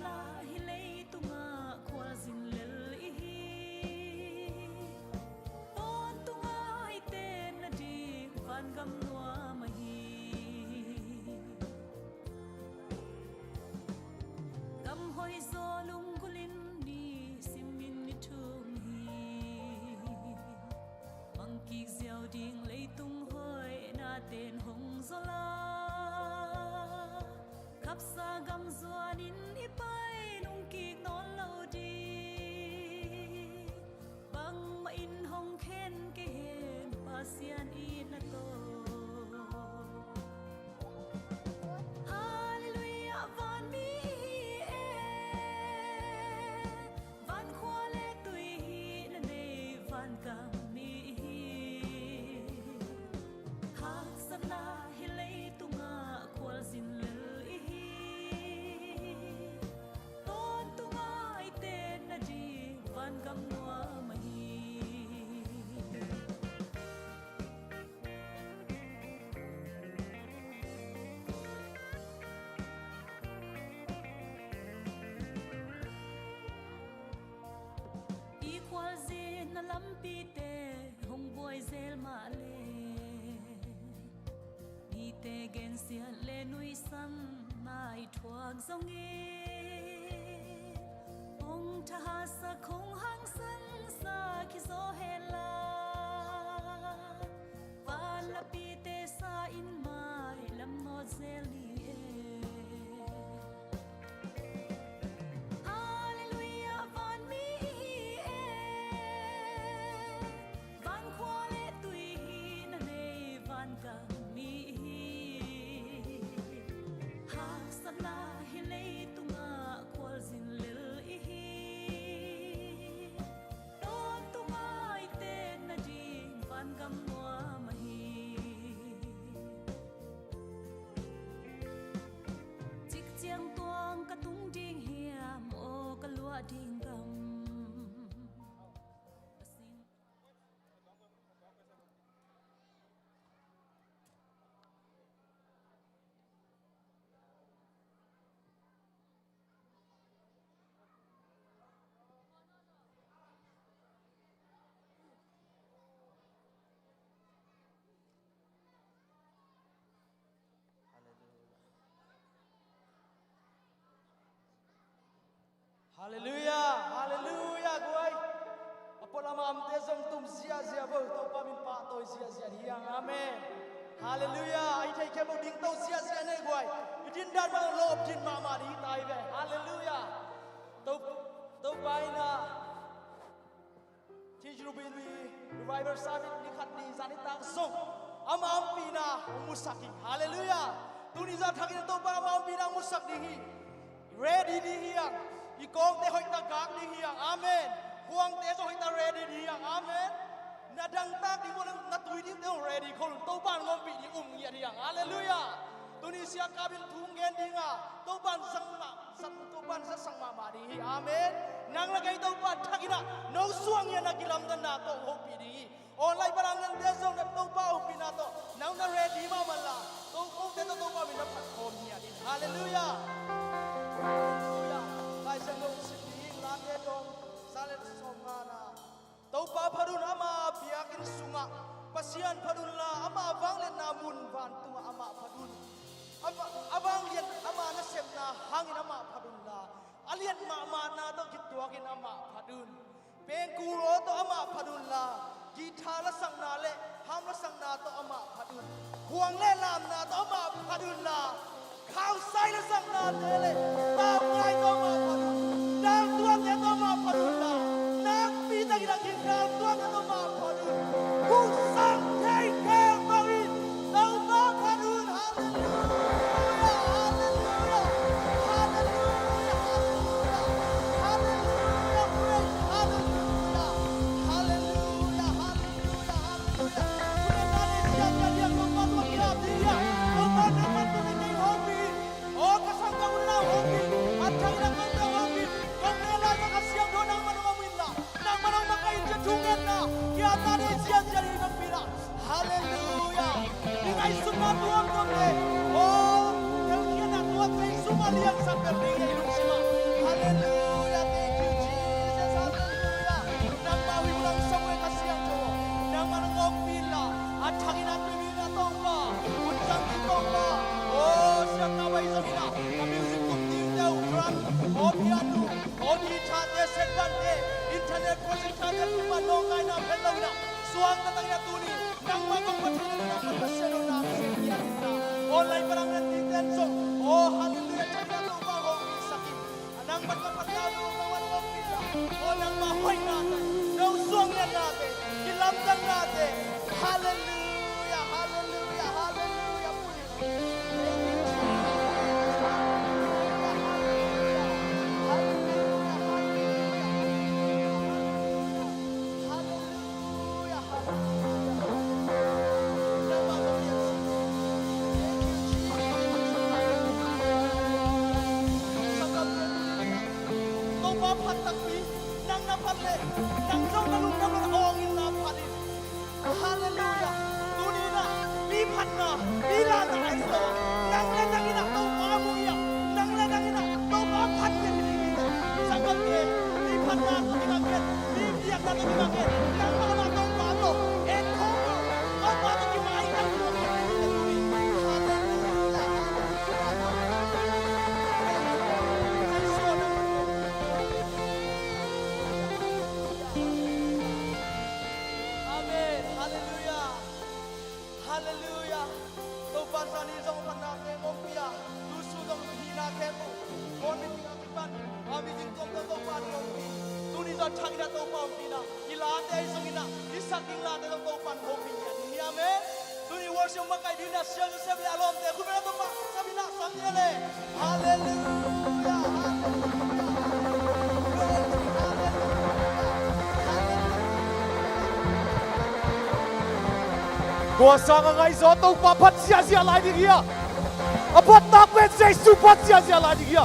la hi lei tunga khwal zin lel I hi ton tunga I ten na di van gam noa ma hi gam hoi zo lung gulin ni simin ni thum hi mang ki ziao ding lei tung hoi na ten hong zo la khắp xa gam zuanin ipai nung kik non lo di bang ma in hong khen ke hen pasian in na to hallelujah van mi e van khwale tui na nei van kam mi ha sana hilei tunga khwal zin le van gam noa ma hi I khwal zin na lampi te hong boy zel ma le I te gen sia le nui sam mai thuak zong e tha sa khong hang san sa ki zo hela va la pi te sa in mai lam no zeli hallelujah van mi e van khwale tui na nei van ka mi ha sa la hi lei tunga khwal zin lel gam noa ma hi chik chiang tuang ka tung ding hiam o ka lua ding gam Hallelujah, hallelujah, guai. Apola ma amte zong tum zia zia bo to pa min pa to zia zia hiang amen. Hallelujah, ai thai ke bo ding to zia zia nei guai. Idin dan ma lob din ma ma di tai ve. Hallelujah. To bai na Chi Rubin wi revival service ni khat ni zani tang song. Ama ampina musaki. Hallelujah. Tu ni za thakin to pa ma ampina musak di hi. Ready di hiang. I kong te hoi ta gak di hiang, amen. Huang te so hoi ta ready di hiang, amen. Na dang ta di mo na tui di te ready kol to ban ngom pi di ya di hiang, hallelujah. Tunisia kabin thung gen di nga, to ban sang ma, to ban sa sang ma ma di hi, amen. Nang lagay to ban thakina, no suang ya na kilam dan na to ho pi di. Online parang nang desong na to pa ho pi na to, nang na ready ma mala. To kong te to pa mi na patkom niya di, hallelujah. Lai sang long sing lam ye dong salet somana to pa pharun ama biakin sunga pasian pharun la ama wanglet na mun van tunga ama pharun abang lian ama na sem na hangin ama pharun la alian ma na to gitwakin ama pharun pengku ro to ama pharun la githa la sang na le ham la sang na to ama pharun huang le lam na to ama pharun la khao sai la sang na le ta ngai to ma pharun dang tuang ya to ma pharun la nang pi ta gi king dang tuang ya to ma pharun hu sang thai ke ma wi to ma pharun hallelujah hallelujah hallelujah hallelujah praise hallelujah hallelujah hallelujah hallelujah dia ko ma to ya dia ko ma na ma to ni hobi o ka sang ka una hobi athang na ka to hobi ko me la ka siang do nang manu min la nang manu makai je thungen na ya ta de siang jari na pira hallelujah ni kai suma tuam to le o tel kia na tuam kai suma liang sa per ni lu sima Hallelujah. Thank you, Jesus. Hallelujah. Nang mawi mo lang sa mga kasiyang to. Nang manungong pila. At hangin at pimina tong ba. Unsang itong ba. Oh, siyang naway sa mina. Music kong tindaw. Drum. O piano. O guitar. Second day. Internet project na tumanong ay na pelaw na. Suwang na tangya tuni. Nang magpapatuloy na pagpasero na. Online pa lang natin so. Oh, hallelujah. Tsaka na ba ho sakit. Nang magpapatalo ng walong pila. O nang mahoy natin. Nang suwang na natin. Ilamdang natin. Hallelujah. Hallelujah. Hallelujah. Hallelujah. Tunina, lipat na, bila na ito. Nang nanangin na ito, pamuya. Nang nanangin na ito, papat niya pinigil. Sa bagay, lipat na ito pinagil. Lipiyak na ito pinagil. Nang mga matong pato, ito mo. Ang pato kimaitang mo. Hallelujah. Tau pasal ni zong panake mopia. Dusu dong hina kemo. Kon mi tingakipan. Ami jing kong tau pan mopi. Tuni zong changina tau pan pina. Ilate ay zongina. Isaking late dong tau pan mopi. Ni amen. Tuni worship makai dina siya Joseph le alom te. Kumena tau pa sabi na samnya le. Hallelujah. Gua sang ngai zo tau pa phat sia sia lai di kia. Apat tak pen sei su phat sia sia lai di kia.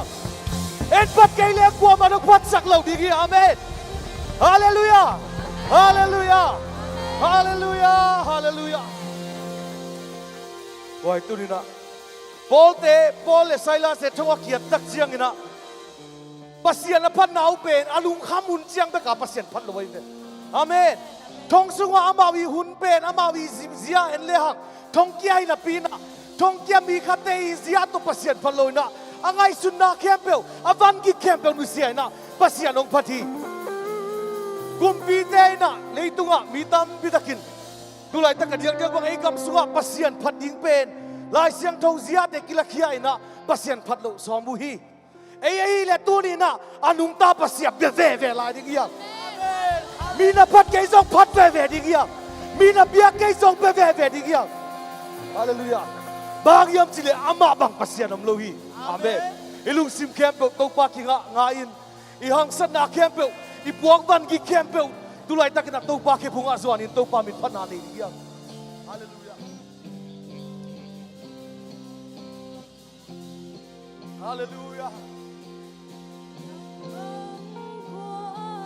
En pat kai le gua ma no phat sak lau di kia. Amen. Hallelujah. Hallelujah. Hallelujah. Hallelujah. Wai tu ni na. Paul le Silas se thwa kiat tak chiang ina. Pasian na phat nau pen alung khamun chiang be ka pasian phat loi ne. Amen. Thong sunga amawi hun pen amawi zia en lehak thong kia ina pina thong kia mi khate zia to pasien phaloina angai sunna kempel avan gi kempel musia na pasian ong phathi kumpi te na leitunga mitam bitakin tulai ta kadiak dia bang ikam sunga pasian phating pen lai siang thong zia te kilakhia ina pasian phatlo somu hi ei le tu ni na anung ta pasia be ve lai ding ya Mina pat kay song pat ve di kia. Mina biak kay song ve di kia. Hallelujah. Bang yam chile ama bang pasian am lohi. Amen. Ilung sim campel to pa ki ngain. Ihang san na campel. Ipuang ban gi campel. Tulay ta kina to pa ke bunga zuan in to pa mit pana ni kia. Hallelujah. Hallelujah.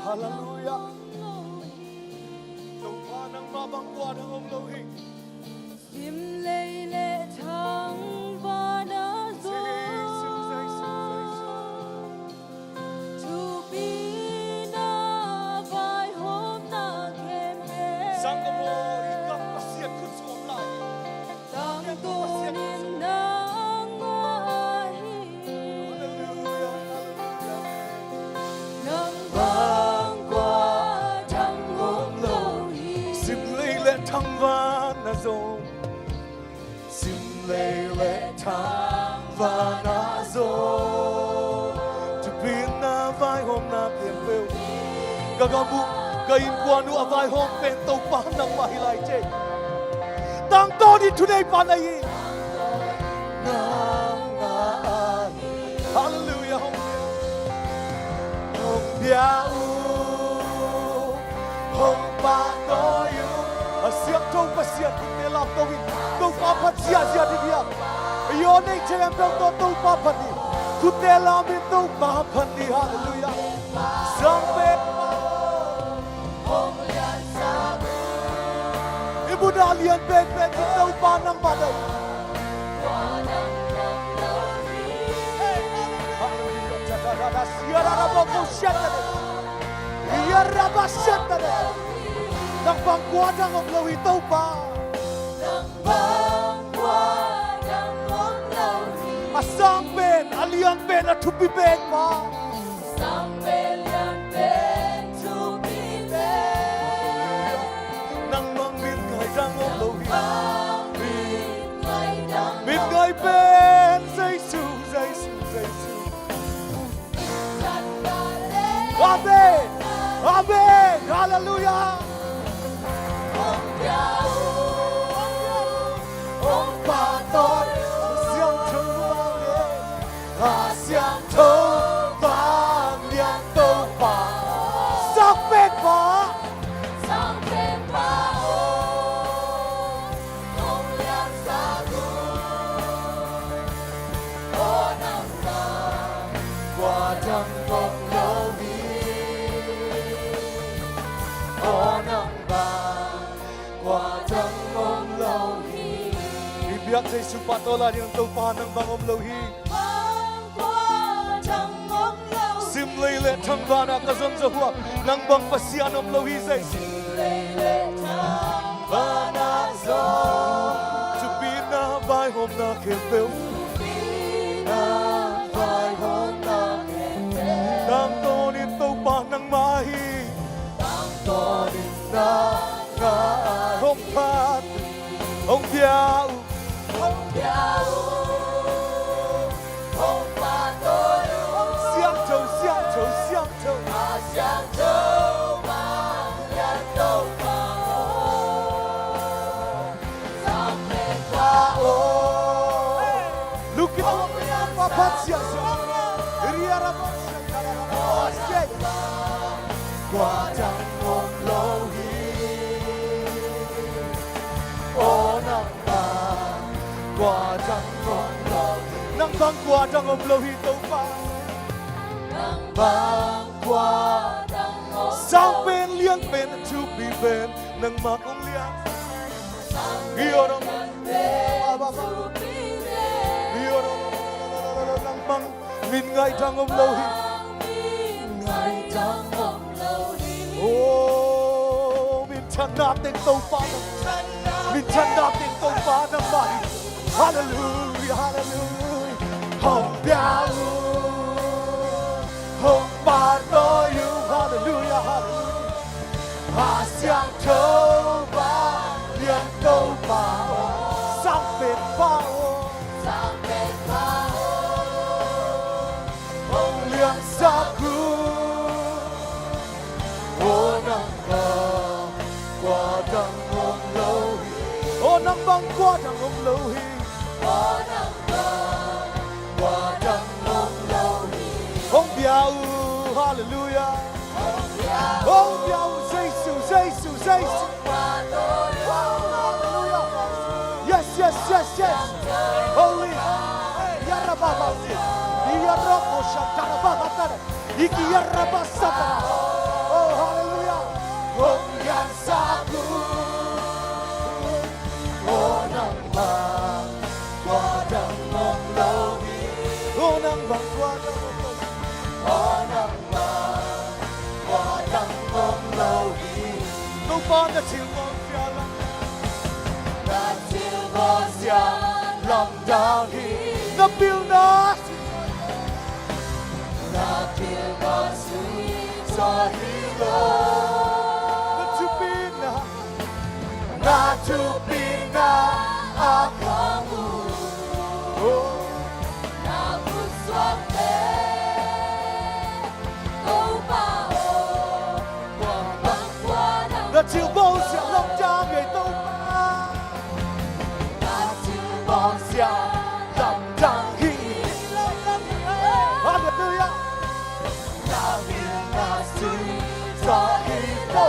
Hallelujah. Nang mabang kwa ng om lohi. Sim lei le thang va na zo. To be na vai hom na kempe. Sang mo ikap pasiat kun suam lai. Tang to nin nang ahi. Hallelujah. Nang bang kwa thang om lo. Sim lei le thang va na zo. Sim lei le thang va na zo. To be na vai hom na kempe. Gagamu kain kuanu avai hom pen to pa nang mahilai che. Tang to di today pa na yi. Hallelujah. Hong biao. Hong pa to you. Asiak to pasiat te lam to win. To pa phat sia sia di dia. Yo nei chen to pa phat ni. Ku te lam to pa phat ni. Hallelujah. Sang pe Ibu dalian ben di to pa nang badai. Hallelujah. Sia bông cô xét ra đây Ia ra ba xét ra đây Nang bang qua đang ông lâu hi tâu ba A sang ben aliang ben a thupi ben ba Nang mang min ngai đang ông lâu hi Min ngai ben Giêsu Giêsu Giêsu Amen Amen Hallelujah Ông bà tôi xiang thâu vang lên Hà xiang thâu vang liên tâu bà Sắc bên bà Qua trăng bông lâu đi Ô nắng vàng Qua trăng bông lâu đi Bibiak Giêsu patola di tâu pa nang bang om lâu hi Sim lay le thang vana ka zong zo hua nang bang pasian om lâu hi Giêsu Vana zo To be na vai hôm na kem bel Na vai hôm na kem bel Nang to ni tâu pa nang mai Nang to ni na ngai Hôm pat Ông biao Ông bà tôi xiang trâu mang nhát đâu mà sang bên qua ô lúc kita apa patsia ria rapasia kala qua trăng hôm lâu hi ô nắng vàng qua trăng hôm lâu nắng vàng qua trăng hôm lâu hi tâu ba nắng vàng qua sang bên liang bên chu bi bên nắng mà cũng liang yêu đâu yêu đâu nắng vàng min ngày trăng hôm lâu hi ngày trăng hôm lâu hi ô min chân đạp tên tâu ba min chân đạp tên tâu ba nắng mai hallelujah hallelujah hồng biao hồng ba tôi yêu hallelujah hallelujah hà xiang châu ba liên tâu ba sang bên ba ông liên sa cu ô nắng vàng qua trăng hôm lâu hi ô nắng vàng qua trăng hôm lâu hi ô nắng vàng qua trăng hôm lâu hi ông biao hallelujah ông biao Giêsu Giêsu Giêsu hallelujah yes yes yes yes holy yarababa yarabo shantarababa tara iki yaraba satara oh hallelujah ông yan saku oh nắng vàng qua trăng hôm lâu hi oh nắng vàng qua trăng hôm lâu oh nắng vàng qua trăng hôm lâu hi nông ban đã chịu mòn xia lắm đã chịu mòn xia lắm đã hi na bill na mòn xia cho hi lo na tupina akamu na kuswate câu bao quang băng qua na chiều bao xia long cha người tâu ba na chiều bao xia lòng trang hi hallelujah na bill na suy cho hi lo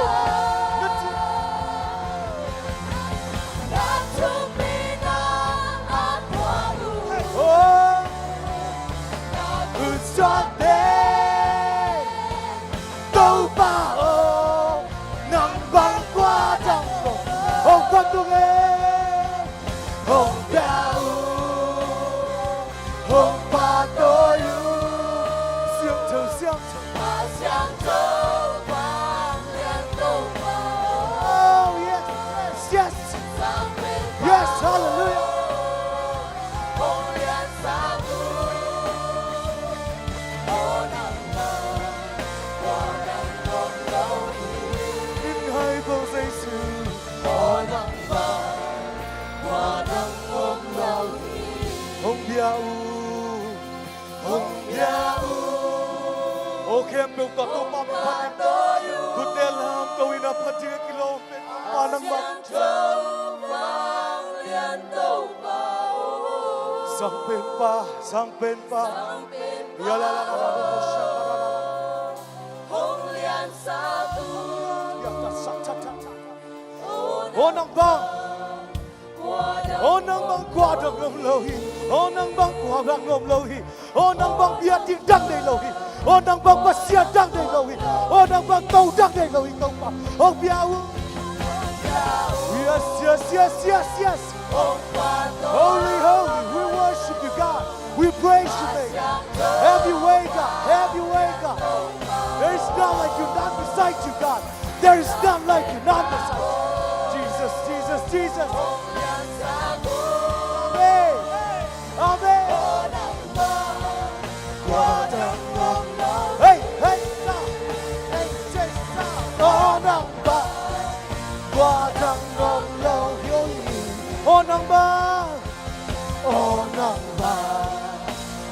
nang ba sang pen pa ya la la la la sha la la ya ta sa cha cha cha o nang bang qua được ngom lâu hi o nang bang qua được ngom lâu hi o nang bang bia tin đăng đây lâu hi o nang bang pasia đăng đây lâu hi o nang bang tàu đăng đây lâu hi công pa o bia yes yes yes yes yes holy holy we worship you God we praise you God have your way God have your way God there is none like you none beside you God there is none like you none beside you Jesus Jesus Jesus amen amen hey hey hey Jesus oh nang ba qua nang ngom lâu hiếu oh nang ba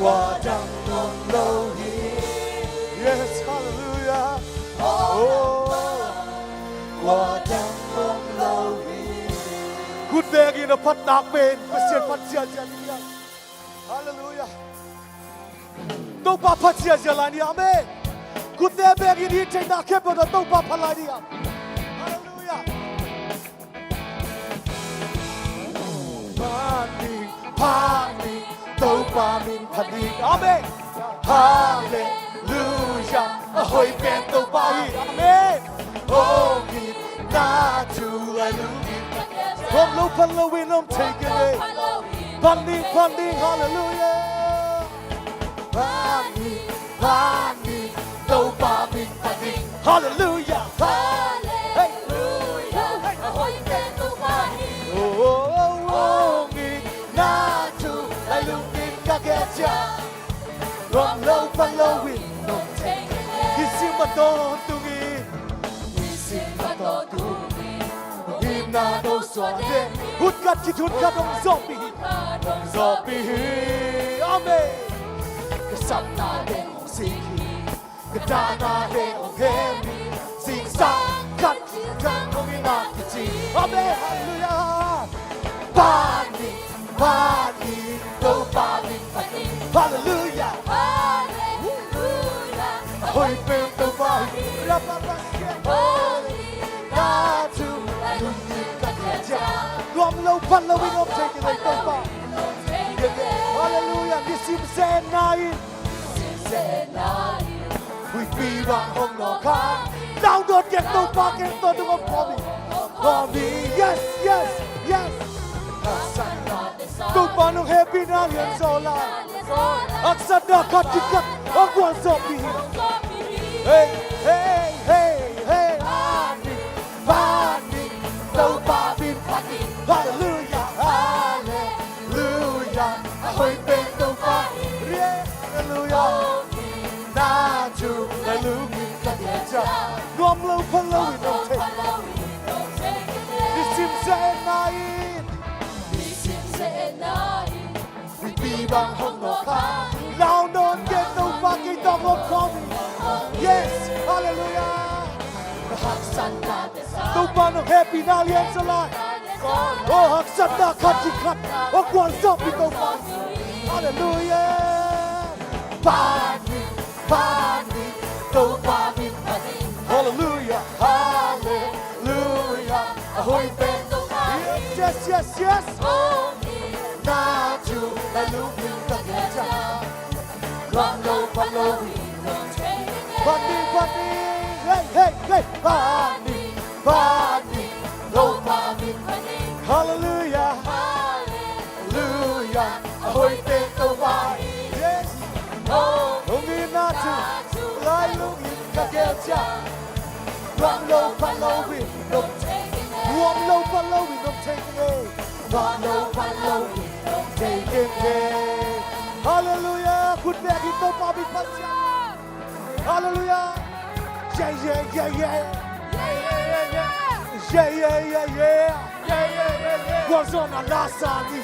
qua nang ngom lâu yes hallelujah oh qua nang ngom lâu good bag in a pat nak pen pasien pat sia sia ni hallelujah to pa pat sia sia la ni amen good bag in hi na ke pa to pa phala ni hallelujah Pani to pa min phani amen hallelujah ahoy pen to pa hi amen oh mi na tu hallelujah from low follow we don't take it pani hallelujah pani to pa min phani hallelujah hallelujah ahoy pen to pa hi oh mi na tu hallelujah ka ke cha from low follow we don't take it isim to tungi na do so de hut kat ki hut ka dong zombie amen ke sap na de si ke da na de hemi sing sang kat kan ko mi na ki amen hallelujah pani do pani hallelujah hoy pe to pani ra pa pa na tu Rom low following up taking like the bar. Hallelujah. This is say nine. We be one home no car. Now don't get no parking to do a Bobby. Yes, yes, yes. Don't want to happy now and so long. Aksada katikat. Agwan zombie. Hey, hey, hey, hey. Bani. No Bobby. Hallelujah, hallelujah. Ahoy bento pa, hallelujah. Na tu hallelujah kadeja. Nom lo follow we don't take. This seems say nine. We be bang hong no ka. Now don't get no fucking double coffee. Yes, hallelujah. The hot sun got this. No one happy now yet alive. Oh, Haksana Kajikat, oh, Guanzop, we go hallelujah. Pani, do Pani, hallelujah, hallelujah. Ahoy, Ben, yes, yes, yes. Natu, hallelujah, Rondo, Palowi, Pani, hey, hey, hey, Pani, do Pani. Hallelujah, hallelujah. Ahoy, Tito Vai. Yes. Oh, only not to lie, looking, Kagetia. Run low, follow it. Run low, follow it. Don't take it. Run low, follow it. Don't take it. Hallelujah. Good bag, it don't Bobby Pacha. Hallelujah. Yeah, yeah, yeah, yeah. Yeah, yeah, yeah, yeah. Was on a lasani,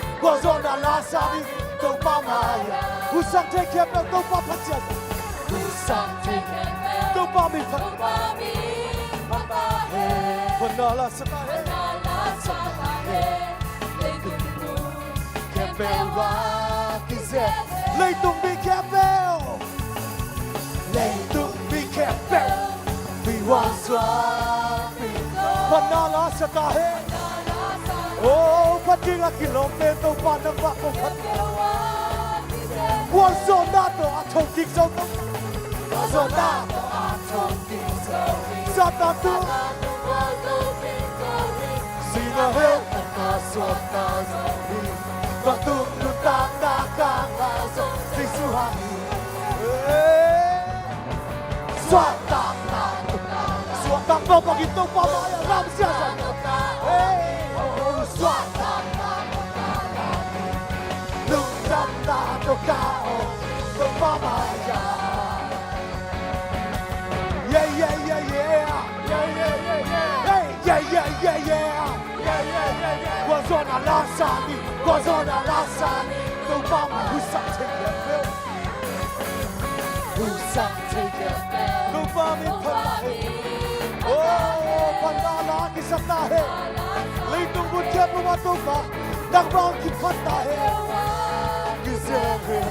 do Mamaya. Who some take care of no Papa? Who some take care of no Bobby? Vanilla, Lấy tung bị kẹp bèo Lấy tung bị kẹp bèo Vì hoa xóa Và nà lá sa ta hê Ô phát triển là kì lông tên tàu bà nâng bạc công khất Quan sổ nà tổ á thông kinh sâu tông Quan sổ nà tổ á thông kinh sâu Sa ta tu Xin là hết ta suốt ta dầu và tung lu ta ta ca ngã sông tình su hà xoa tang bao bọc ít tông bao bao làm sao rồi xoa tang lu ta ta to cao tông bao bao yeah yeah yeah yeah yeah yeah yeah yeah qua gió là la sa đi qua gió là la sa đi đâu bao mà hút sạch thế kia phèo hút sạch thế kia đâu bao mình thật là oh phần la cái sắp ta hết lấy tung bút chép mà tung cả đặc bao kịp phát ta hết cứ xem về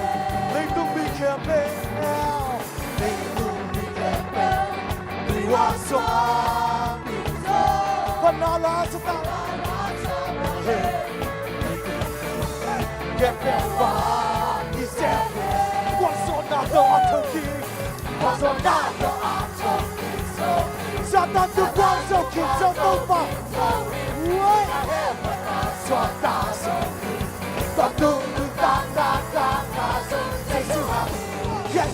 lấy tung bị kẹp bê lấy tung bị kẹp bê đi qua sông phần la sắp ta Get that far, he said. What's on that door to keep? What's on that door to keep? Satan to one so keep so far. What? So that's so. But do that. Say so happy. Yes.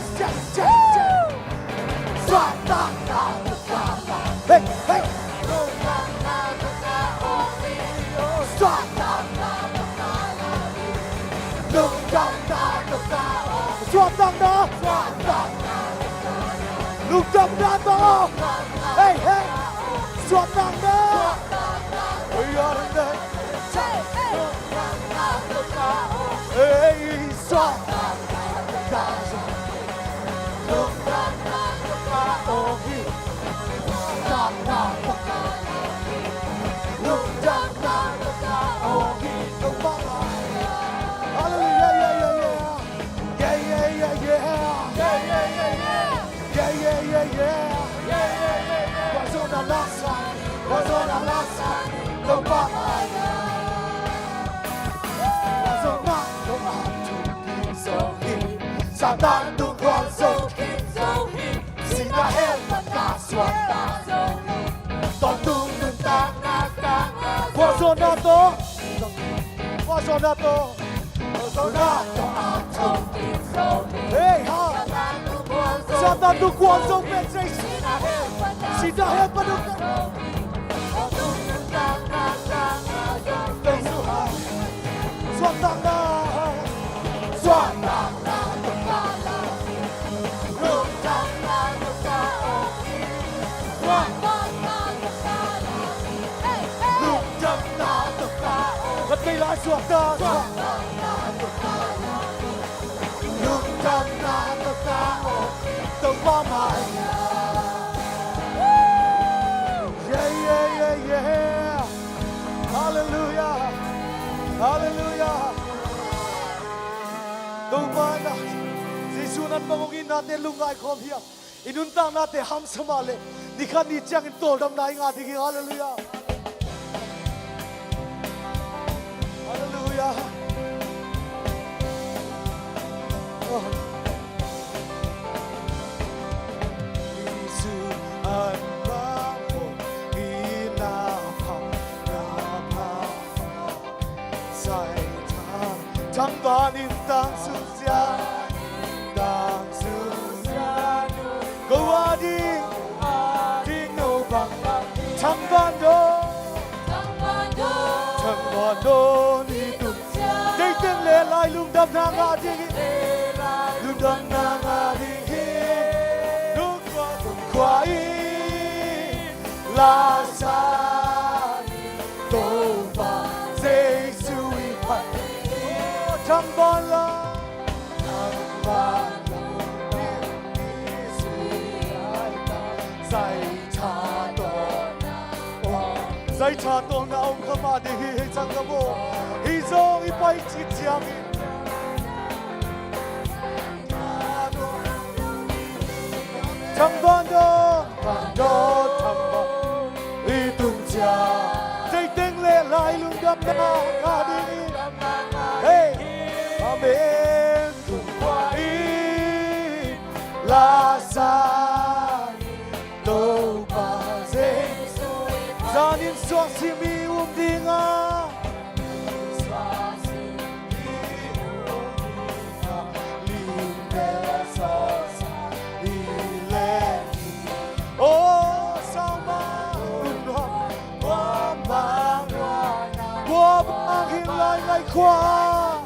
So that. Hey. So that. Xoa tăng đó Lúc trong ra to Hey Xoa tăng đó We are in there Hey Xoa Lúc trong ra to Lúc trong ra to Don't bother. So not go out to keep so him. Satan do one so keep so him. See the hell but that's what that's so him. Don't do the ta. What's on that door? What's on that door? So not go out to keep so him. Hey, ha. Satan do one so bad say. See the hell but that's so him. Xoa tăng na xoa tăng na lúc tăng na xoa lúc tăng na vẫn cây lá xoa ta lúc tăng na tông ba mai yeah hallelujah Hallelujah. Tuhan na, Yesunan mangungin natin lungay kom hiya. Inuntang natin ham samale. Nikan ni chang intol dam na inga digi. Hallelujah. Hallelujah. Yesu an Thằng ba niềm tang sucia Go adi nô bằng thằng ba đô ni tung đây tiếng lệ lại lung đâm na ngã đi lung đâm na ngã đi lúc qua la sa tô ba Giêsu phật thằng ba la giải cha đó Zai cha to na om khama de hi chang ka bo hi zong I pai chi chiang chang ban do thang ba I tung cha dây tiếng lệ lại lung đâm na ga đi hey amen tung qua I la sa do ba ze zanin so si mi dinga lại qua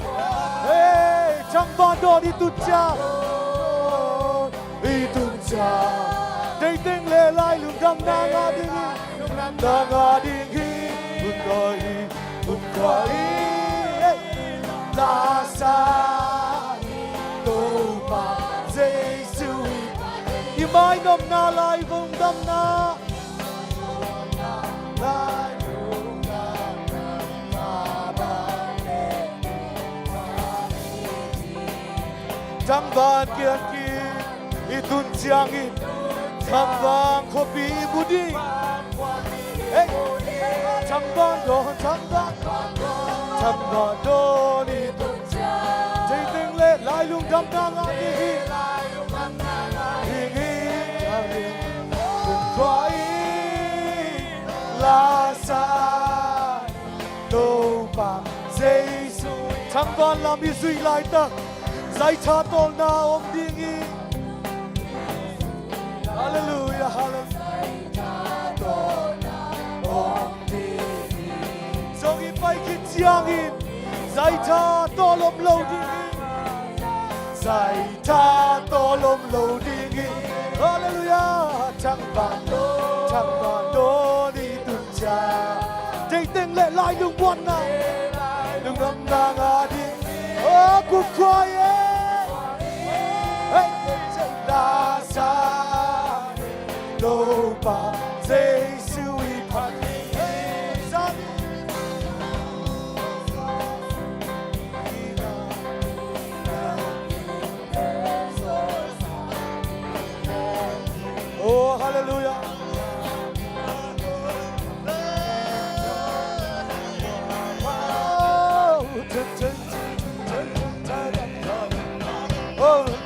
hey chẳng bao đồ đi tu cha đây tiếng lệ lại lùng đâm na ngã đi buồn gọi la sa tô bà Giêsu y mai nôm na lại vùng đâm na chẳng van kian ki itun chiang in tham vang khopi budi hey chẳng van do ni tun dây tiếng lệ lại lung đâm na ngã đi khói la sa tô bà Giêsu chẳng van làm đi duy lại ta Zai cha tol na om dingi Hallelujah hallelujah om dingi Song I pai ki chiang in Zai cha tol om lo dingi Zai cha tol om lo dingi Hallelujah chẳng van do đi tu cha dây tiếng lệ lại đừng buồn nào đừng ngâm nga ngà đi cuộc khoai la sa do ba Giêsu I phật san oh hallelujah oh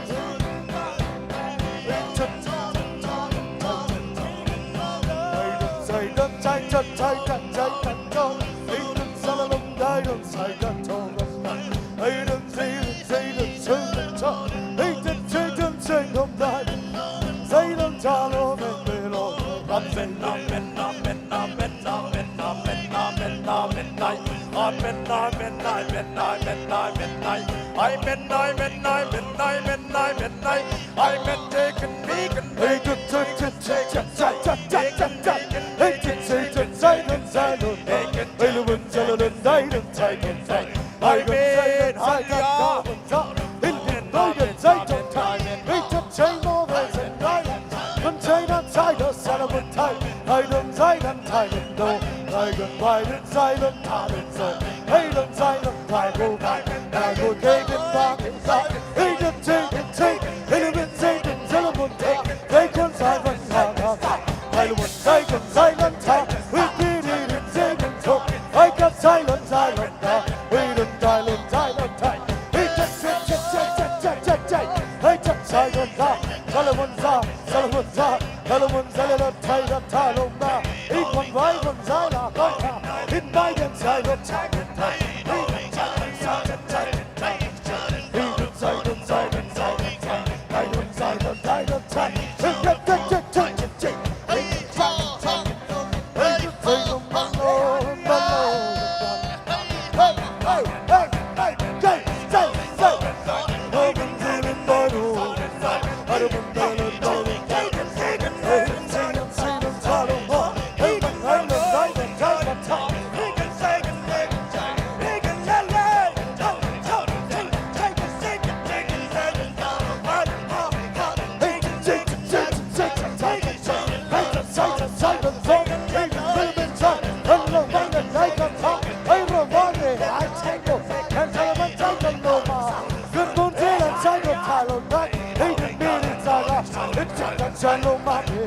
Chalo mami,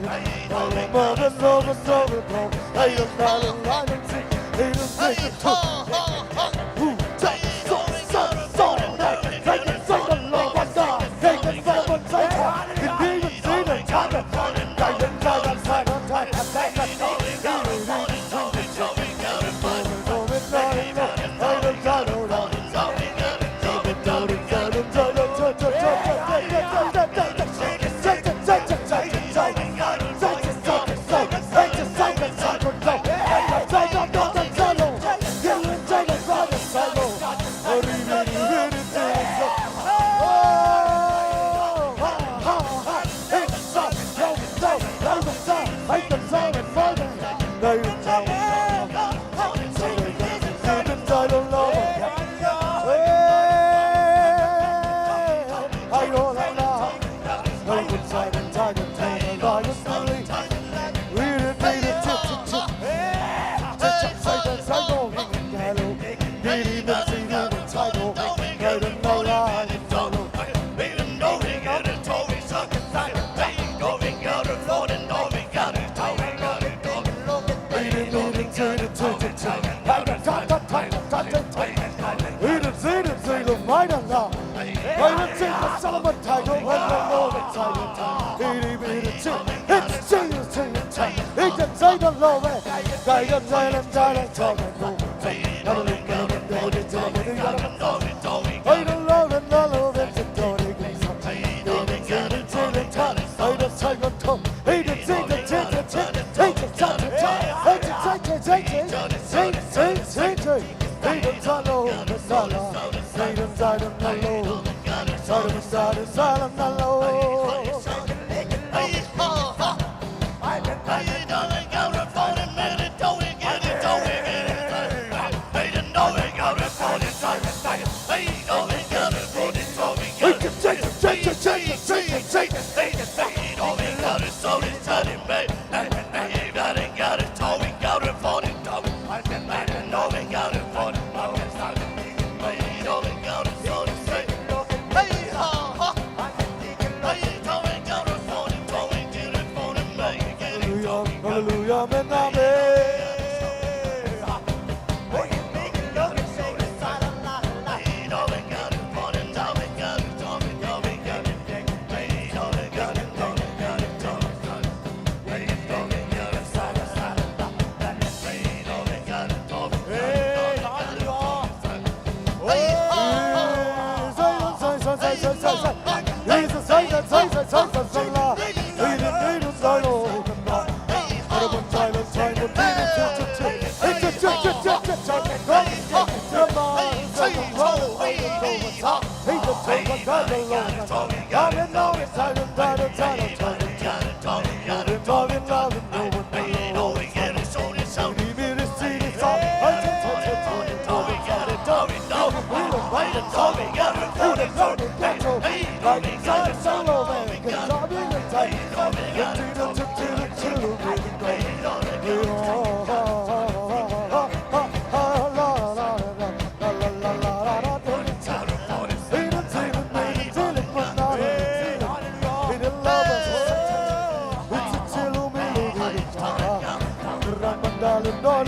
Chalo mami, Chalo mami, I don't know, I don't see, I don't take it to. Who take so, take it so long, but God, take it so much time. You didn't see the time, I didn't try that side on time, I take it so. I don't know,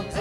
Hey!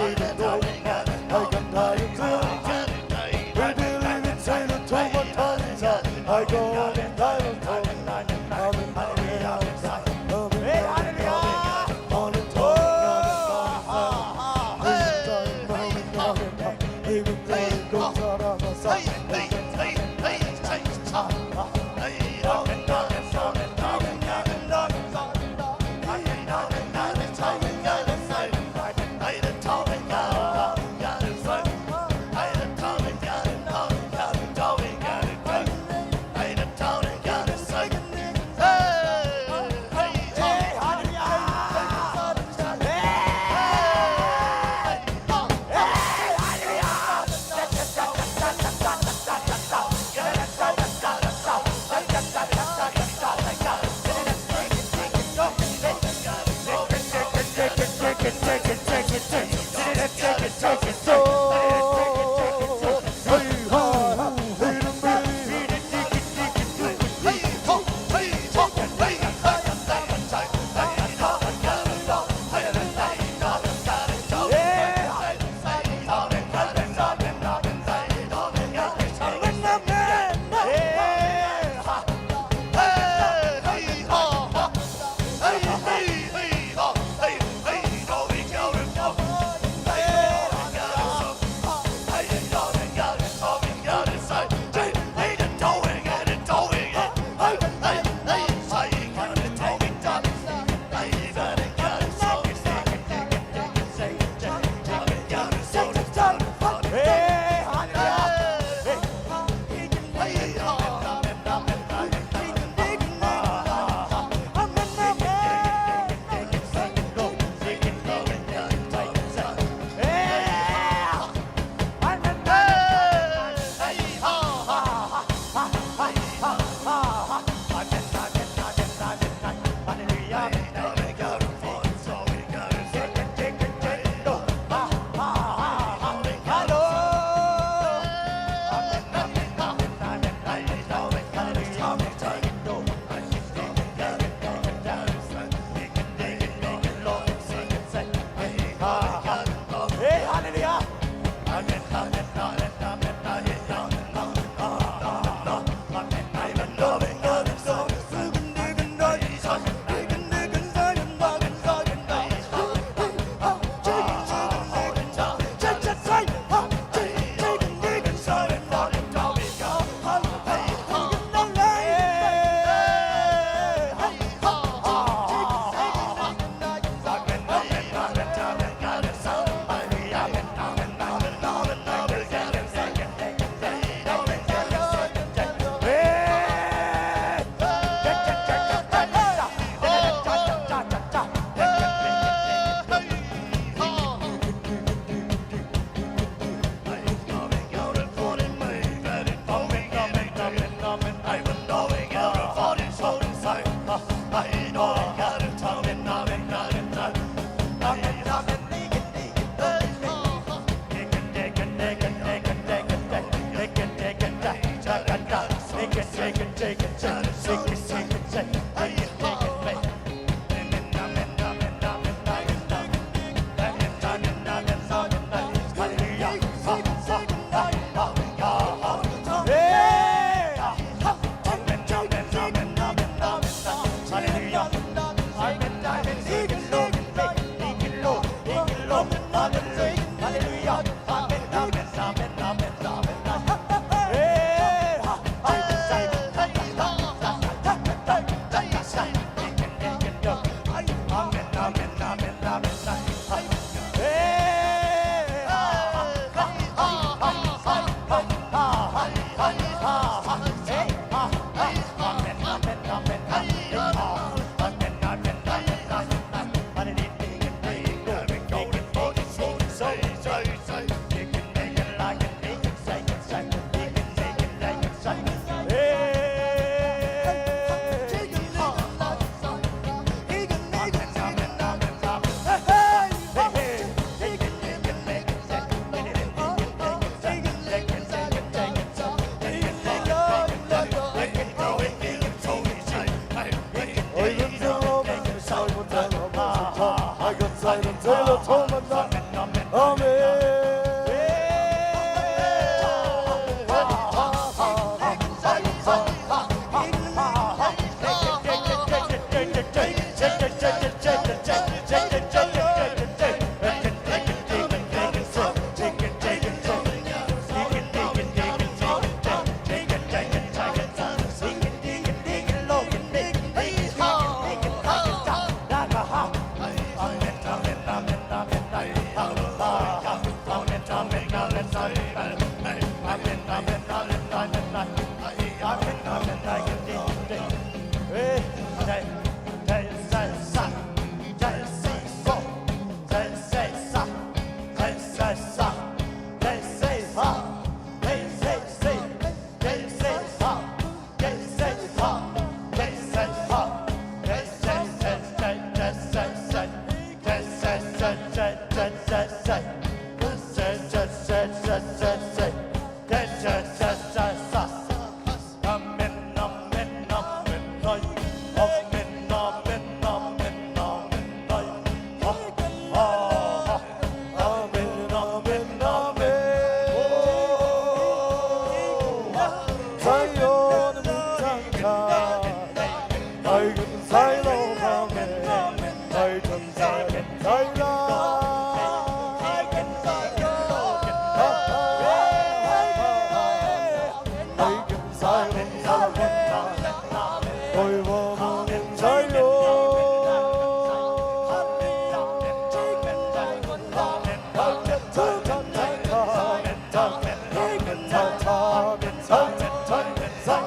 Hey,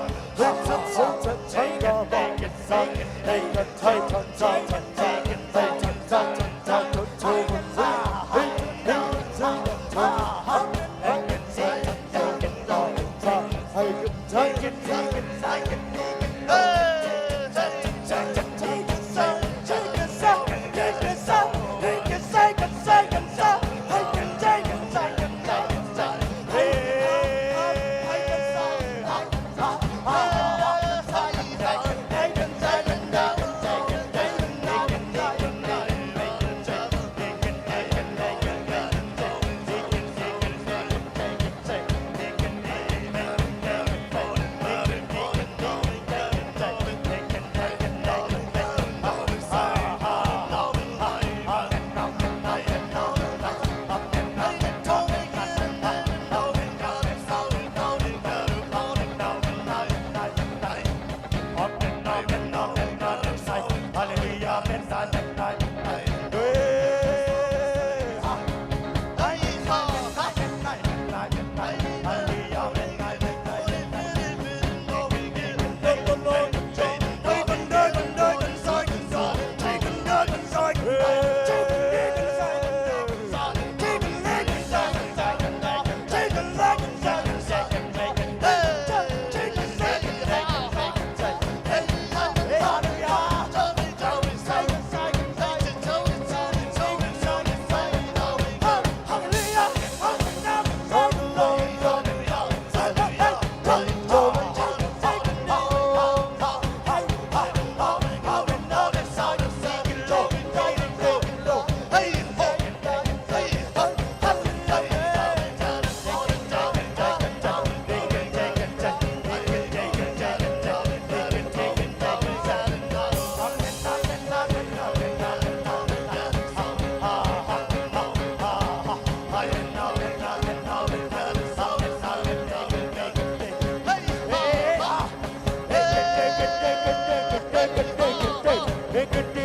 Hey,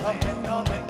Amen. Hey,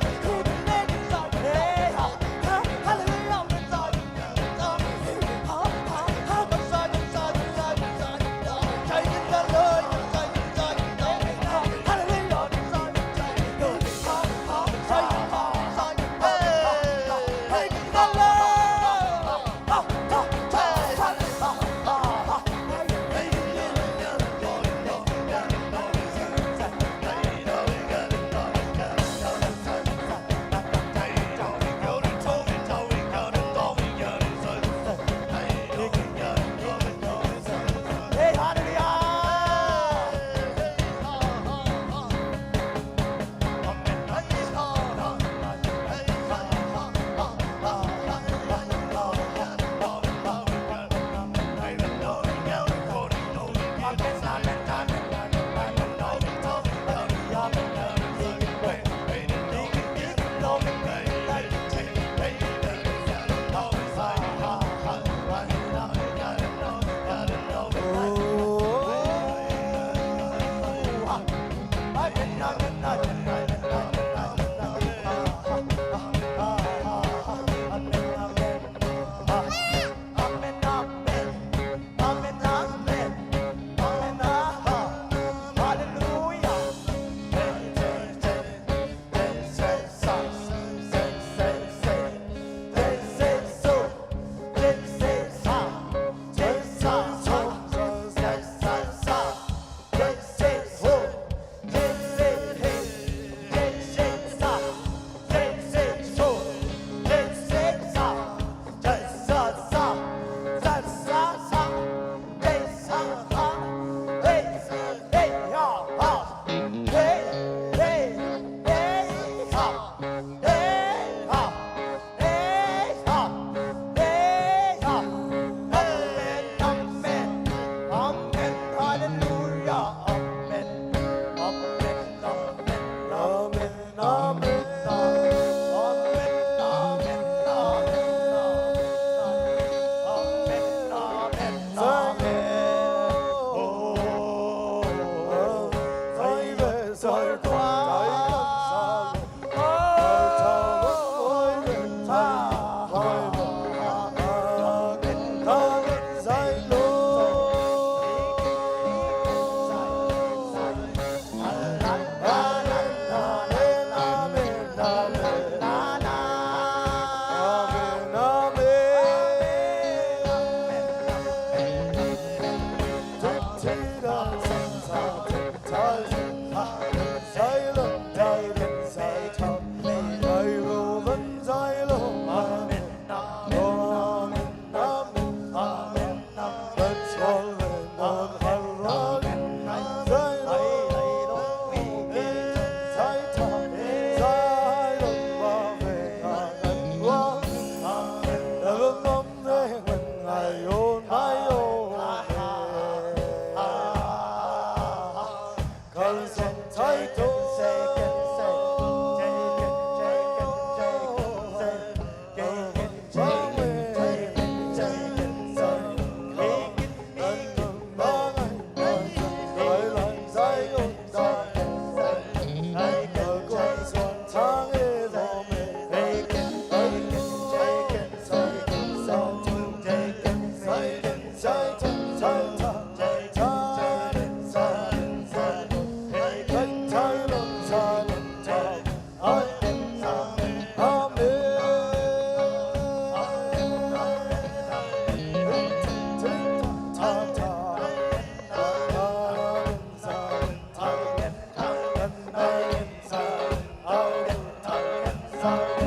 Amen. เ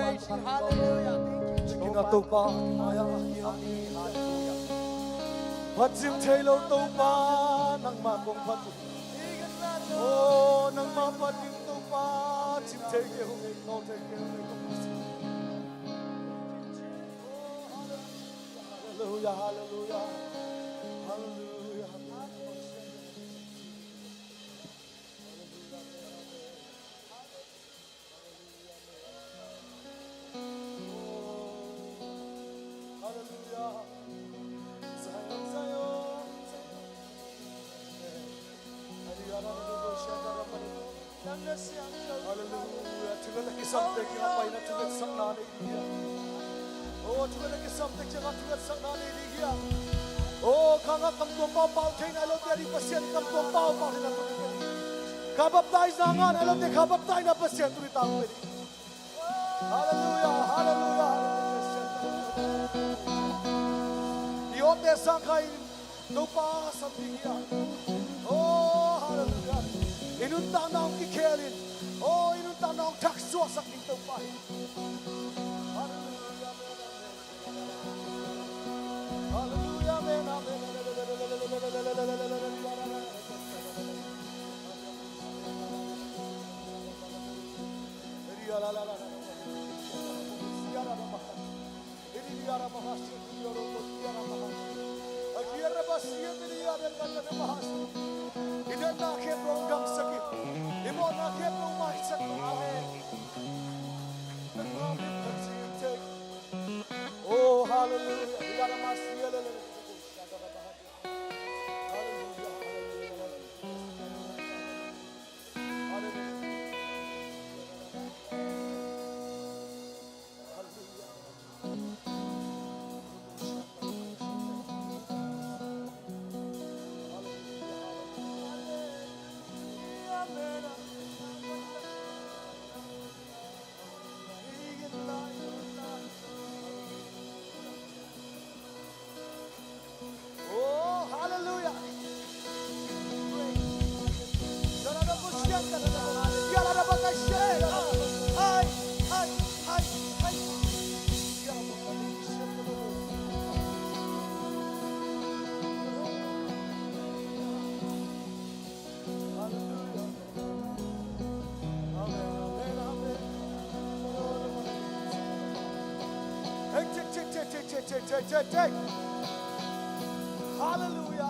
praise you. Hallelujah. Thank you, Ina to pa maya ya Pachim thelo to pa nang ma kong phat Oh nang ma patim to pa chim thei ke ho ngai no thei ke ho ngai Hallelujah, hallelujah, hallelujah. Hallelujah. Zion, Zion, Hallelujah. Tuhan lagi sampai kita paina Tuhan sana dia. Oh Tuhan lagi sampai kita Tuhan sana dia. Oh kanga kamtuang pau kain alo dari pasien kamtuang pau na Tuhan. Kabaptai zangan alo de kabaptai na pasien Tuhan tahu. Hallelujah, hallelujah. Diote sangkai lupa sambigia. Oh hallelujah. Inun tanang kikelin. Oh inun tanang taksua saking tupai. Hallelujah. Hallelujah. Amen. Amen. Oh, hallelujah. Oh, hallelujah. Hallelujah.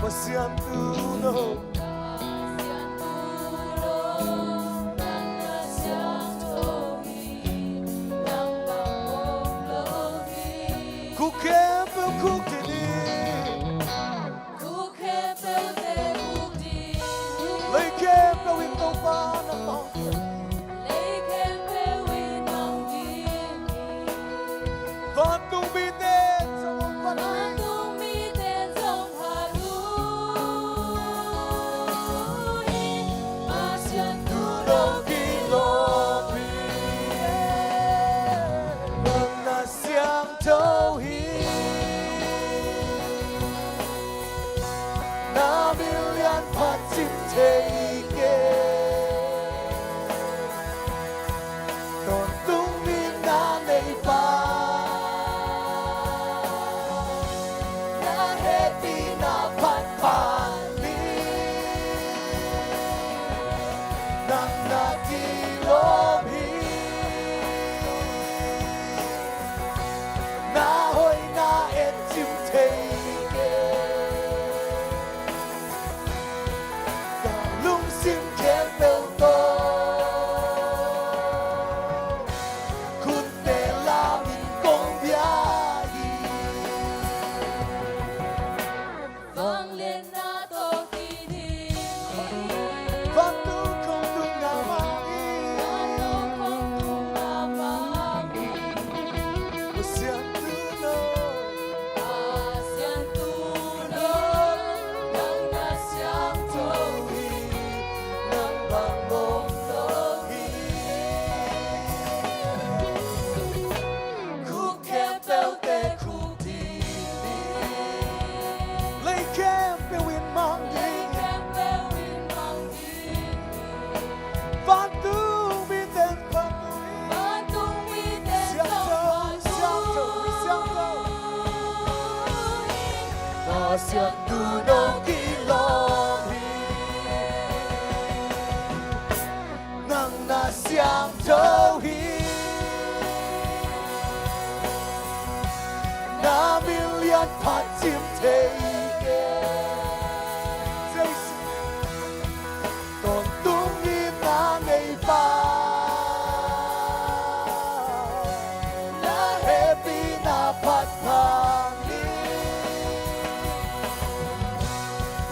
Pasian tuno ku kempe ku tini lei kempe win to pa na pang Vantung biten sa panay sian tu no ki lo hi nang na siang châu hi na million phát chim thế còn tung đi na ngày ba na happy na phát phang đi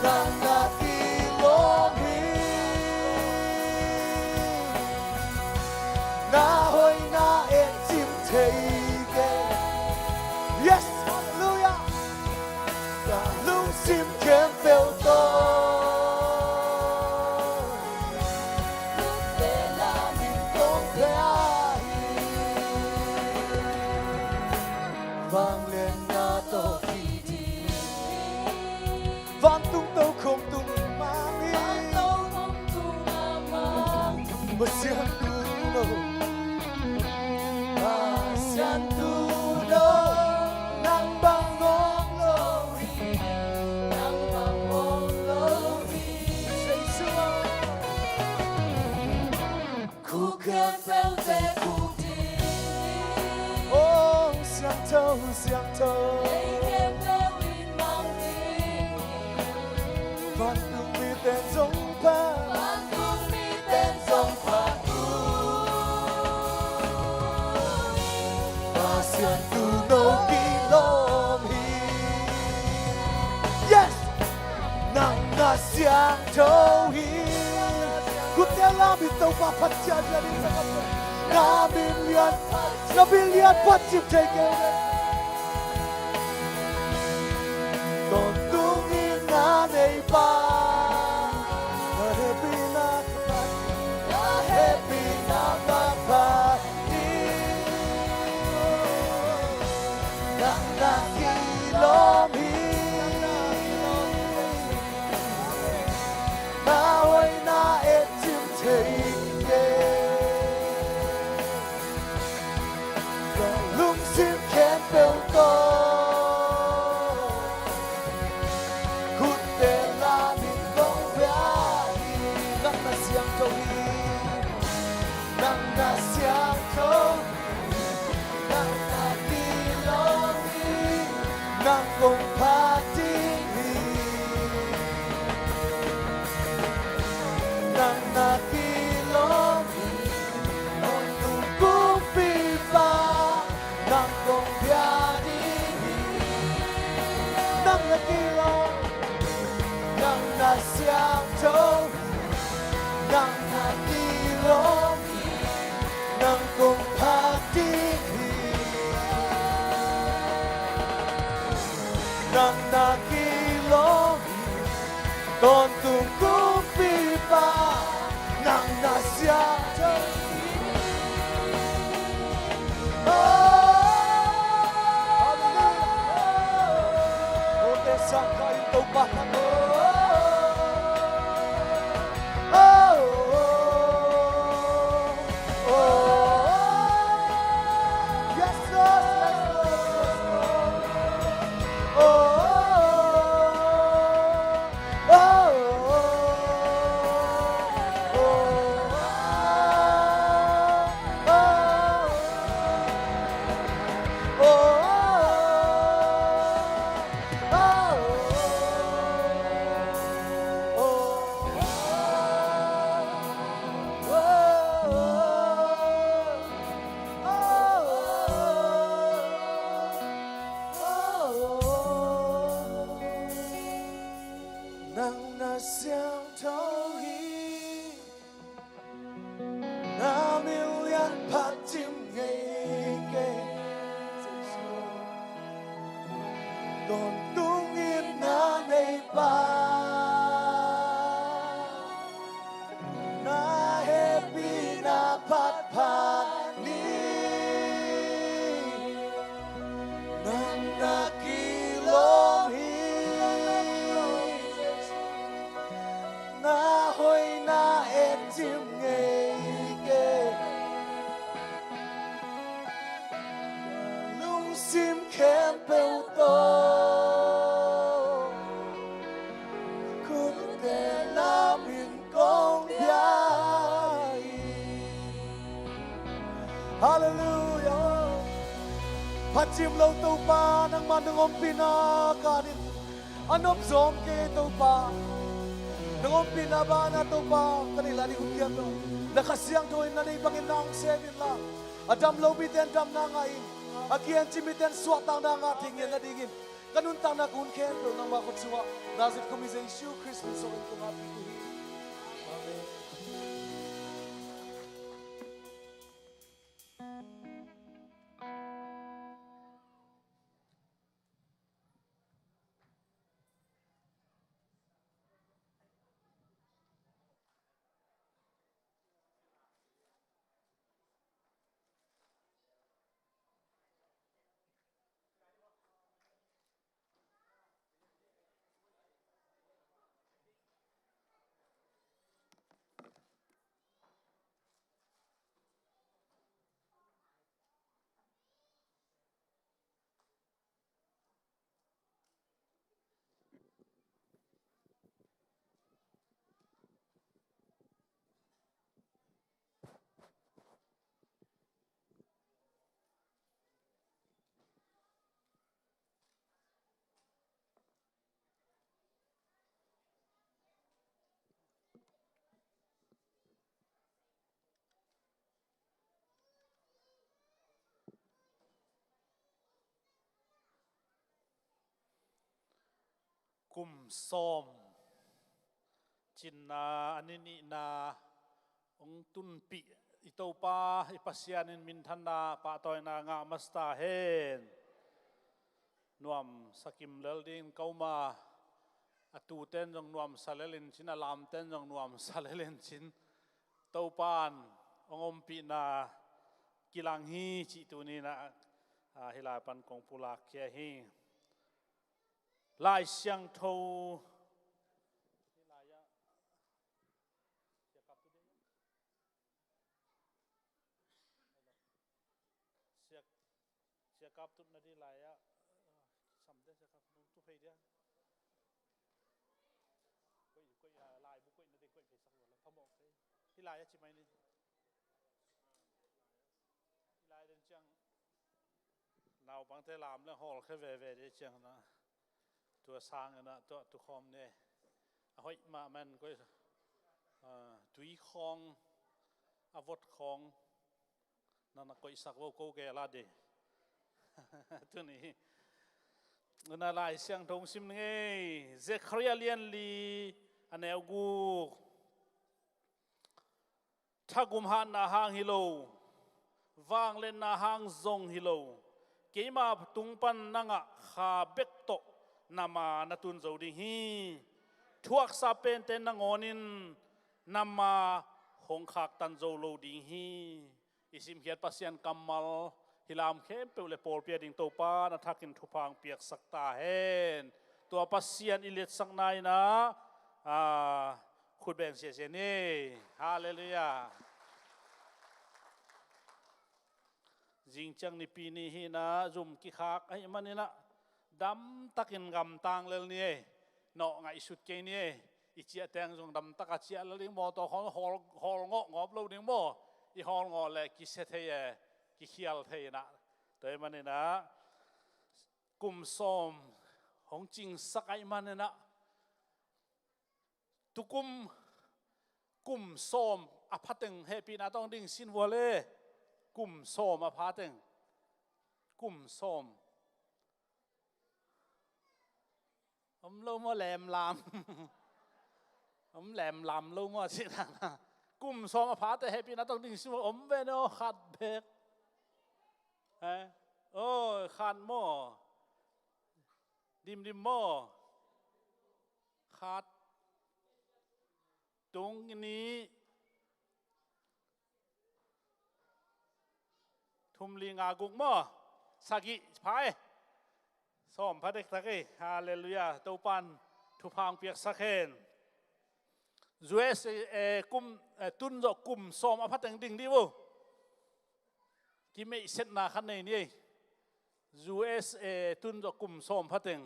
nang na ti lo hi na hoi na et chim thế yes hallelujah ta lung sim kem fel to vang lên na to khi đi vang tung tâu không tung mang đi mà xiên tu đâu mà xiên tu đâu nang bang ngong lo nang bang ngong lo say sưa khu khen fel te khu đi oh xiang thâu vang tung mi tên giống pa và xiang tu no ki lom hi yes nang na xiang thâu hi kut te la bi to pa phat cha ja ni sa na billion pat chim thei ke don tung in na nei ba na happy na pa ni nang na ki lom hi na hoi na et chim thei ke lung sim kem pel to kut te la min gong pya nang na siang to hi nang na siang to nang na ki lo hi nang gong pa ti hi nang na ki lo hi non tu ku pi pa nang gong pya di nang na ki lo nang na siang to nang na ki lo nang gong pa di nang na ki lo don tung ku pi pa nang na siang to Sangka itu bahkan yes nang na siang thâu hi na million phát chim ngày kề đồn tung yên na nay ba na happy na phát phan ni nang na ki lo hi na hoi na et chim ngày kề lung sim kem pel to Hallelujah. Pachim lo to pa nang manungom pinakanin. Anop zong ke to pa. Nungom pinabana to pa. Kanila ni hukyat to. Nakasiyang to na ni Panginoong sevin lang. Adam lo biten dam na ngain. Akian chimiten swatang na nga tingin na dingin. Kanuntang na kun kento nang makot suwa. Nazit kumiza Isu Christmas so ito nga pituhin. Amen. Kum som chin na anini na ong tunpi ito pa ipasyanin mintan na patoy na nga masta hen nuam sakim lelding kauma atuten jong nuam salelin chin alam ten jong nuam salelin chin taupan ongompi na kilang hi chi tu ni na hilapan kong pulak kya hi lai xiang thâu sia kap tu na di lai ya samde sia kap tu tu phei dia koi lai bu koi na de koi phei sak la phamok phei hi lai ya chi mai ni lai den chang nào bằng thế làm là hol cái về để chăng naตัวสร้างนะตัวคอมเนี่ยหอยมามันก็ตุยคองอวดคองนั่นก็อีสักว่าโกเกลาดีตัวนี้นั่นอะไรเสียงทงซิมเงยเซครียเลียนลีอันเอลกูถ้ากุมหันนาหางฮิโลวางเล่นนาหางซงฮิโลเกี่ยมาตุงปันนังะขาเบกโตnama natun zodi hi thuak sa pen ten nangonin nama hong khak tan zo lo ding hi isim hiat pasian kamal hilam khem pe le pol pia ding to pa na thakin thupang piak sakta hen to pasian ilet sang nai na khut ben se se ni hallelujah jing chang ni pi ni hi na zum ki khak ai manina dam takin gam tang lel ni no ngai sut ke ni i chia teng jong dam taka chia lel mo to hol ngop lo ding mo i hol ngo le ki se the ye ki khial the na toy man na kum som hong jing sak ai man na tu kum som a phateng he pi na tong ding sin wo le kum som a phateng kum som lâu mà lèm làm lèm làm lâu mà chị là cùng so mà phá tới happy nóต้องđình xin về nó khát bẹt khát mò dim mò khát tung ní thum li ngà gục mò sagi phaiส้มพระเด็กตะกี้ฮาเลลูยาตัวปันทุพางเปียกสักเห็นจูเอสกุมตุนจะกุมส้มอภัตติงดิบุกิไม่เสร็จนาขันในนี่จูเอสตุนจะกุมส้มพัตติง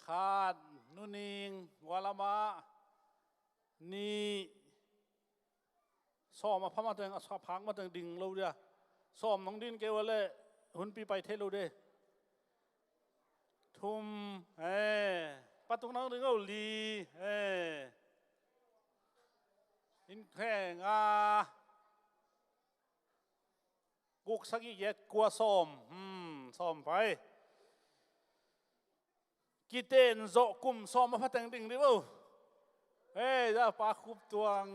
ขาดนุนิงวาลามา นี่ซ้อมมาพม่าเตงอาพังมาเตงดิ่งเราเดียซ้อมน้องดินเกวเลยหุ่นปีไปเทเราเดทุ่มปัตตุนังดึงเอาลีอินแข่งกุกสักอีเย็ดกลัวซ้อมซ้อมไปกีเต้นโจกุมซ้อมมาพัดแต่งดิ่งดิบ่จะปาคุบตวง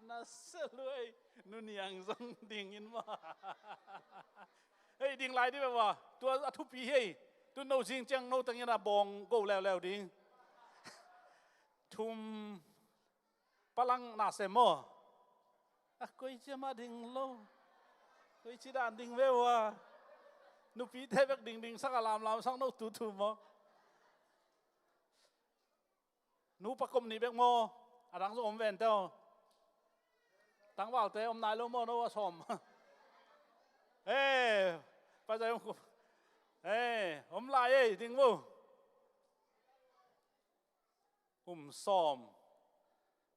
น่าเสียเลยนู่นยังส่งดิ่งอินมาดิ่งลายดิแบบว่าตัวทุบปีตัวโนจริงจังโนตั้งยันบองกูแล้วดิ่งทุ่มพลังน่าเสียมั้งก็อีจะมาดิ่งโลก็อีจะด่านดิ่งเวว่านุปีเทพดิ่งสักลามสักโนตุมั้งนูประกมนี่เบกโมดังสมเวนเต้าตั้งว่าเต้อมนายโลโมโนว่าสมไปใจผมลายจริงมั้งซ้อม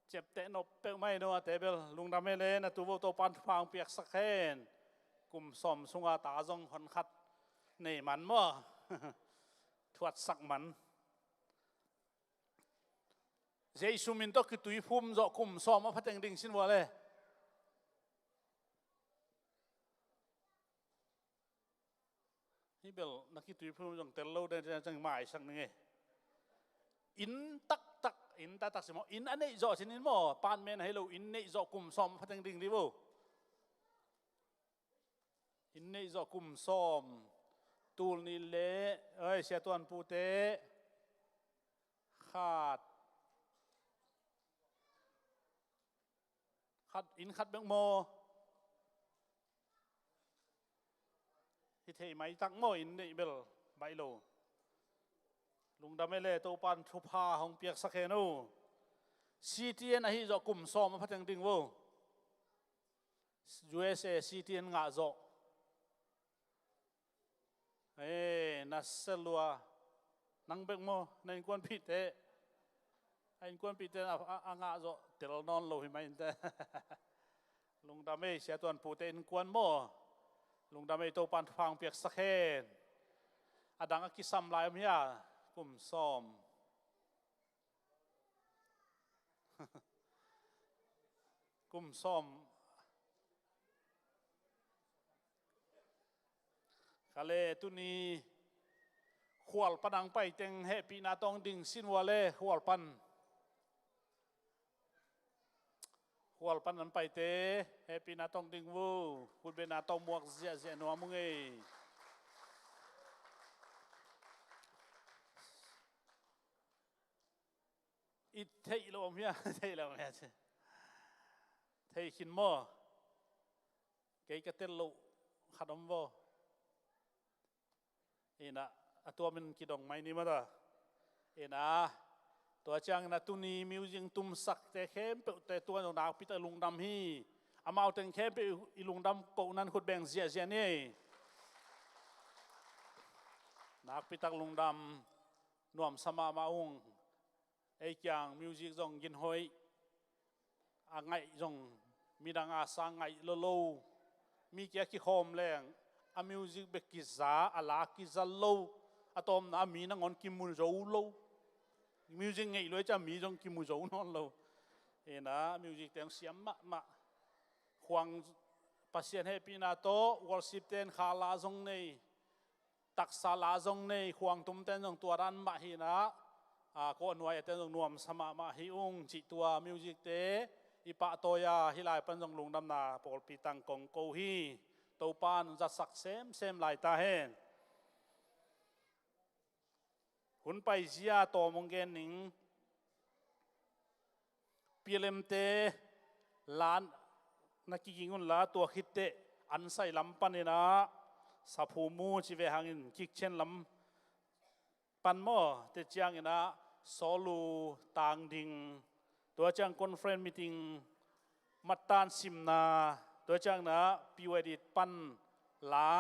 เจ็บเตะนบเปกไม่โนเตเบลลุงดำไม่เลยนะตัวปันฟังเปียกสักแค่ซ้อมสุงาตาจงคนขัดนี่มันมั้งทวดสักมันเจสุมินต้องคือตุยพุ่มจะซ้อมมาพัดดิ่งสินวัวเลยนี่เบลนักตุยพุ่มจังเตลโลเดนจังหมายสักนึงอินตักสิมออินอันนี้จะสินินมั้งปานเมนให้เราอินนี่จะซ้อมพัดดิ่งดิบ่อินนี่จะซ้อมตูลนี่เละเสียตัวนปูเตขาดอินขัดเบงโมที่เทไม่ตั้งโมอินนี่เบลใบโลลุงดำไม่เล่ตัวปันทุพาของเปียกสักแค่นู้ซีทีเอ็นให้จะซ้อมมาพัดดิ่งบ่USAซีทีเอ็นงาจะนัสเซลัวนังเบกโมในกวนพิเตไอ้กวนพิเตอ่างาโจเตลนอนโลหิมันเตลุงดำไม่เสียตัวปูเตนกวนโมลุงดำไม่ตัวปันฟังเปียกสักแค่อดังกิซัมลายมีอะซ้อมซ้อมกะเลตุนีขวลปนังไปเต็งเฮปีนาตองดิ่งสินวัวเล่ขวลปันนั้นไปเตะเฮปีนาตองดิ่งวูคุณเป็นนาตองมวกเสียนัวมึงอิเทยโลมเนี่ยเทยโลมเนี่ยเทยขินโม่เกยกระเตลโลขัดอมโวนะตัวมันกิดองไม่นี่มาต่อนะตัวจังนะตุนีมิวจิงตุมสักแต่เข้มแต่ตัวหนูดาวพิตาลุงดำฮีอามาเอาแต่เข้มไปอีลุงดำกูนั้นขุดแบ่งเสียนี่นักพิตาลุงดำนวมสมามาองไอ้จังมิวจิกจงยินหอยอ่างไงจงมีดังอาสังไงโลมีเกี่ยกิโคมแรงอามิวสิกเบกิซาอาลากิซาโลอะตอมนะมีนังอนกิมุนโจโลมิวสิกไงเลยจะมีจงกิมุนโจนอนโลนะมิวสิกเต็งเสียมมาควงปัสเซียนเฮปีนาโตวอลสิบเต็นขาลาจงในตักซาลาจงในควงตุ้มเต็นจงตัวรันมาฮีนะก็หน่วยเต็นจงนวมสมามาฮิองจิตัวมิวสิกเตอีปะโตยาฮิลายปันจงลุงดำนาปอลปีตังกงโกฮีตัวปานจะสักเซมลายตาเห็นหุ่นไปเสียตัวมงเกนิงปีเลมเตล้านนักกิงุนลาตัวคิดเตอันใส่ลำปันนี่นะสับหูมูชีเวหังอินกิกเช่นลำปันโมเตจียงอินะโซลูต่างดิงตัวจังคอนเฟรนซ์มีติงมัตตานซิมนาตัวจังนะปีวดิตปันลา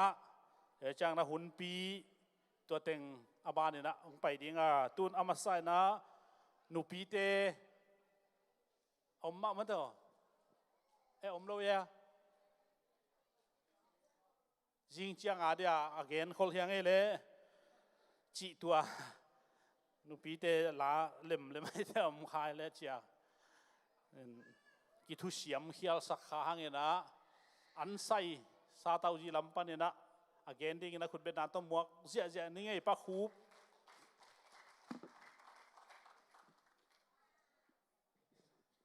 ตัวจังนะหุ่นปีตัวเต็ง อาบานเนี่ยนะองไปดิ้งตุนอามาใส่นะหนูปีเตอมมามันเถอะอมโลเยจิงจังอาเดียอาเกนคนเฮียงเลยจีตัวหนูปีเตลาเล่มไม่ได้อมขายเลยจ้ะกิทุเสียมเขียวสักข้างเนี่ยนะอันใส่ซาเตาจีลำปันเนี่ยนะอาเกนดิ้งนะคุณเป็นนานต้มหมวกเสียนี่ไงปะคูบ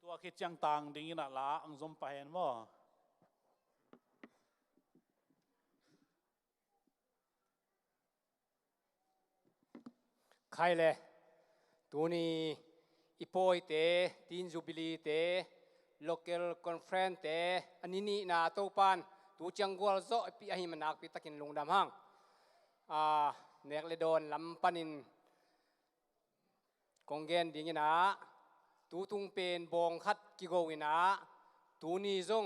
ตัวคิดจังต่างดิ้งนะละอังสมไปเห็นบ่ใครเลยตัวนี้อีโปยเตทีนจูบิลีเต local conference เตอันนี้นี่นาโตปันตัวจังกวลโซปีอาหิมันนักปีตะกินลงดำห้างเนกเลโดนลำปันินกงเกนดิ้งนะตัวตุงเป็นบงคัดกิโกวินะตัวนี้จง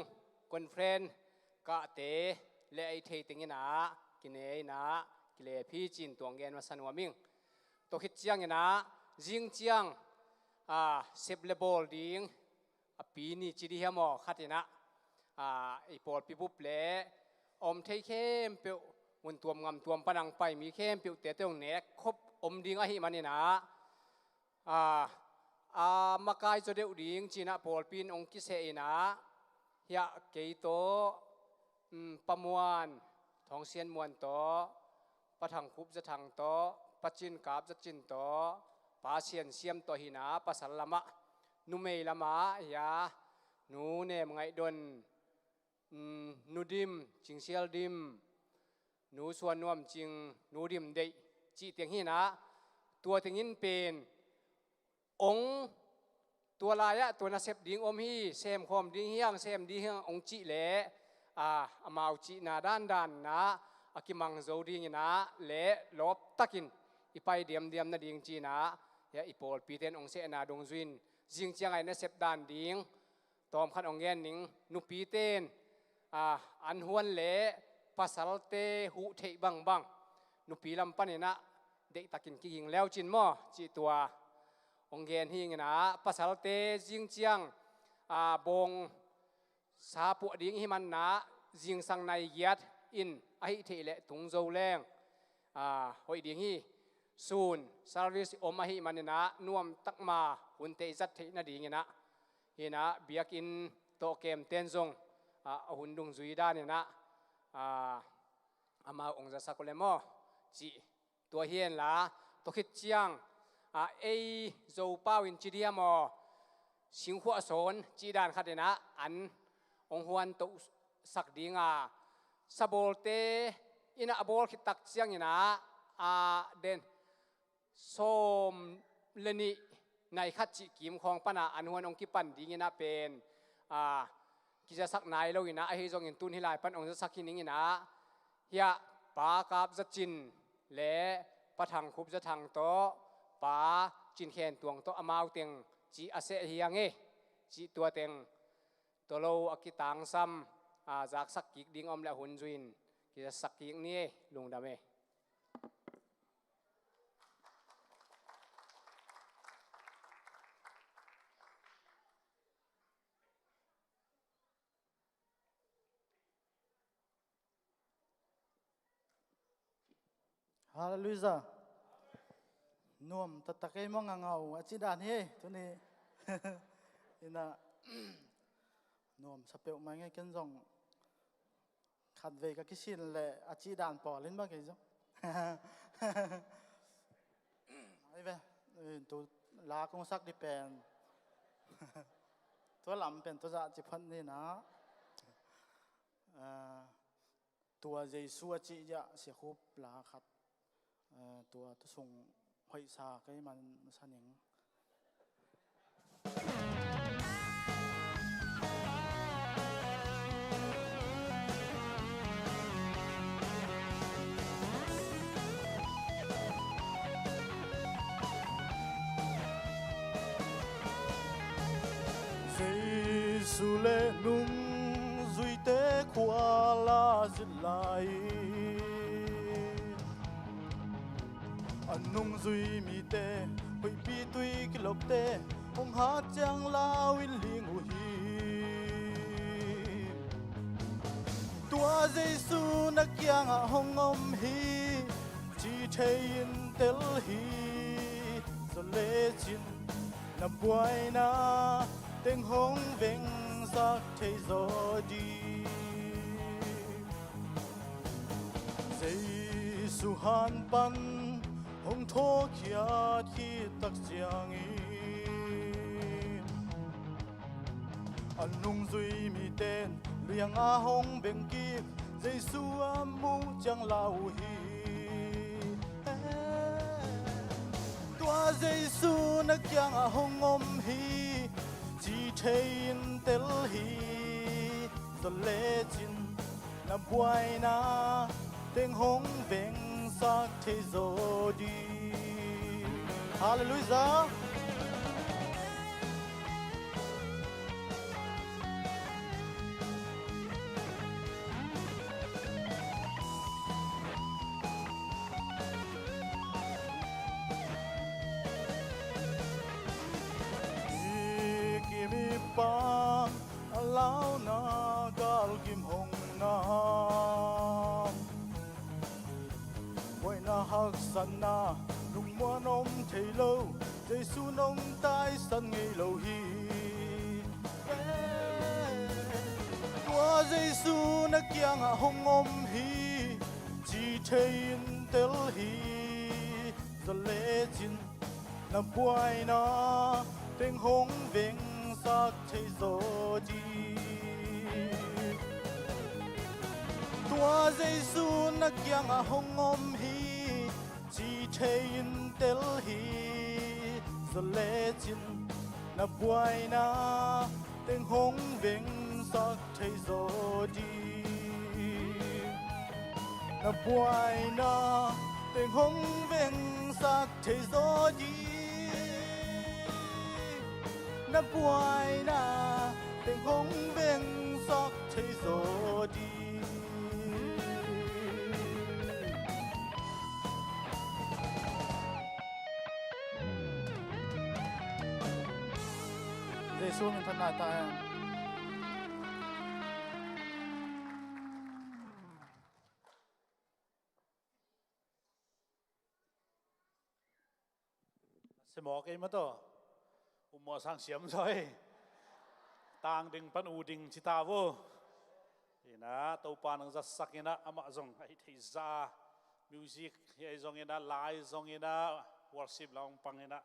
คอนเฟรนกะเตเลไอเทติงนะกินเอนะกิเลพี่จินตัวเกนมาสนวมิงตัวคิดเจียงนะจิงเจียงเซฟเลบอลดิ้งปีนี้จีดีเฮมอขัดนะไอปอดปีบุบเล่อมเทเข้มเปียวมันตัวงำตัวปนังไปมีเข้มเปียวเตะตรงเน็กครบอมดิ้งอะฮิมันนี่นะมากายจะเดือดดิ้งจีน่าปอดปีนองคิเซนะเฮียเกยโตประมวลทองเซียนมวนโตปะทังคุบจะทังโตปัจจินกาบจะจินโตปาเซียนเซียมโตหินาปัสสลามะนุเมลามะยานูเนมไงดนนูดิมจิงเซียลดิมนูส่วนนวมจิงนูดิมเดจีเตียงหินะตัวเตียงหินเป็นองตัวลายะตัวนาเซบดิ้งอมฮีเซมคอมดิ้งเฮียงเซมดิ้งองจีเล่อามาจีนาด้านนะอากิมังโจดิ้งนะเล่ลบตักินอีไปเดียมนาดิ้งจีนะเฮียอีโปลปีเตนองเสนาดงจุนจิงเจียงไงนะเซบด้านดิ้งตอมขันองเงินนิงนุปีเตนอันหวนเล่ภาษาเตหุเทบังนุปีลำปันนะเด็กตะกินกิ่งแล้วจินหม้อจีตัวองเงินหิงนะภาษาเตจิงเจียงบงสาปุดิ้งหิมันนะจิงสังในยัดอินไอเทเลตุงโจแรงหอยดิ้งฮีซูนซาร์วิสอมหิมันนะนวมตักมาหุ่นเตจัดเทนดิ้งนะเฮนะเบียกินโตเกมเตนซงหุ่นดุงจุยด้านนะอามาองค์จะสักเลมอจีตัวเฮียนละตัวคิดเจียงเอโจป้าวินจีเดียมอสิงหัวโซนจีดานขัดนะอันองหวนตุสักดีงาสบอลเตอินาบอลคิดตักเสียงนะเดนโซมเลนีในขัดจิกิมของปนาอันหวนองคิปันดีงนะเป็นกิจสักนายเราอินะไอเฮจงอินตุนฮิลายปันองจะสักขินิงนะเฮียปากาบจะจินและปะทังคุบจะทังโตปาจินแขนตวงโตอมาวเตียงจีอาเซเฮียงจีตัวเตียงตัวเราอกิตังซ้ำจากสักกิกดิ้งอมและหุ่นจุนกิจสักกิกนี้ลุงดำฮาเลลูยานวมตะตะเกยมองเงาอาจิดานเฮตัวนี้อินะนวมสเปลมาไงกันจงขัดเวกับกิชินเลยอาจิดานปอเล่นบ้างกันจงไอ้เว้ตัวลากงสักดิเป็นตัวลำเป็นตัวจะจิพันนี่นะตัวเจสัวจิจะเสียคุบลาขัดตัวส่งหอยสาก็มันสันนิงสุเลนุ่มจุยเตควาลาจิลาย anh nung duy mi te hoi pi tui ki lok te hong ha chang lao in ling u hi tua Giêsu na kyang a hong om hi chi thei in tel hi zo le chin na buai na teng hong veng sak thei zo di Giêsu han pan hong tho kia khi tak chiang i anh nung duy mi tên liang a hong beng ki Giêsu a mu chang lao hi tua Giêsu na kyang a hong om hi chi thei in tel hi zo le chin na buai na teng hong veng sak thei zo di hallelujah pang allow na gal kim hong na boy na hak san na lung mo nom thei lo Giêsu nong tai san ngei lo hi tua Giêsu na kyang a hong om hi chi thei in tel hi zo le chin na buai na teng hong veng sak thei zo di tua Giêsu na kyang a hong om hi chi thei in tel hi zo le chin na buai na teng hong veng sak thei zo di na buai na teng hong veng sak thei zo di na buai na teng hong veng sak thei zo di Giêsu mình thân lại ta sẽ mò cái mất đó mò sang xiêm rồi tang ding pan u ding chita vô ina tàu pan ang zasak ina ama zong ai thei za music ai zong ina live zong ina worship long pang ina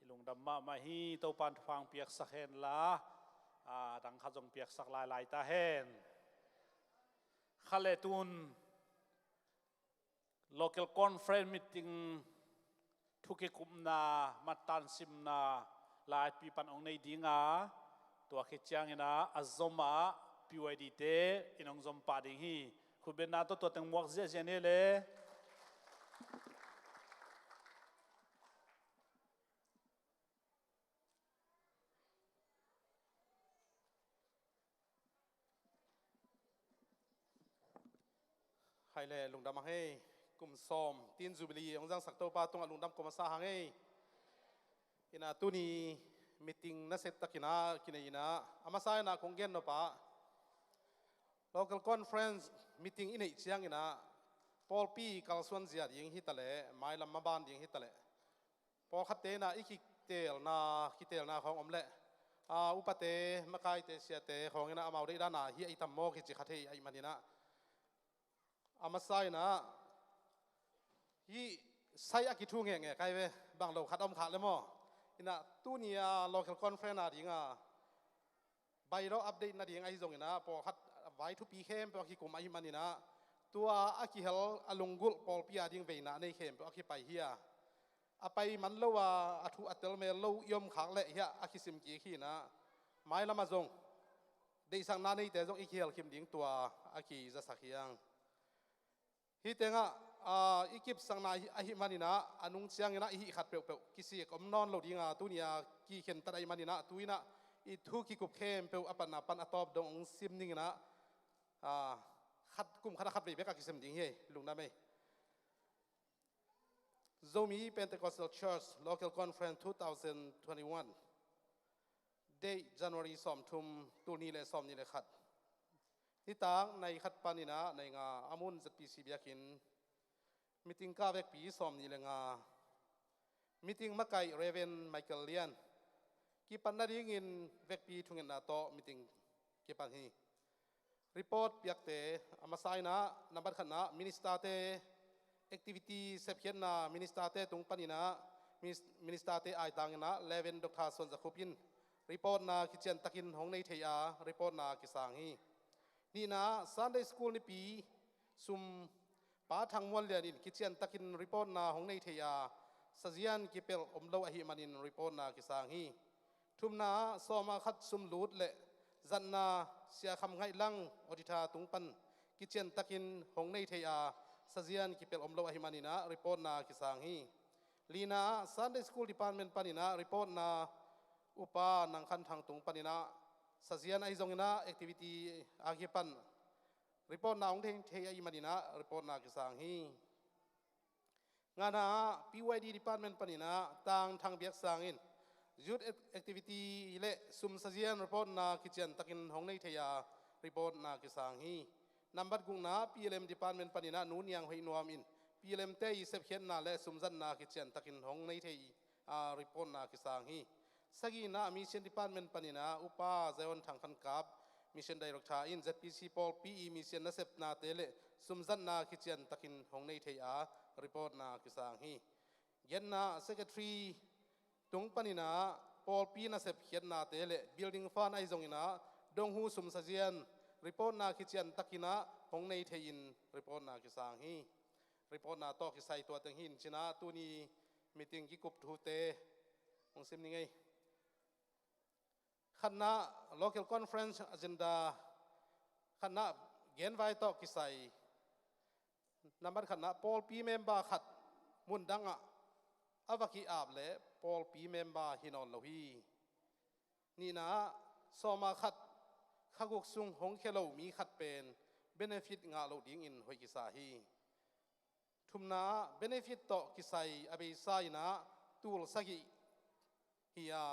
ilung damma ma hi tàu pan phang piak sak hen la dang kha zong piak sak lai lai ta hen khale tun local conference meeting thuke kumna matan simna lai pi pan ong nei dinga tua khe chiang ina azoma PYD te inong zom pa ding hi khuben na to teng muak zia zia ne le hai le lung dam hei kum som tin jubilee ong jang sak to pa tung lung dam ko ma sa hang ei ina tu ni meeting na set takina kinaina ama sai na konggen no pa local conference meeting in chiang ina Paul P kalsuan zia ding hi tale mai lam ma ban ding hi tale Paul khatte na ikitel na khong omle upate makai te sia te khong ina amau de da na hi ai tam mo ki chi khathei ai manina ama sai na hi sai akitu nge nge kai ve bang lo khat om kha le mo ina tunia local conference na dinga bairo update na ding ai zong ina po khat vai thu pi khem po ki kum ai manina tua aki hel alungul pol pia ding ve na nei khem po aki pai hia apai man lo wa athu atel me lo yom khak le hia aki sim ki khi na mai lama zong dei sang na nei te zong ikhel kim ding tua aki za sakhiang hi tenga ikip sang na hi manina anung chiang ina hi khat pe pe kisi kom non lo dinga tunia ki khen tarai manina tuina I thu ki kup khem pe apan apan atop dong sim ning na khat kum khana khat be ka kisim ding he lungna me Zomi Pentecostal Church Local Conference 2021 Day January 2 ทุ่มตูนี้และ2นี้และขัดที่ต่างในขัดปานินะในงาอามุนจัดปีสีเบียกินมิติงก้าเวกปี2นี้และงามิติงมะไก่เรเวนไมเคิลเลียนกีปันนาดิ่งินเวกปีทุงเงินนาโตมิติงกีปันฮีรีพอร์ตเปียกเตอามาไซนะนับบัตรขณะมินิสตาเตactivity เซฟเขียนนามินิสตาเตตุงปานินะมินิสตาเตไอตังนะเลเวนดอกทาส่วนจะคุปินรีพอร์ตนาคิเชนตะกินของในเทียรีพอร์ตนาคิสังฮีนี่นะ Sunday School นี่ปีซุมป้าทางมวลเรียนคิเชนตะกินรีพอร์ตนาของในเทียสเจียนกิเปลอมเลวอหิมันินรีพอร์ตนาคิสังฮีทุมนาสอมาขัดซุมลูดเละจันนาเสียคำไงลังอดิธาตุงปันคิเชนตะกินของในเทียสเจียนกิเปลอมเลวอหิมันินะรีพอร์ตนาคิสังฮีลีนา Sunday School Department ปานินะรีพอร์ตนาอุปานังคันทางตุงปานินะสเจียนไอซงนะ activity อากิปันรีพอร์ตนาองเทงเทียอิมันินะรีพอร์ตนาคิสังฮีงานPYD Department ปานินะต่างทางเบียกสังอินYouth activity เละซุมสเจียนรีพอร์ตนาคิเชนตะกินของในเทียรีพอร์ตนาคิสังฮีนับบัตรกุงนา PLM Department ปานินะนูนยังให้นวมอิน PLM เตยเซฟเขียนนาและซุมจันนาคิเชนตะกินของในเทียรีพอร์ตนาคิสังฮีสกีนา Mission Department ปานินะอุปาเจวันทางคันกับ Mission Director in ZPC Paul PE Mission นัสเซปนาเตเลซุมจันนาคิเชนตะกินของในเทียรีพอร์ตนาคิสังฮีเย็นนา Secretaryตุงปานินะปอลปีนัสเซปเขียนนาเตเล building fan ไอซงอินะดงหูสุมสเจียนรีพอร์ตนาคิเชียนตักินะของในเทียนรีพอร์ตนาคิสังฮีรีพอร์ตนาโตคิไซตัวตังหินชินะตัวนี้มีติงกิกุบทูเตองซิมนี่ไงคณะ local conference agenda คณะเกณฑ์ไว้โตคิไซนับบัตรคณะปอลปีเมมเบอร์ขัดมุนดังอะอาวกีอาบเล่ปอลปีเมมเบอร์ฮินอลโลฮีนี่นะสมาขัดข้ากุกซุงหงเคโลมีขัดเป็นเบเนฟิตงาโลดิ้งอินหอยกิสาฮีทุมนาเบเนฟิตโตกิไซอเบไซนะตูลสักิฮิยา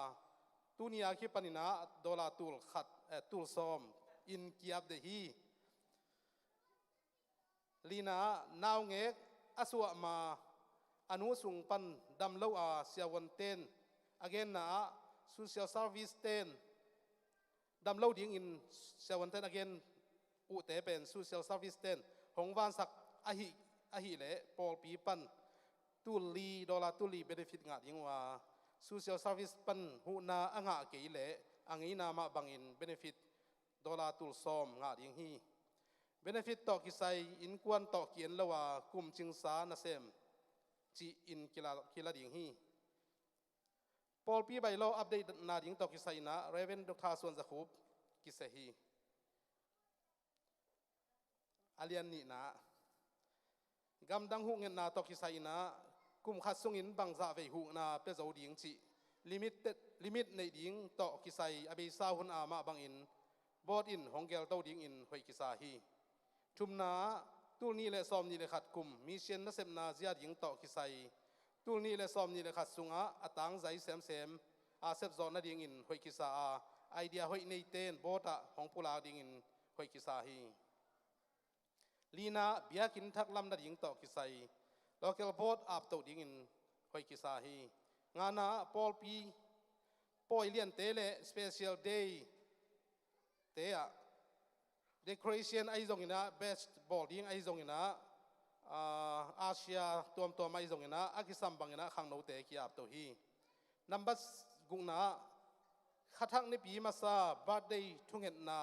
ตูนีอาคิปนินะดอลาตูลขัดตูลซอมอินกิอับเดฮีลีนานาวเงกอสวะมาอนุสุงปันดำเลวอาเสียวันเต้น again นะ social service เต้นดำเลวดิ้งอินเสียวันเต้น again อุเตเป็น social service เต้นหงวานสักอหิเล่ปอลปีปันตุลีดอลลาร์ตุลี benefit งาดิ้งว่า social service ปันหูนาอ่างเกยเล่อ่างอีนามาบังอิน benefit ดอลลาร์ตุลซอมงาดิ้งฮี benefit ต่อกิไซอินกวนต่อเกียนละว่ากุมจิงสานาเซมจีอินกิลาดิ่งฮีปอลปีใบโลอัปเดตนาดิ่งตอกิไซนะเรเวนดอกทาส่วนจะคูบกิเซฮีอาเลียนนี่นะกำดังหุเงินนาตอกิไซนะกุมขัดส่งอินบังซาเวหุนาเปเจ้าดิ่งจีลิมิตในดิ่งตอกิไซอเบซาหุนอามาบังอินบอดอินฮองเกลเต้าดิ่งอินหอยกิซาฮีชุมนาตูนี้และซอมนี้และขัดกุมมีเชียนนัสเซมนาเจียดยิงต่อกิไซตูนี้และซอมนี้และขัดสุงะอตังใจเซมอาเซฟจอนนาดิงอินหอยกิซาไอเดียหอยในเต้นโบตะของปุลาดิงอินหอยกิซาฮีลีนาเบียกินทักลำนาดิงต่อกิไซโลเคลโบตอาบต่อดิงอินหอยกิซาฮีงานาปอลปีปอยเลียนเตเลสเปเชียลเดย์เตะdecoration ไอซงอินะ best bowling ไอซงอินะอาเซียตัวไอซงอินะอากิสัมบังอินะขังโนเตกิอาบตัวฮีนับบัสกุงนะขัดทักในปีมาซาบัดเดย์ทุ่งเห็นนา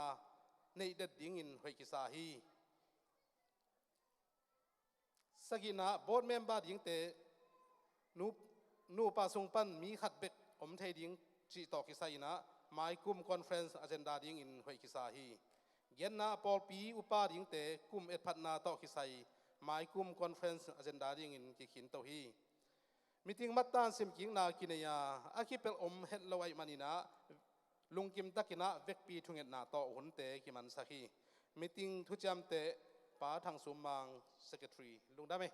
ในเด็ดดิ่งอินหอยกิซาฮีสกินะบอร์ดเมมเบอร์ดิ่งเตนูปาสงปันมีขัดเบกอมเทดิ่งจีตอกิซาอินะไมคุมคอนเฟรนซ์อเจนดาดิ่งอินหอยกิซาฮีเย็นนาปอลปีอุปาดิ่งเตกุมเอ็ดพัดนาตอกิไซหมายกุมคอนเฟรนซ์อเจนดาดิ่งอินกิขินเตาฮีมิติงมัตตานสิมกิงนากินยาอาคิเปลอมเฮดลวัยมานินะลุงกิมตักินะเวกปีทุงเอ็ดนาตอหุนเตกิมันสักฮีมิติงทุจามเตป้าทางสุมัง secretary ลุงได้ไหม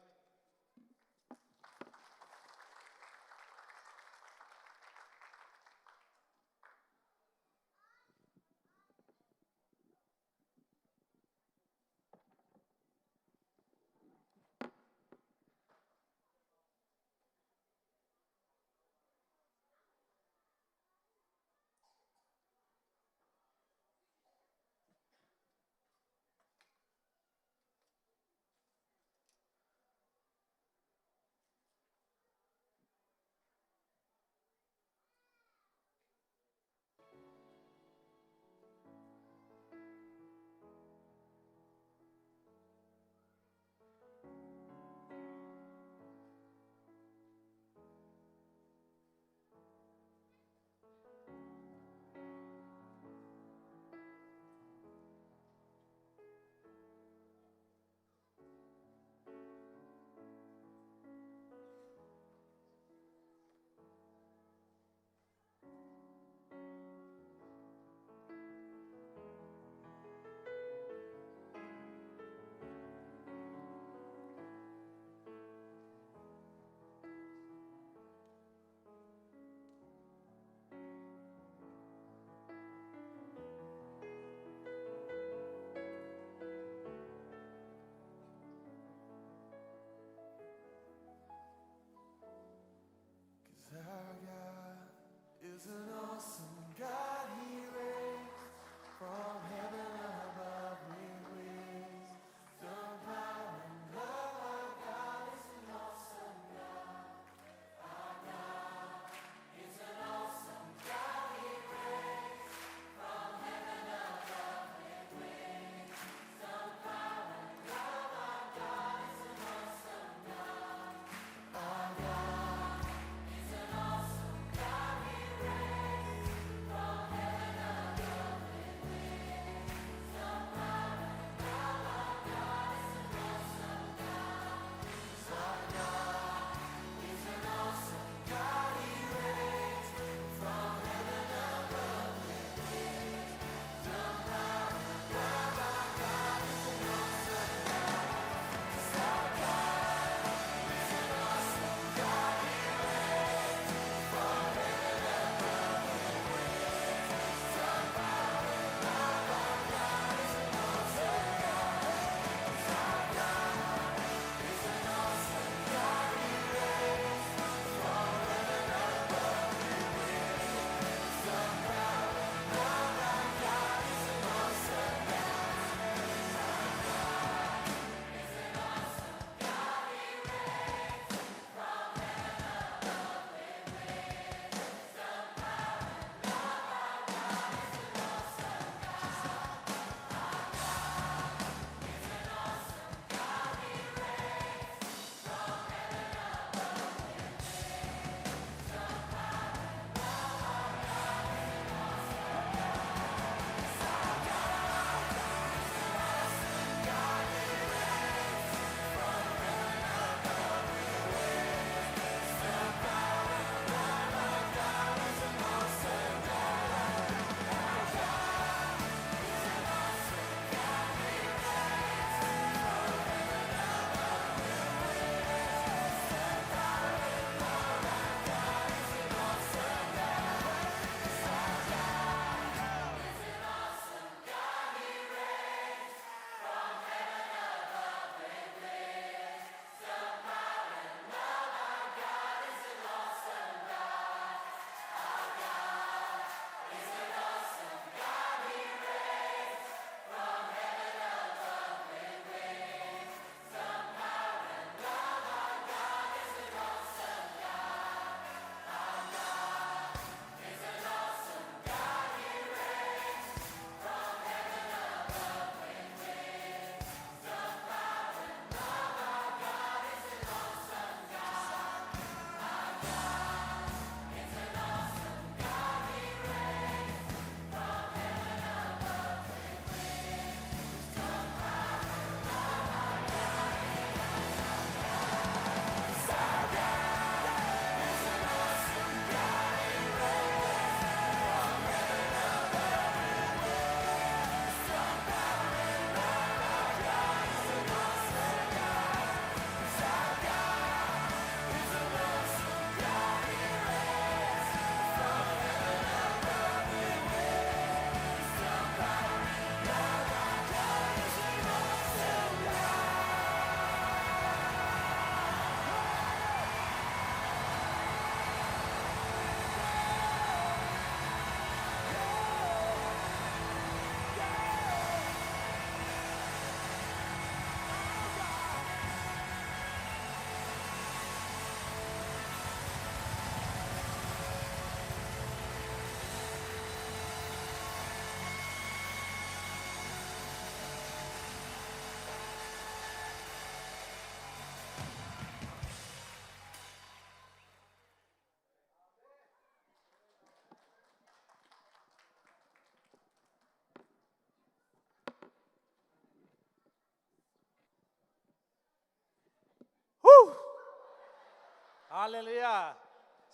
ฮาเลลูยา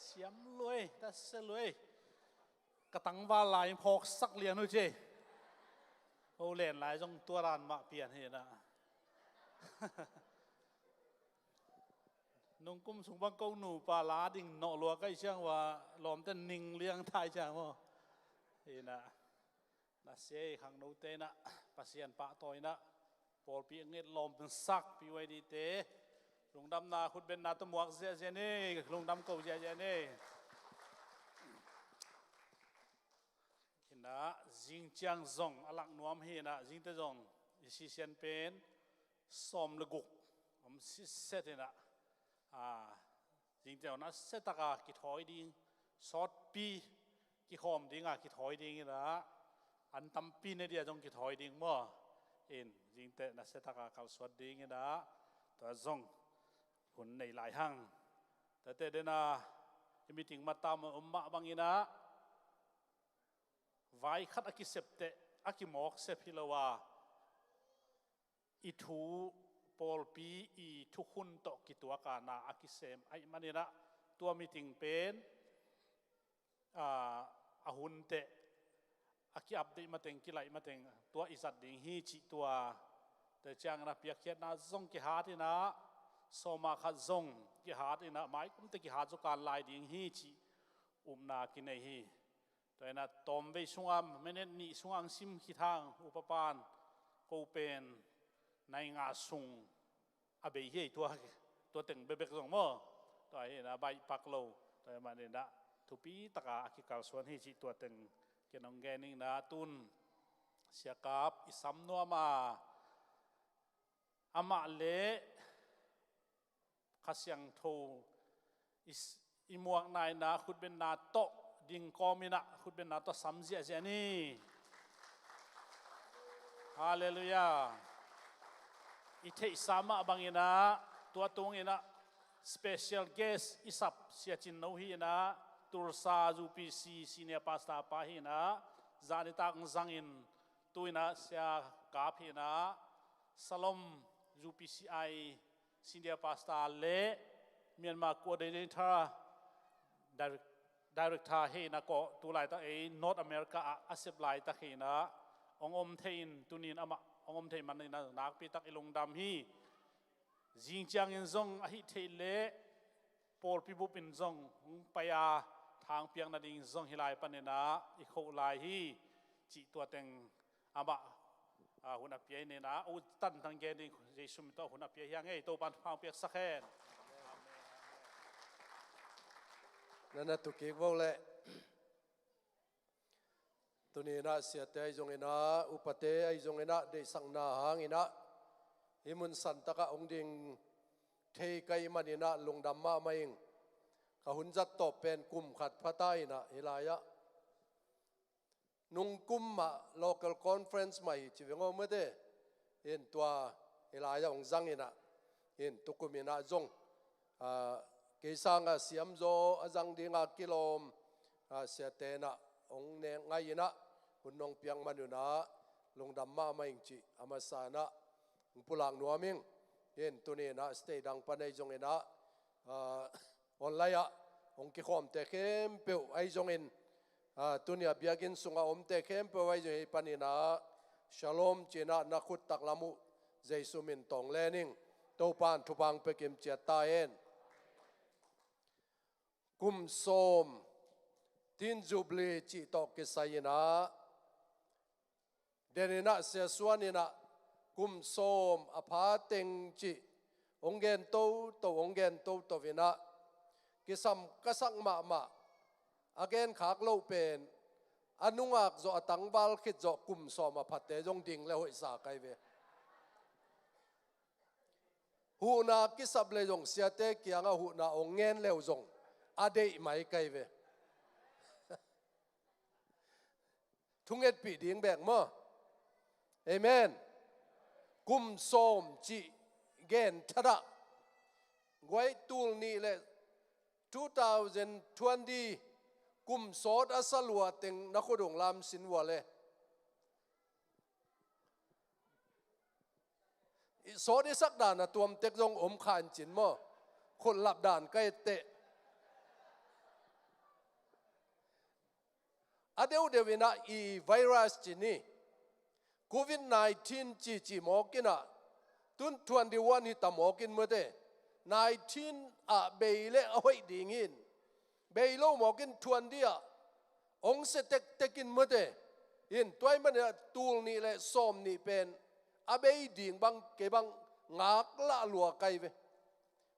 เสียมรวยแต่เสียรวยกระตังว่าลายพอกสักเลียนด้วยเจ้โอเล่นลายจงตัวรานมาเปลี่ยนเห็นนะ นงกุมสุบังกูหนูปลาลาดิ่งเนาะลัวก็ช่างว่าลมแต่นิ่งเลี้ยงไทยจังมั้งเห็นนะน่าเสียขังโนเตนะปัสยันปะต่อยนะปอลปีเงินลมเป็นซักปีไว้ดีเตลงดำนาคุณเป็นนาตมวกเสียเจนี่ลงดำเก่าเจนี่เห็นนะจิงจังซงอลักนวมเห็นนะจิงเตซงอิสิเซียนเป็นสมลกุกผมสิเสร็จนะจริงๆนะเสตกากิถอยดิ้งสอดปีกิหอมดิ้งกิถอยดิ้งนะอันตั้มปีเนี่ยเดียวจงกิถอยดิ้งมั่วเอ็นจริงๆนะเสตกาเขาสวดดิ้งนะแต่จงคนในหลายห้างแต่เดนะมีถึงมาตามมะบางอีนะไว้ขัดอากิเสพเตอากิหมอกเสพพิลาวาอิทูปอลปีอีทุกคนตกิตัวกานาอากิเซมไอมันนี่นะตัวมีติงเป็นอาหุนเตอากิอับเดมาเต็งกิไลมาเต็งตัวอิสัดดิงฮีจิตัวแต่จังนะเปียกเขียนนะซงกิฮาตินะสมาขัดซงกิฮาตินะไม่คุ้มแต่กิฮาจุการลายดิงฮีจินากินไอฮีแต่นะตอมไปช่วงไม่เน้นนี่ช่วงซิมขีทางอุปปานกูเป็นในงาสุงอาเบยตัวตึงเบเบกสงมั่วตัวเห็นนะใบปักโลตัวมันเนี่ยนะทุปีตะกาคิกาส่วนที่จีตัวตึงเกี่ยนองแกนิงนะตุนเสียกับอิสัมนัวมาอามาเละขัดเสียงโทอิมวกนายนะคุณเป็นนาโตดิงกอมินะคุณเป็นนาโตสัมเสียเจนี่ฮาเลลูยาอิเทสามาบังอินะตัวตรงอินะ special guest อิสับเสียจินโนฮีนะตุรซาจูปีซีซีเนียปาสตาปาฮีนะจานิตากซังอินตุยนะเสียกาพีนะสลอมจูปีซีไอซีเนียปาสตาเล่เมียนมาโคเดเรเตอร์director เฮนะก็ตุไลตาเอ North America อาเซบไลตาเฮนะองเทนตุนินอามาองเทนมันนะนักปีตักอิลงดำฮีจิงจังอินซงอหิเทเลปอลปิบุปินซงไปอาทางเปียงนาดิงซงฮิไลปันเนนะอีโคไลฮีจิตัวเต็งอาบะหุ่นอเปียเนนะอุตันทางเกนิเยซูมิโตหุ่นอเปียยังไงตัวปันพางเปียกสักแค่นั่นตุกิวเลยตัวนี้นะเสียแต่ไอจงเงินะอุปเตไอจงเงินะได้สังนาหางเงินะฮิมุนสันตะกะองดิงเทไกมันเงินะลงดำมาไม่เองขหุนจัดตบเป็นกลุ่มขัดพระใต้นะฮิลายะนุงกุมมา local conference ใหม่ชีวิตงอเมื่อเดเห็นตัวฮิลายะองจังเงินะเห็นตุกุมินะจงเกสังอาเสียมโจอาจังดิงอากิโลมเสียเตนะองเนงไงนะคุณน้องเปียงมันอยู่นะลงดำมาไม่จีอามาสานะปุลังนัวมิงเห็นตัวนี้นะสเตดังปันไอจงเงินะออนไลน์องค์กิขอมเตเข้มเปียวไอจงเงินตัวนี้เบียกินสุงอมเตเข้มเปียวไอจงเงินปันนี้นะชาลอมจีน่านักขุดตักลามุเจสุมินตองเลนิงตัวปานทุบังเปกิมเจตาเอ็นกุมโสมทินจูบลีจิตอกกิสายนะเดนินะเสียส่วนนี่นะกุมโสมอภาเต็งจิองเกนโตองเกนโตวินะกิสัมกษักมาอาเกนขากโลเป็นอนุงักโจตังบาลคิดโจกุมโสมอภัตเตจงดิ่งแล้วหิสาไกเวหูนากิสับเลยจงเสียเตกียงหูนาองเงินแล้วจงอาเดย์ไม่ไกลเวทุ่งเอ็ดปีดิ่งแบกมั้งเอเมนกุมโสมจีเกนทระไว้ตูลนี้เลย2020กุมโสดอาสลัวเต็งนักดงลามสินวัวเลยโสดสักดานะตัวมเต็กจงอมขานจินมั้ง คนหลับด่านใกล้เตะอเดี๋ยวนะอีไวรัสจีนี่โควิด-19จีหมอกินะตุน21ฮิตหมอกินเมื่อเด19เบยเล่เอาไว้ดีงินเบยโลหมอกิน20องเสเต็กกินเมื่อเดอินตัวมันเนี่ยตูลนี่แหละส้มนี่เป็นอาเบยดิ่งบังเก็บังงักละลัวไกเว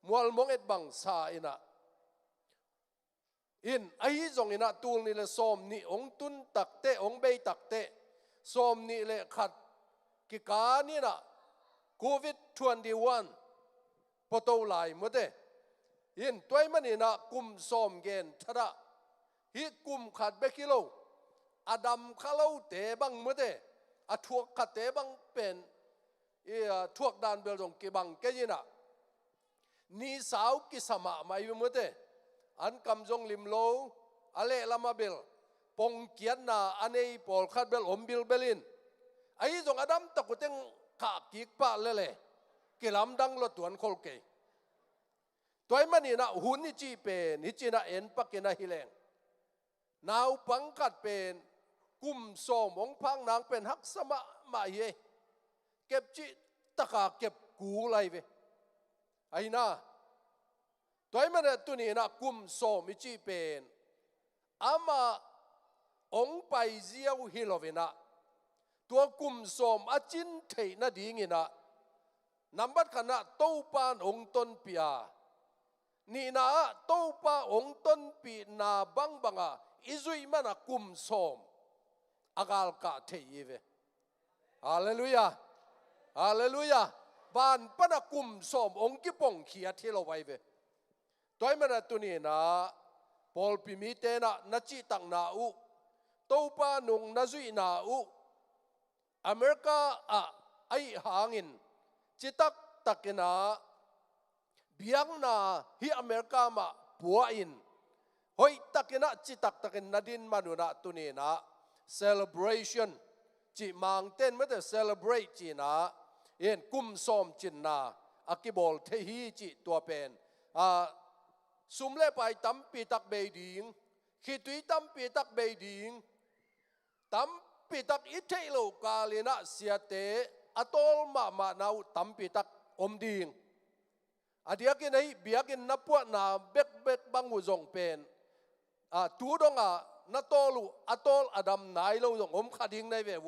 มัวมองเอ็ดบังซาอินะอินไอ้จงอินะตูลนี่แหละส้มนี่องตุนตักเตะองเบยตักเตะส้มนี่แหละขัดกิกานี่นะโควิด21พอโตหลายเมื่อเดอินตัวมันนี่นะกุมส้มเกนทระฮิกุมขัดเบกิโลอดัมข้าเล่าเตะบังเมื่อเดอทวกขัดเตะบังเป็นทวกดานเบลจงกิบังเกยินะนี่สาวกิสมาไม่เมื่อเดอันกำจงลิมโลอะไรละมาเบลปงเกียนนาอันนี้ปอลขัดเบลอมบิลเบลินไอ้จงอดัมตะกุเตงขากิกปะเลยกิลำดังรถตวนโคลเกยตัวมันนี่นะหุ่นนี่จีเป็นนี่จีน่ะเอ็นปักกินนะฮิเลงนาวปังกัดเป็นกุมโสมองพังนางเป็นฮักสมะมาเยเก็บจีตะกาเก็บกูไรเวไอ้น่าตัวมันเนี่ยตัวนี้นะกุมโสมจีเป็นอามาองไปเจียวฮิโลเวนะตัวกุมโสมอาจินเทนะดีงี้นะนำบัดขณะโตปานองต้นปีอานี่นะโตปาองต้นปีนาบังบังอาอิจุยมันกุมโสมอากาลกะเทยเวฮาเลลูยาฮาเลลูยาบานปนกุมโสมองกิปงเขียที่เราไว้เวตัวมันตัวนี้นะพอลปิมิเตนะนัจิตังนาอุโตปานุงนัจุยนาอุอเมริกาไอหางินจิตักตักนาเบียงนาฮิอเมริกามาปัวอินหอยตักนาจิตักตักนาดินมานุนะตุนีนะ celebration จิมังเต้นไม่ได้ celebrate จีนะเอ็นกุมซอมจินนาอากิบอลเทฮีจิตัวเป็นสุมเล่ไปตั้มปีตักเบดิงขีตุยตั้มปีตักเบดิงตั้มปีตักอิเทโลกาเลนะเสียเตอตอลมานาตั้มปีตักอมดิงอดียกินไอ้เบียกินนับพวกนาเบกบังมุจงเป็นตูดงนัตอลูอตอลอดัมนายเราจงอมขัดิงในเวว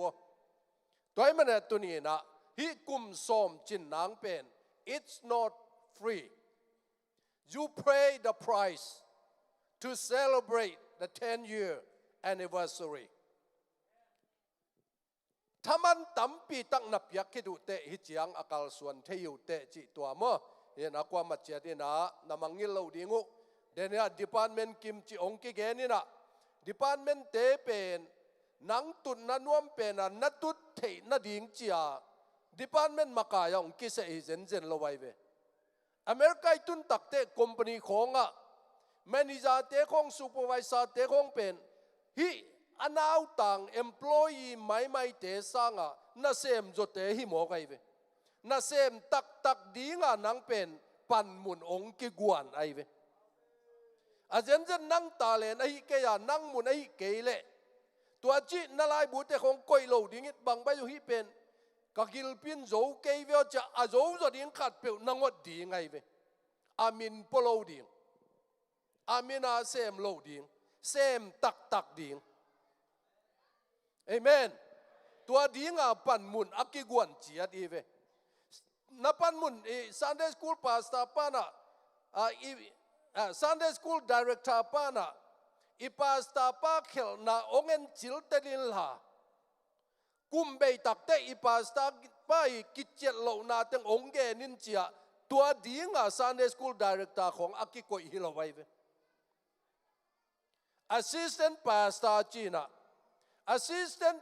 ตัวมันเนี่ยตัวนี้นะฮิกุมซอมจินนางเป็น it's not free you pay the price to celebrate the 10-year anniversary ถ้ามันตั้มปีตั้งนับยักษ์คิดูเตะฮิจียงอากาศส่วนเที่ยวเตะจิตัวมั้งเห็นอากว่ามาเจดีนะนามังงิลเราดีงูเดี๋ยวนี้ดีพาร์ตเมนต์กิมจิองกิเกนี่นะดีพาร์ตเมนต์เตะเป็นนังตุนนันวมเป็นนัดตุดเทนัดดิ่งจีอาดีพาร์ตเมนต์มากายองกิเสอิเซนเซนเราไว้เวอเมริกาตุนตักเตะคอมพานีของแมเนเจอร์เตะของซูเปอร์วิเซอร์เตะของเป็นฮิอันเอาต่าง employee ไม่เตะสังน่าเสมจดเตะฮิโมไกเวน่าเสมตักดีงานังเป็นปันมุนองกิกวนไอเวอาเจนนั่งตาเลนไอเกียนั่งมุนไอเกยเลตัวจีน่าลายบุตรของก้อยโลดิ้งบางใบอยู่ฮิเป็นกักิลปินโจเกยเวจะอาโจจะดิ้งขัดเปียวนังวัดดีไงเวอามินปโลดิ้งอามินาเสมโลดิ้งเสมตักดิ้งเอเมนตัวดีงาปันมุนอักกิกวนเจียดีเวนับปันมุนSunday School Pastor ปานะSunday School Director ปานะPastor ปาเขลนาองเงินจิลเตลินลากุมเบยตักเตPastor ปากิจเจลโลนาเตงองเกนินเจียตัวดีงา Sunday School Director ของอักกิโกอิฮิลาไวเว Assistant Pastor จีนะassistant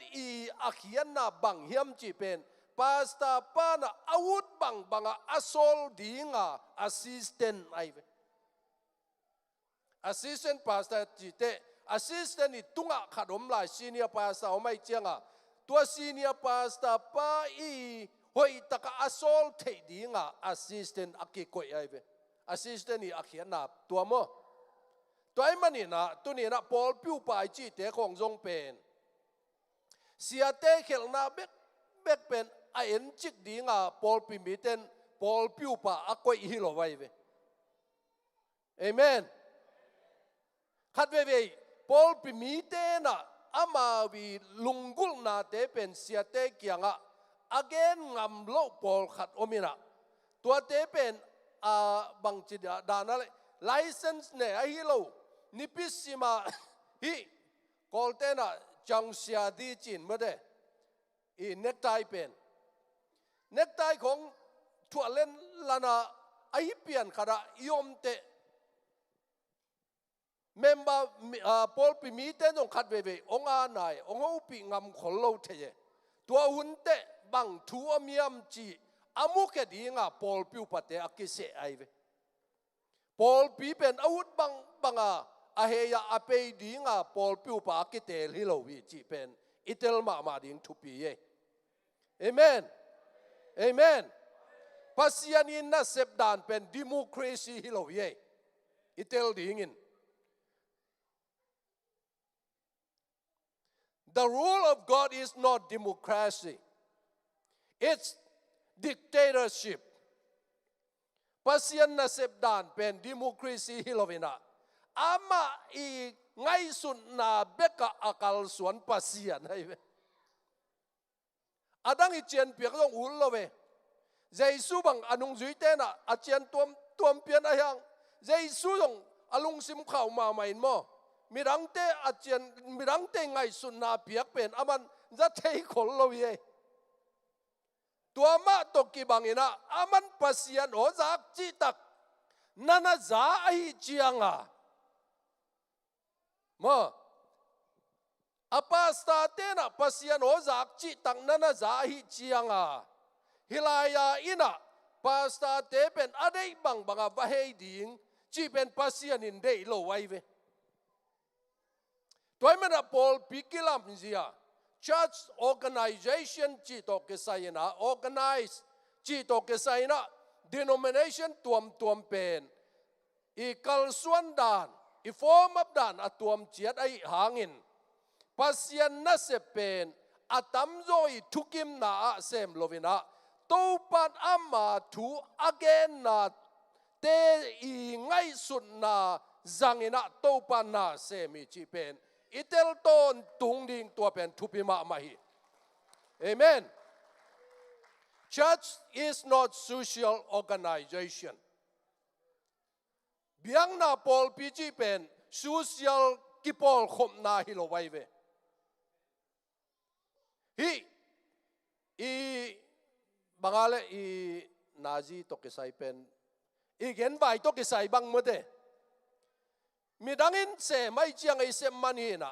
akhian na bang hiam chi pen pasta pa na awut banga asol dinga assistant ai assistant pastor chi te assistant ni tunga khadom lai senior pastor o mai chianga tua senior pastor pa hoi taka asol thei dinga assistant akikoi ai assistant ni akhian na tua mo toy mani na tu ni na Paul piu pai chi te khong jong pen sia te khel na bek pen a en chik dinga Paul pi mi ten Paul piu pa a koi hi lo vai ve amen khat ve Paul pi mi te na ama vi lungul na te pen sia te kianga again ngam lo Paul khat omina tua te pen a bang chi da na license ne a hi lo nipisima hi kol te na chang sia di chin mo de i necktie pen necktie khong thua len lana ai pian khara yom te member Paul pi mi te nong khat ve onga nai ongo pi ngam khol lo the ye tua hun te bang thu amiam chi amu ke dinga Paul piu pate akise ai ve Paul pi pen out banga a he ya ape dinga Paul piu pa akitel hi lo wi chi pen itel ma ding thu pi ye amen amen pasian in na sep dan pen democracy hi lo ye itel ding in the rule of God is not democracy. It's dictatorship. Pasian na sepdan pen democracy hilovina. Ama I ngay sun na beka akal suan pasian. Adang ichen piak dong ulove. Jesu bang anong zuite na achen tuam pian ayang. Jesu dong alung sim khau mamain mo. Mirangte achen mirangte ngay sun na piak pen aman zatei khol lo ye tuama toki bangina aman pasian o zak chi tak nana za ai chianga mo apasta tena pasian o zak chi tak nana za ai chianga hilaya ina pasta te pen adei banga bahei ding chi pen pasian in dei lo wai ve toy mena Paul pikilam zia church organization chi to ke sayna organize chi to ke sayna denomination tuam pen I kal suan dan I form up dan atuam chiat ai hangin pasian na se pen atam zo I thukim na sem lovina to pan ama thu again na te I ngai sun na zangina to pan na semi chi pen itel ton tung ding tua pen thupima mahi amen church is not social organization biang na Paul pg pen social kipol khom na hi lo wai ve hi I bangale I nazi to ke sai pen I gen vai to ke sai bang mo de midangin se mai chiang ai se manina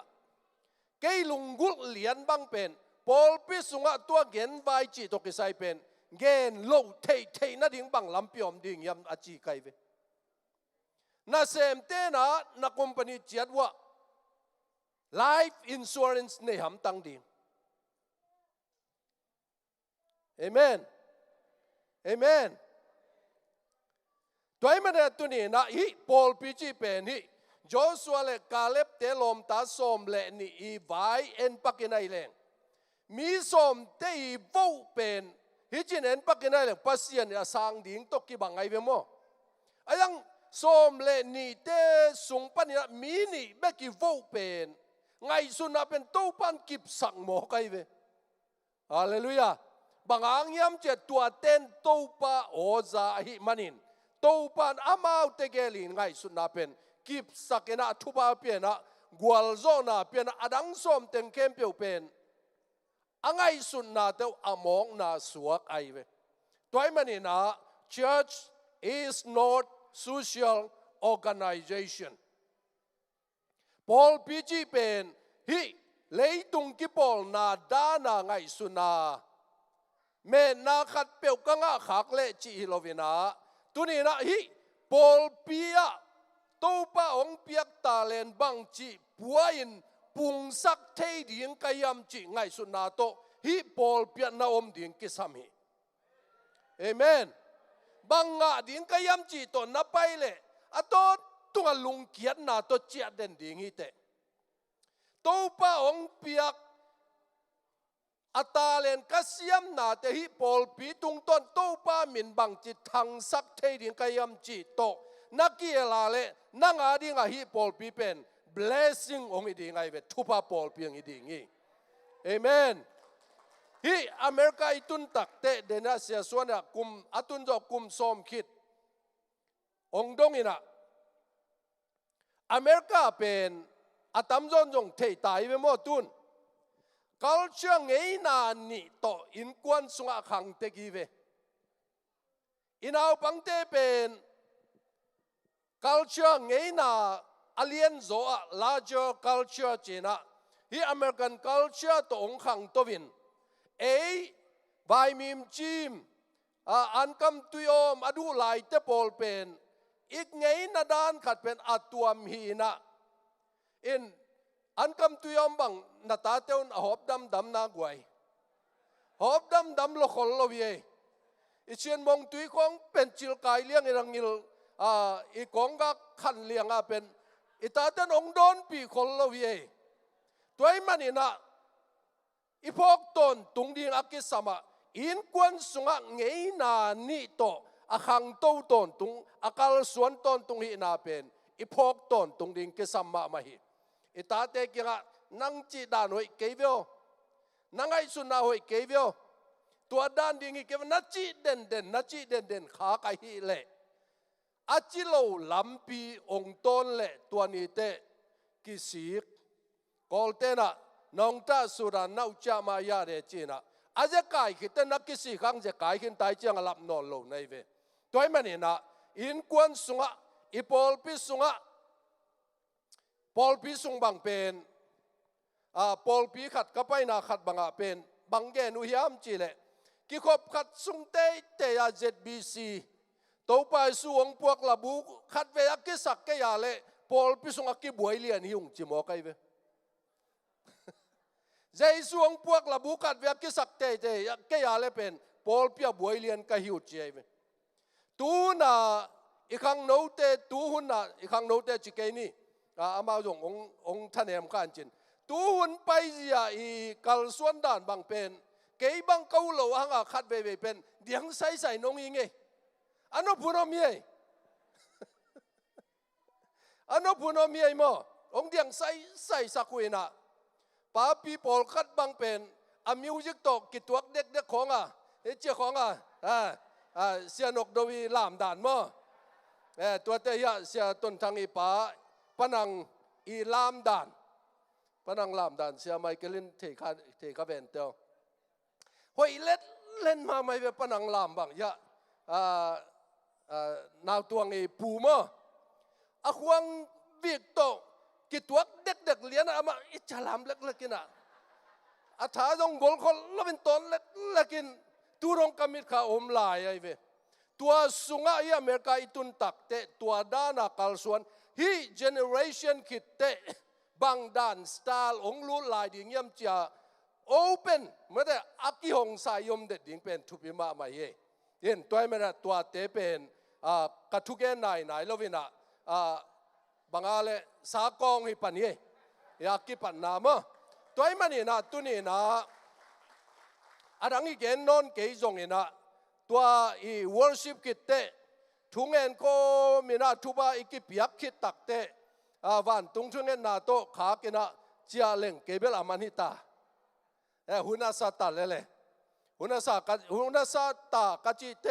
kei lungul lian bang pen Paul pi sunga tua gen vai chi to ke sai pen gen lo thei na ding bang lampiom ding yam achi kai ve na sem te na company chiat wa life insurance ne ham tang ding amen amen toy mane tu ni na hi Paul pi chi pen hi Joshua le Caleb te lom ta som le ni I vai en pakinai leng mi som te I vo pen hi chin en pakinai leng pasian ya sang ding to ki bangai ve mo ayang som le ni te sung pan ya mi ni be ki vo pen ngai sun na pen to pan kip sang mo kai ve hallelujah bangang yam che tua ten to pa oza hi manin to pan amau te gelin ngai sun na pen kip sakena thuba piana gwal zona piana adang som teng kem pe pen angai sun na te among na suak ai ve toy mani na church is not social organization Paul pg pen hi leitung ki Paul na dana ngai suna me na khat pe kanga khak le chi lovina tuni na hi Paul pia topa ong piak talen bang chi puain pung sak thei ding kayam chi ngai su na to hi Paul pian na om ding kisam hi amen บังงะดิ้งกายำจีตนนับไปเลยอะตอนตัวลุงเกียรตินาตัวเจียเด่นดิ้งฮิเตตัวป้าองเปียกอัตาเลนกัสยามนาเตฮิปอลปีตุงต้นตัวป้ามินบังจิตทางสักเทดิ้งกายำจีโตนักเกียลาเลนังอาดิ้งอาฮิปอลปีเป็น blessing องอีดิ้งไอเวทุบาปอลปีงอีดิ้งฮีเอเมนฮีอเมริกาอิตุนตักเตเดนัสเซียส่วนอะกุมอัตุนจอกกุมซอมคิดองดงอินะอเมริกาเป็นอัตมจนจงเทตายไปหมดตุนculture ไงนานี่ต่ออินกวนสุงะขังเตกีเวอินเอาปังเตเป็น culture ไงนาalien zo larger culture จีน่ะฮี American culture ตัวองขังตัววินบายมิมจิมอันคำตุยอมอดูไลเตปอลเป็นอีกไงนาดานขัดเป็นอัตัวมฮีนะอินอันคำตุยอมบังนาตาเตวนหอบดำนากวยหอบดำโลกลวีอีเชียนมองตุยของเป็นจิลกายเลี้ยงอีรังอิลอีกองก็ขันเลี้ยงเป็นอีตาเตนองโดนปีคนลวีตัวมันนี่นะอีพวกตนตุงดิงอักิสมาอินกวนสุงะเงยนานี่โตอาขังโตตนตุงอากาลสวนตนตุงหินาเป็นอีพวกตนตุงดิงกิสมามาหิอีตาเตกิงะนังจีดานหอยเกวิโอนังไอสุนาหอยเกวิโอตัวด้านดิงอีเกวนัจีเด่นขาไกหิเล่อาจิโลลัมปีองต้นเล่ตัวนี้เตกิสิกกอลเตนะน้องตาสุรานาอุจามายาเรจีนะอาจจะกายคิดแต่นักกิสิขังจะกายคิดตายจังหลับนอนลงในเวตัวมันนี่นะอินกวนสุงะอีปอลพิสุงะปอลพิสุงบังเป็นปอลพิขัดกับไปนาขัดบังเป็นบังเกนุยามจีเล่กิขบขัดสุงเตยาZBCตัวไปสุงพวกระบุขัดเวอักิสักเกยาเล่ปอลพิสุงะกิบวยเลียนหิวจิโมกไอเวใจส่วงพวกระบุกัดเวียกิสักเตะเกียร์เลยเป็นปอลเปียบวยเลียนก็หิวเจียบตูน่ะอีกครั้งโน้ตตูหุ่นน่ะอีกครั้งโน้ตจิเกนี่อามาจงองท่านเอ็มกันจินตูหุ่นไปจะอีกัลส่วนด่านบางเป็นเกี่ยบังเกาเหลาหังขัดเวเป็นเดียงใส่น้องยิงไงอันนั้นพูนมีไออันนั้นพูนมีไอมั้งองเดียงใส่สักวันน่ะป้าปีปอลคัดบังเป็นมิวสิกตกกิตัวเด็กของเจ้าของเสียนกโดวีลามด่านมั้งตัวเตี้ยเสียต้นทางอีป้าปนังอีลามด่านปนังลามด่านเสียไมเคิลินเทคาเวนเตลหอยเล่นมาไม่เป็นปนังลามบางยะนาวตัวงี้ปูมั้งควงวิกโตกิตัวเด็กเลี้ยนอามาอิจฉาลามเล็กๆกินอาถาจงกอลคนละเป็นตอนเล็กๆกินตัวรองกมิดข้าอมลายไอเวตัวสุงะอเมริกาอิตุนตักเตตัวด้านักลส่วนฮีเจเนอเรชันคิดเตบางด้านสไตล์องลุลายดิ่งยำจ่าโอเปนเมื่อแต่อักกิหงสายยมเด็ดดิ่งเป็นทุบิมาไม่เห็นตัวมันตัวเตเป็นกระทุกแก่ไหนแล้ววินะบางอะไรสากองให้ปันยี่อยากกิปันน้ำตัวมันนี่นะตัวนี้นะอันนี้เกณฑ์นนเกยจงนี่นะตัวอี worship กิตเตทุงเงินก็มีนะทุบะอีกปีกคิดตักเตวันตุงทุงเงินนาโตขากินะเจียเล่งเกเบลอามันฮิตาหุนาซาตาเลยหุนาซาตากัจิเต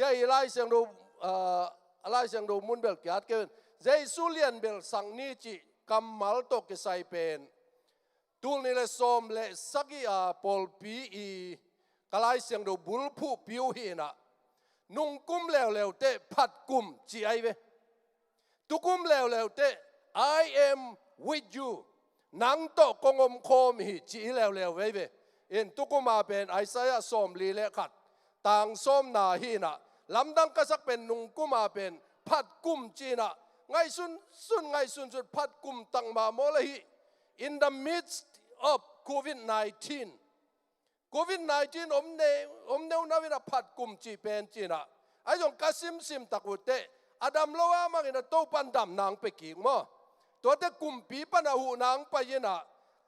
ยาอีไลเสียงดูอะไรเสียงดูมุนเบลกิอาดเกินเจสุเลียนเบลสังนิจิกัมมัลโตกิไซเป็นตูลนี่เลสอมเลสักยาปอลปีอีกลายเสียงดูบุลผู้ผิวหินะนุ่งกุมแล้วเตะผัดกุมจีไอเวตุกุมแล้วเตะ I am with you นังโตกงมโคมหิจีแล้วเว้ยเอ็นตุกุมาเป็นไอซายาสอมลีเลขัดต่างส้มนาหินะลำดังก็สักเป็นนุ่งกุมาเป็นผัดกุมจีนะไงสุนสุดพัดกุมตั้งมาโมเลหิ in the midst of COVID-19 อมเนวนาวินาพัดกุมจีเป็นจีนะ ไอ้จงกสิมซิมตะกุเตอดัมโลวามังอินะโตปันดำนางไปกี่มั้งตัวเตกุมปีปันหูนางไปยินะ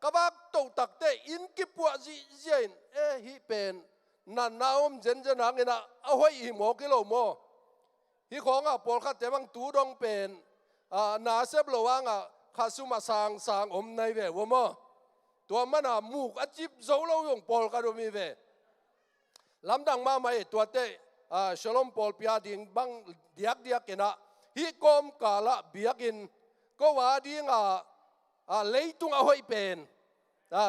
กบักโตตักเตอินกิปัวจีเจนฮิเป็นนันนาวมเจนจะนางอินะเอาไว้อีหมอกิโลโมฮิของปอลขัดแต่บางตูดองเป็นนาเซบโลวางข้าสุมาสางอมในเววมตัวมันมูกอจิบโซโลยงปอลกันดูมีเวลำดังมาไม่ตัวเตชลมปอลพิอาดิงบังเดียกเกนะฮิกอมกาละเบียกินก็ว่าดิงเลยตุงเอาให้เป็น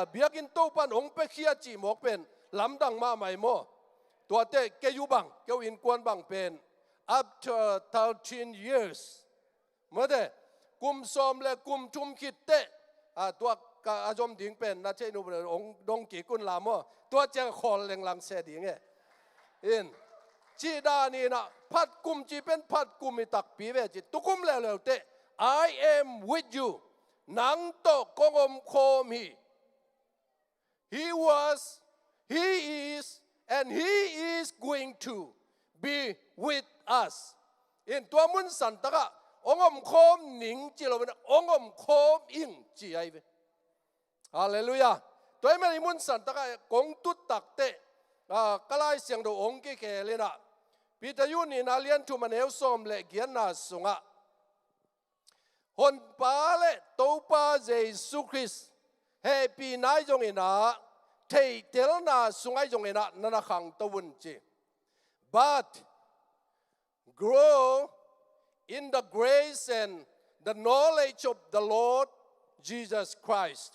เบียกินโตปันองเปขี้จีหมกเป็นลำดังมาไม่โมตัวเตเกยูบังเกวินกวนบังเป็น up to 13 years เมื่อเดกุมสมและกุมจุมคิดเตตัวกอาจอมดิ่งเป็นนาเชนุบองดงกีกุนลามตัวเจ้าคอลแรงลังเสดิ่งอินจีดานีนะพัดกุมจีเป็นพัดกุมมีตักปีเวจิตุกุมแล้วเต I am with you นังโตกงอมโคมhe was he is and he is going to be with us อินตัวมุนสันตะกะองอมโคมหนิงจีเราเป็นองอมโคมอิงจีไอเวฮาเลลูยาตัวไม่ได้มุนสันตะกะกงตุตักเตกลายเสียงดูองค์เกเลยนะพิทยุนีนาเลียนทุมันเอลซอมเละเกียนนาสุงะฮอนปาเลตูปาเจสุคริสเฮปีนายจงอินาเทเตลนาสุงไอจงอินานันขังตะวันจี but grow in the grace and the knowledge of the Lord Jesus Christ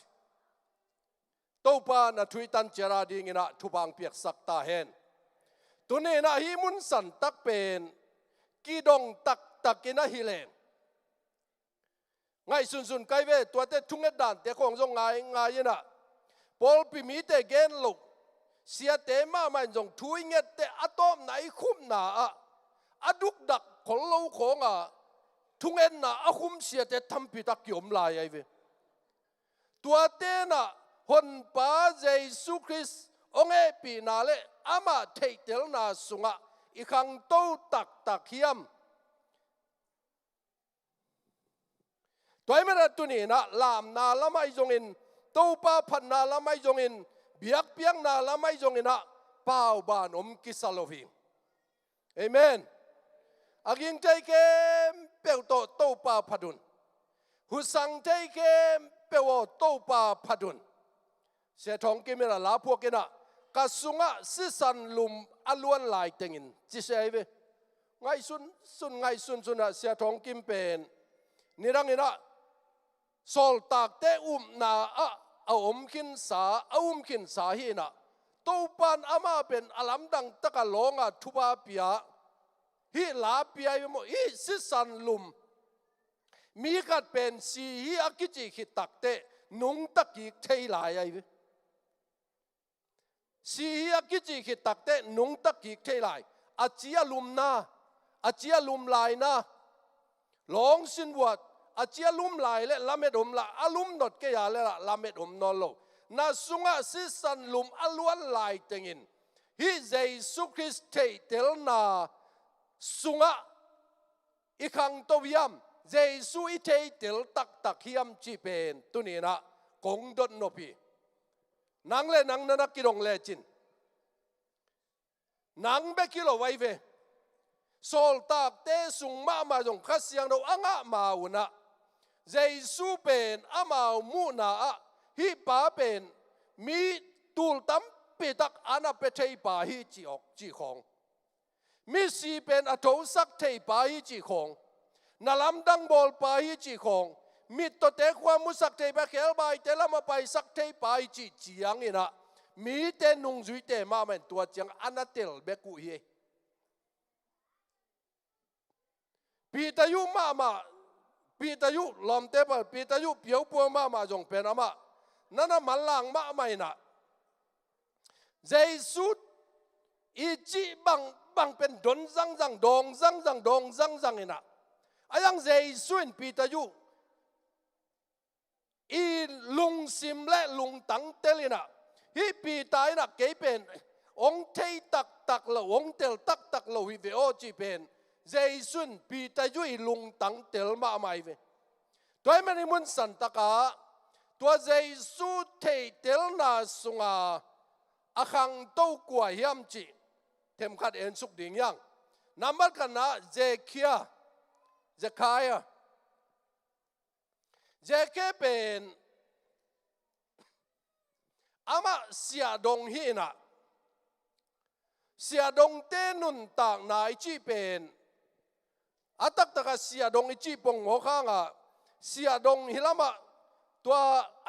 ตูปานาทุยตันเจราดิงินะทุบางเปียกสักตาเห็นตัวนี้นะฮิมุนสันตักเป็นกีดงตักกินะฮิเลงไงสุนไกเวตัวเตทุ่งเอ็ดด่านเตะของจงไงนะพอลปิมีเตเกนลุกเสียเตมามันจงทุยเงเตอะตอมไหนคุ้มหนาอะดุกดักของเราของทุ่งเอ็นนะอะคุ้มเสียเตทำปิตักยมลายไอเวตัวเตนะฮอนปาเจสุคริสองเอปีนาเลอามาเทเตลนาสุงะอีขังโตตักเฮียมตัวไม่ได้ตัวนี้นะลามนาละไม่จงอินโตปาพันนาละไม่จงอินเบียกเปียงนาละไม่จงอินนะป้าวบานอมกิสโลวิงเอเมนอากิงใจเกมเปียวโตปาพัดุนหุสังใจเกมเปียวโตปาพัดุนเสียทองกิมละลาพวกกินะกะสุงะสิสันลุมอลวนลายเต็งินจิเสยเวไงสุนนะเสียทองกิมเป็นนี่รังนี่นะโซลตากเตนาเอาขินสาฮีนะตูปันอามาเป็นอลัมดังตะกะลงทุบาเปียฮีลาเปียโมฮีสิสันลุมมีกัดเป็นสีฮีอากิจิขิตักเตนุงตะกิกเทยลายไอเวสีฮีอากิจิขิตักเตนุงตะกิกเทยลายอาเจียลุมนาอาเจียลุมลายนาหลงสินวัดอาเจียลุมลายและละเม็ดอมละอาลุมดดเกียเลยละละเม็ดอมนอลโลนาสุงะสิสันลุมอลวนลายเตงินฮิเจสุคริสเทเตลนาสุงะอีขังตวิยมเจสุอิเทเตลตักฮิยมจีเป็นตุนีนะกงดดนพีนังนันนักกิรงเลจินนังเบกิโลไวเวโซลตากเตสุงมาจงขัดเสียงเราอ่างมาอุนะเจสุเป็นอามามูนาฮิปาเป็นมีตูลตั้มปิตักอานาเปเทปาฮิจีออกจีของมีสีเป็นอโตสักเทปาฮิจีของนาลำดังบอลปาฮิจีของมีตัวเตความมุสักเทปะเขลบายเตละมาไปสักเทปาฮิจีจียงอินะมีเตนุงจุยเตมาเป็นตัวจียงอานาเตลเบกุเฮปีตายุมาปีตายุลอมเตปปีตายุเปียวปัวมาจงเป็นอามานั่นมันลังไม่นะเจสุอีจีบังเป็นดนจังดงจังอินะอายังเจสุนปีตายุอีลุงซิมและลุงตังเตลินะฮิปีตายนะเกเป็นองเทตั ตักละวงเตลตักตักละวิเวโอจีเป็นเจสุนปีตายุยลุงตังเตลมาไม่เวตัวมันนิมุนสันตะกาตัวเจสุเทเตลนาสุงาอาคังโตกว่าฮิมจีเทมขัดเอ็นสุกดิ่งยังน้ำมันกันนะเจคียเจคายเจเคเป็นอามาเสียดงฮีนะเสียดงเตนุนต่างนายจีเป็นอาตักตะกเสียดงอีจีปงหัวข้างอ่ะเสียดงฮิลามะตัว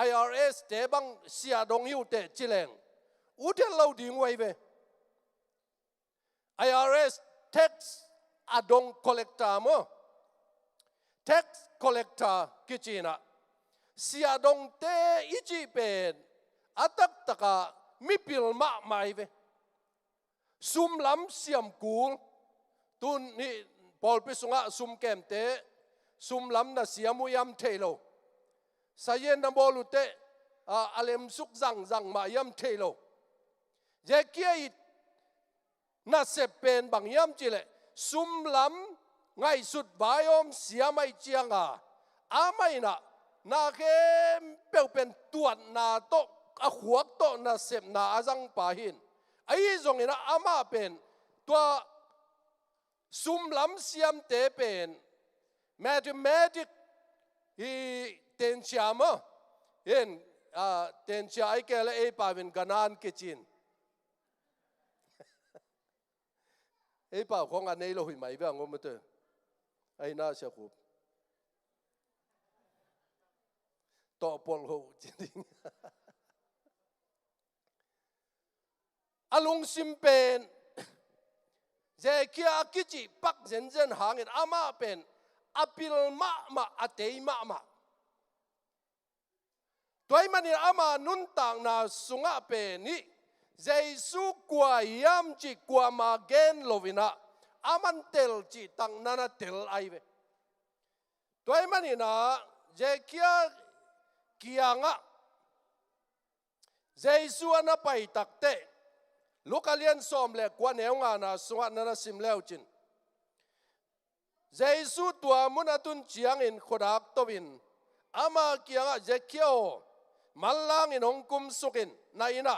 IRS เตบังเสียดงฮิวเตจิเลงอุเทลเราดิ่งไว้เว IRS tax อดง collector มั้ง tax collector กิจีนะเสียดงเตอีจีเป็นอาตักตะกมิปิลมาไม่เวซุมล้ำเสียมกูตุนนี่พอลพิสุงะซุมเกมเตซุมล้ำน่ะเสียมุยมเทโลสายเย็นนบอลุเตอาเลมสุกจังมายมเทโลเจเกียน่าเสพเป็นบางยมจิเลซุมล้ำไงสุดบายอมเสียไม่เจียงอาไม่น่ะนาเกมเปลวเป็นตัวนาโตหัวโตน่าเสพนาจังปาหินไอ้ตรงนี้นะอามาเป็นตัวซุมล้ำเสียมเตเป็นแมทริเมติกฮีเตนชามะเห็นเตนชาไอแกละเอปาเป็นกันนานกิจินเอปาของอันนี้เราหิมายเรื่องงมเตอไอ้น่าเสียขุบต่อปอลหูจริงอลุงซิมเป็นเจคิอากิจิปักเจนเจนหางเงินอามาเป็นอปิลมาอเตยมาตัวมันนี่อามานุนต่างนาสุงะเป็นนี่เจสุกว่ายามจิกว่ามาเกนโลวินะอามันเตลจิตังนานาเตลไอเวตัวมันนี่นะเจคิอากิยังะเจสุอานาไปตักเตลูกเลียนสอมเล็กกว่าเนื้องานาสวัสนาสิมเลวจินเจสุตัวมุนตุนเจียงอินขดักตวินอามาเกียงเจเคียวมัลลังอินองคุมสุกินนายนะ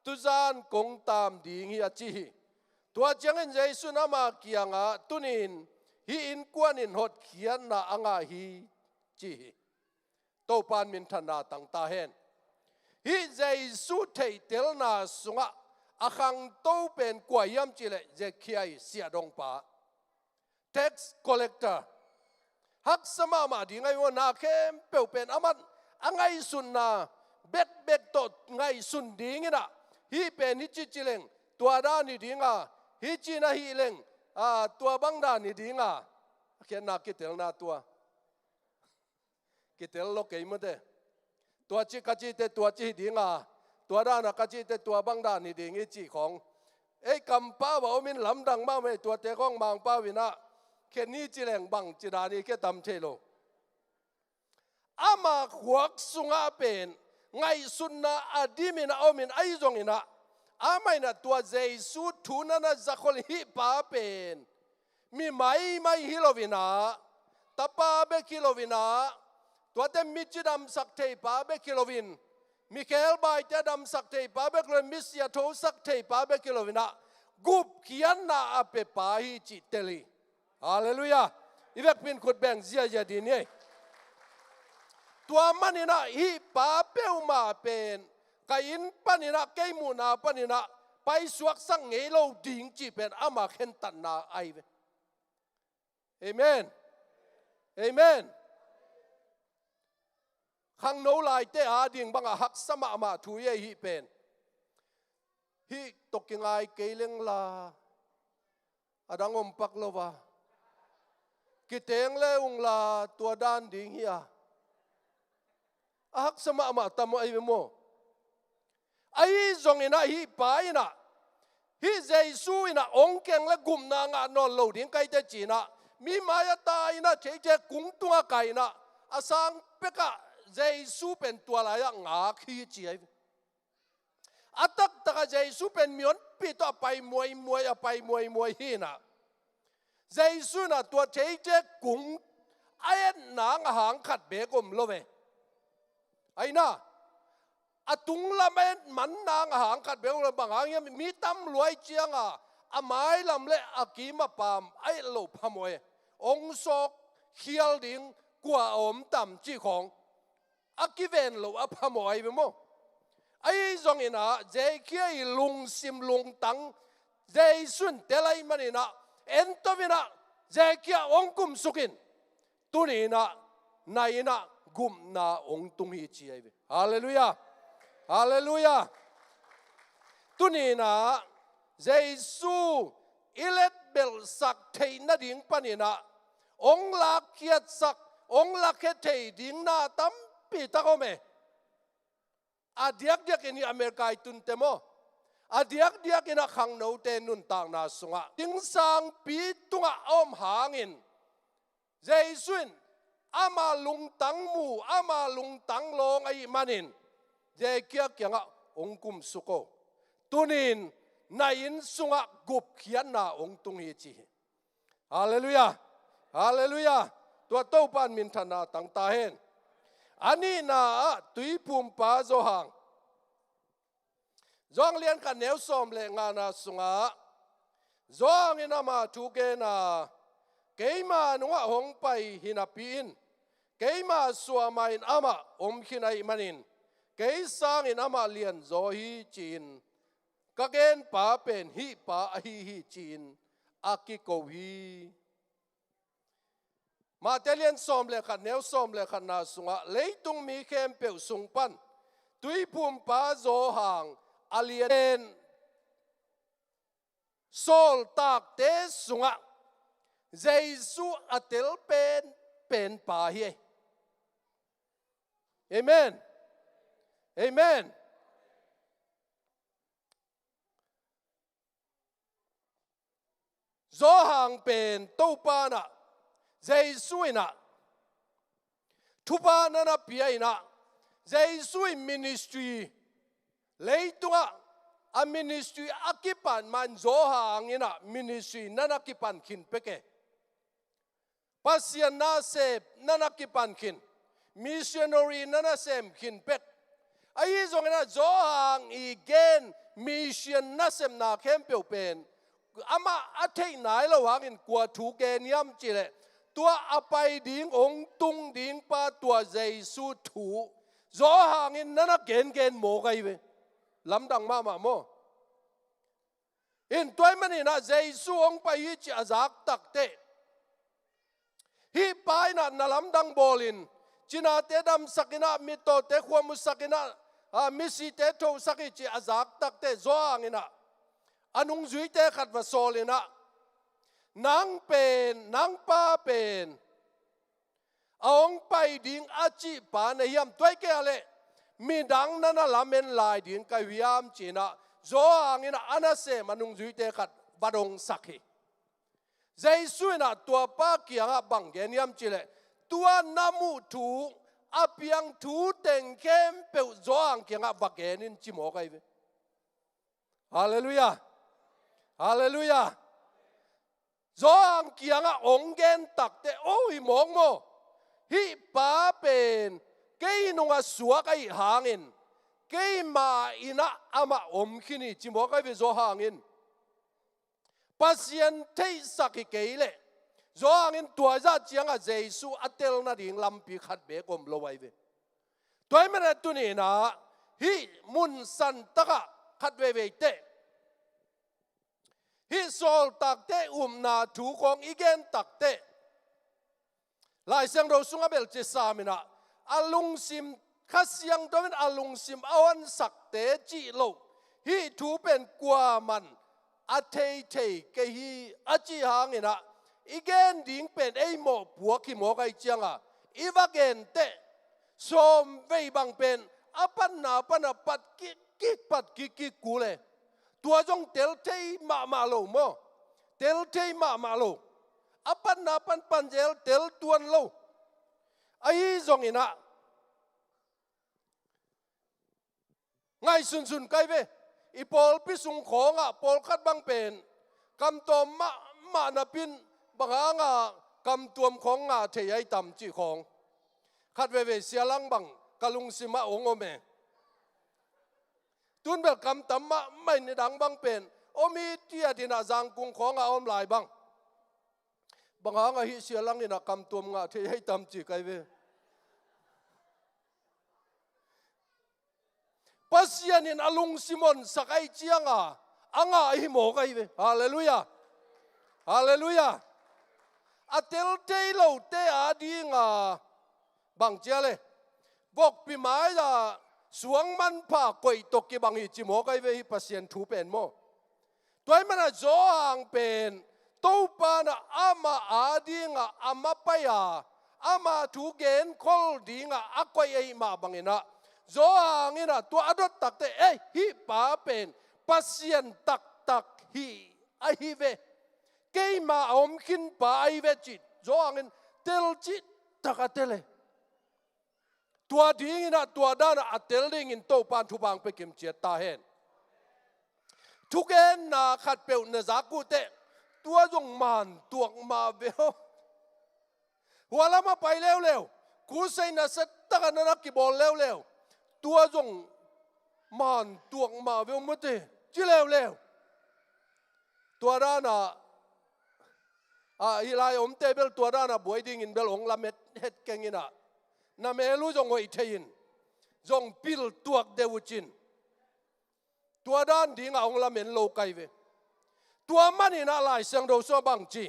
ตุจานคงตามดีงีอาจีตัวเจียงอินเจสุนามาเกียงตุนินฮีอินกวนอินหดเขียนนาอ่างฮีจีโตปานมินธนาตังตาเห็นฮีเจสุเทเตลนาสุงะอาคังโตเป็นกว่ายามจิเลเจคีไอเสียดงป่า tax collector ฮักสมามาดีไงว่านาเข้มเปลวเป็นอามันอังไงสุนนาเบ็ดตดไงสุนดีงี้นะฮีเป็นฮิจิจิเลงตัวด้านนี่ดีงาฮิจินะฮีเลงตัวบังด้านนี่ดีงาเขียนนาคิดเตลนาตัวคิดเตลโลกเกยมันเดตัวจิกจิเตตัวจิดีงาตัวด้านนักจิตตัวบังด้านนี่ดีงี้จีของไอ้กำป้าว่ามินลำดังมากไม่ตัวเตะของบางป้าวินะแค่นี้จีแรงบังจีดานี่แค่ตำเทโลอามาขวักสุงาเป็นไงสุนนะอดีมินะเอามินไอ้จงอินะอาไม่นะตัวเจสุทุนันจะคนฮิป้าเป็นมีไม่ฮิโลวินะตาป้าเบกิโลวินะตัวเต็มมิจิดำสักเทป้าเบกิโลวินมิเคลบายเตดำสักเทปาเบกลมิสยาโตสักเทปาเบกิโลวินะกุบขียนนาอเปปาฮิจิเตลีฮาเลลูยาอีเวกพินขุดแบ่งเสียจดีนี่ตัวมันนี่นะฮีปาเปลมาเป็นกอินปนินะเกยมูนาปนินะไปสวกสังเงโลดิ่งจีเป็นอามาเข็นตันนาไอเวเอเมนเอเมนขังโนลายเตะอาดิ่งบังหักสมามาทุยฮีเป็นฮีตกยังไงเกลิงลาอดังอมปักโลวากิเตงเลอุงลาตัวด้านดิ่งฮีหักสมามาตามไอเวโมไอจงอินะฮีไปนะฮีเจสุอินะองเกงและกุมนางานนโลดิ่งไกเตจีนะมีมายตายนะเจเจกุ้งตัวไก่นะอาสังเปกะเจสุเป็นตัวอะไรงาขี้จีไอ atak taka Jesu pen mion pito apai muai hi na Jesu na tua chei che kung ayat nang hang khat be gom lo ve ai na atung lamen man nang hang khat be gom bang hang mi tam luai chiang amai lam le akima pam ai lo phamoy ong sok khial ding kwa om tam chi khong akiven lo aphamoy be mo ai zong ina je kia lung sim lung tang je sun telai manina entovina je kia ong kum sukin tunina naina gum na ong tung hi chi ai hallelujah hallelujah tunina Jesu ilet bel sak thei na ding panina ong la kiat sak ong la khe thei ding na tam pi ta ko me adiak diak ini Amerika itun temo adiak diak ina khang no te nun tang na sunga ting sang pi tunga om hangin Jesuin ama lung tang mu ama lung tang long ai manin je kia kyanga ong kum suko tunin nain sunga gup khian na ong tung hi chi hallelujah hallelujah tua to pan min thana tang ta hen ani na tui pum pa zo hang zong lian kan neu som le nga na sunga zong ina ma thu ke na keima nuwa hong pai hinapin keima suamain ama om khinai manin keisang in ama lian zo hi chin kagen pa pen hi pa hi chin akiko hi Matelian som le khan neu som le khan na sunga leitung mi khem pe sung pan tui pum pa zo hang alien sol tak te sunga Jesu atel pen pa hi amen amen zo hang pen to pa na Jesu ina thupa na pia ina Jesu ministry leitunga a ministry akipan man zo hang ina ministry nana kipan kin peke pasian na se nana kipan kin missionary nana sem kin pek ai zong ina zo hang igen mission na sem na kempeu pen ama athei nai lo hangin kwa thu ke niam chile tua apai ding ong tung ding pa tua Jesu thu zo hangin nana gen mo kai ve lam dang ma mo in toy mani na Jesu ong pa hi chi azak tak te hi pai na lam dang bolin china te dam sakina mi to te khwa sakina mi si te tho saki chi azak tak te zo hangina anung zui te khat va solina nang pen nang pa pen aong pai ding achi pa na yam toy ke ale mi dang na lamen lai ding ka wiam china zo angina anase manung zui te khat badong sakhi Jesu na tua pa kianga bang gen yam chile tua namu thu apiang thu teng kem pe zo ang kianga bagenin chimo kai ve hallelujah hallelujah Zoang kianga ongen takte oi mong mo hi pa pen kei nunga suwa kai hangin kei ma ina ama om khini chimo kai ve zo hangin pasien thei sakhi keile zo hangin tua za chianga Jesu atel na ding lampi khat be kom lo wai ve toy mena tu ni na hi mun san taka khat ve ve te hi sol takte na thu kong igen takte lai sang ro sunga bel che samina alung sim khasiang domen alung sim awan sakte chi lo hi thu pen kwa man a thei ke hi a chi hangina igen ding pen ei mo puak hi mo kai chianga iwagen te som vei bang pen apan na pat ki kule tua jong tel tei ma lo mo tel tei ma lo apan na pan jel tel tuan lo ai jong ina ngai sun kai ve อีปอลพิสุงของอ่ะปอลคัดบังเป็นกำตัวมานาปินบังหางอ่ะกำตัวของอ่ะเทียยต่ำจีของคัดเวเสียลังบังกะลุงสิมาองอเมตุนเบลกำตำมาไม่ในดังบังเป็นโอมีเทียที่น่าจังกุงของอ่ะอมลายบังบางหางฮิเสียลังนี่นะกำตัวงาที่ให้ตำจีไกเวปัสยานินอลุงซิมอนสักไอเจียงอ่ะฮิโมไกเวฮาเลลูยาฮาเลลูยาอัตเตลเตโลเตอาดีงาบางเจเลบอกปีไม้ละสวงมันผ่ากอยตกกีบางฮิจิโมไกเวฮิปัสยานทูเป็นโมตัวมันจะจ่อเป็นตัวปานะอามาอาดีงาอามาไปอามาถูเกนคอลดีงาอากอยไอมาบังเงินะจ่อเงินะตัวอดตักเตฮิป้าเป็นปัสยานตักฮิไอฮิเวเกยมาอมขินป้าไอเวจิตจ่อเงินเตลจิตตักเตเลตัวดีเงินะตัวด้านอัตเตลดิงินตัวปานทุบางไปกิมเจียตาเห็นทุกเอ็นนาขัดเปลวเนจากกูเตตัวจงมันตัวมาเบลหัวละมาไปเร็วกูใส่นาเสตกันนักกีบอลเร็วตัวจงมันตัวมาเบลมุดจีเร็วตัวด้านอีไลอมเตเบลตัวด้านบวยดิ่งอินเบลองละเม็ดเฮ็ดเก่งอินะน้าเมลูจงไว้เทียนจงปิลตัวเดวจินตัวด้านดิ่งองละเม็ดโลกไกเวตัวมันนี่น่าลายเสียงโดส่วนบางจี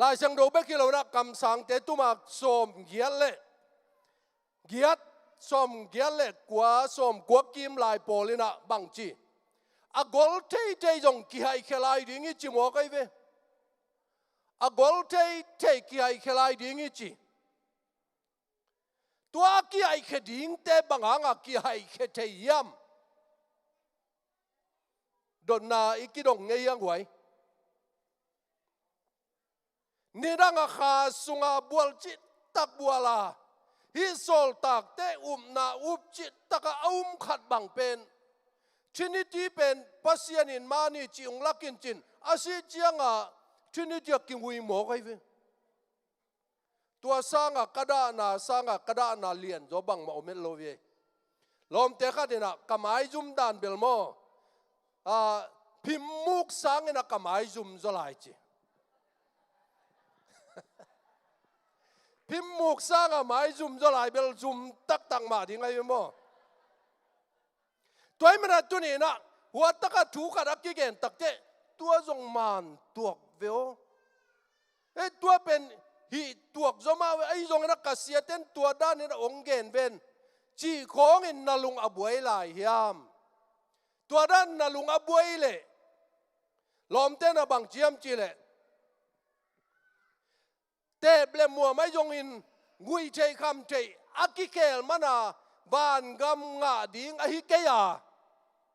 ลายเสียงโดเบกิโลนักกำสังเตตุมาส่มเกียร์เล่เกียร์ส่มเกียร์เล่กว่าส่มกว่ากิมลายโปลินะบางจีอากอลเทย์จงกี่ให้ขลายดิ่งจิโมกไอเวอากอลเทย์กี่ให้ขลายดิ่งจิตัวกี่ให้ขดิ่งเตบางหางกี่ให้ขเทียมโดนนาอีกดงเงียงไว้นี่ดังอาคาสุงาบัวจิตตักบัวลาฮิโซลตักเตนาจิตตักขัดบังเป็นชินิตีเป็นปัสยานินมานีจิงลักกินจินอาศัยเจียงชินิตีกินหุยหมอกไอเวตัวสร้างกระดานาเลียนจบังมาอเมลโลเวลมเตะขัดนะกำไอจุมดานเบลโมพิมมุกสังเงินกำไอจุมจะไหลจีพิมมุกสังกำไอจุมจะไหลเบลจุมตักมาที่ไงมั้งตัวมันตัวนี้นะหัวตักถูกกันกี่เกนตักเจตัวจงมันตัวเวลตัวเป็นฮีตัวจงมาไอ้จงนักเสียเต้นตัวด้านนี้นะองเกนเป็นจีของอินนาลุงอบวยลายยามตัวด้านนาลุงอบวยเลยลมเต้นบังเจียมจีเลยเตะเปลมัวไม่ยงอินงุยเทคำเทอากิเคลมานาบานกำงาดิ่งอหิเกีย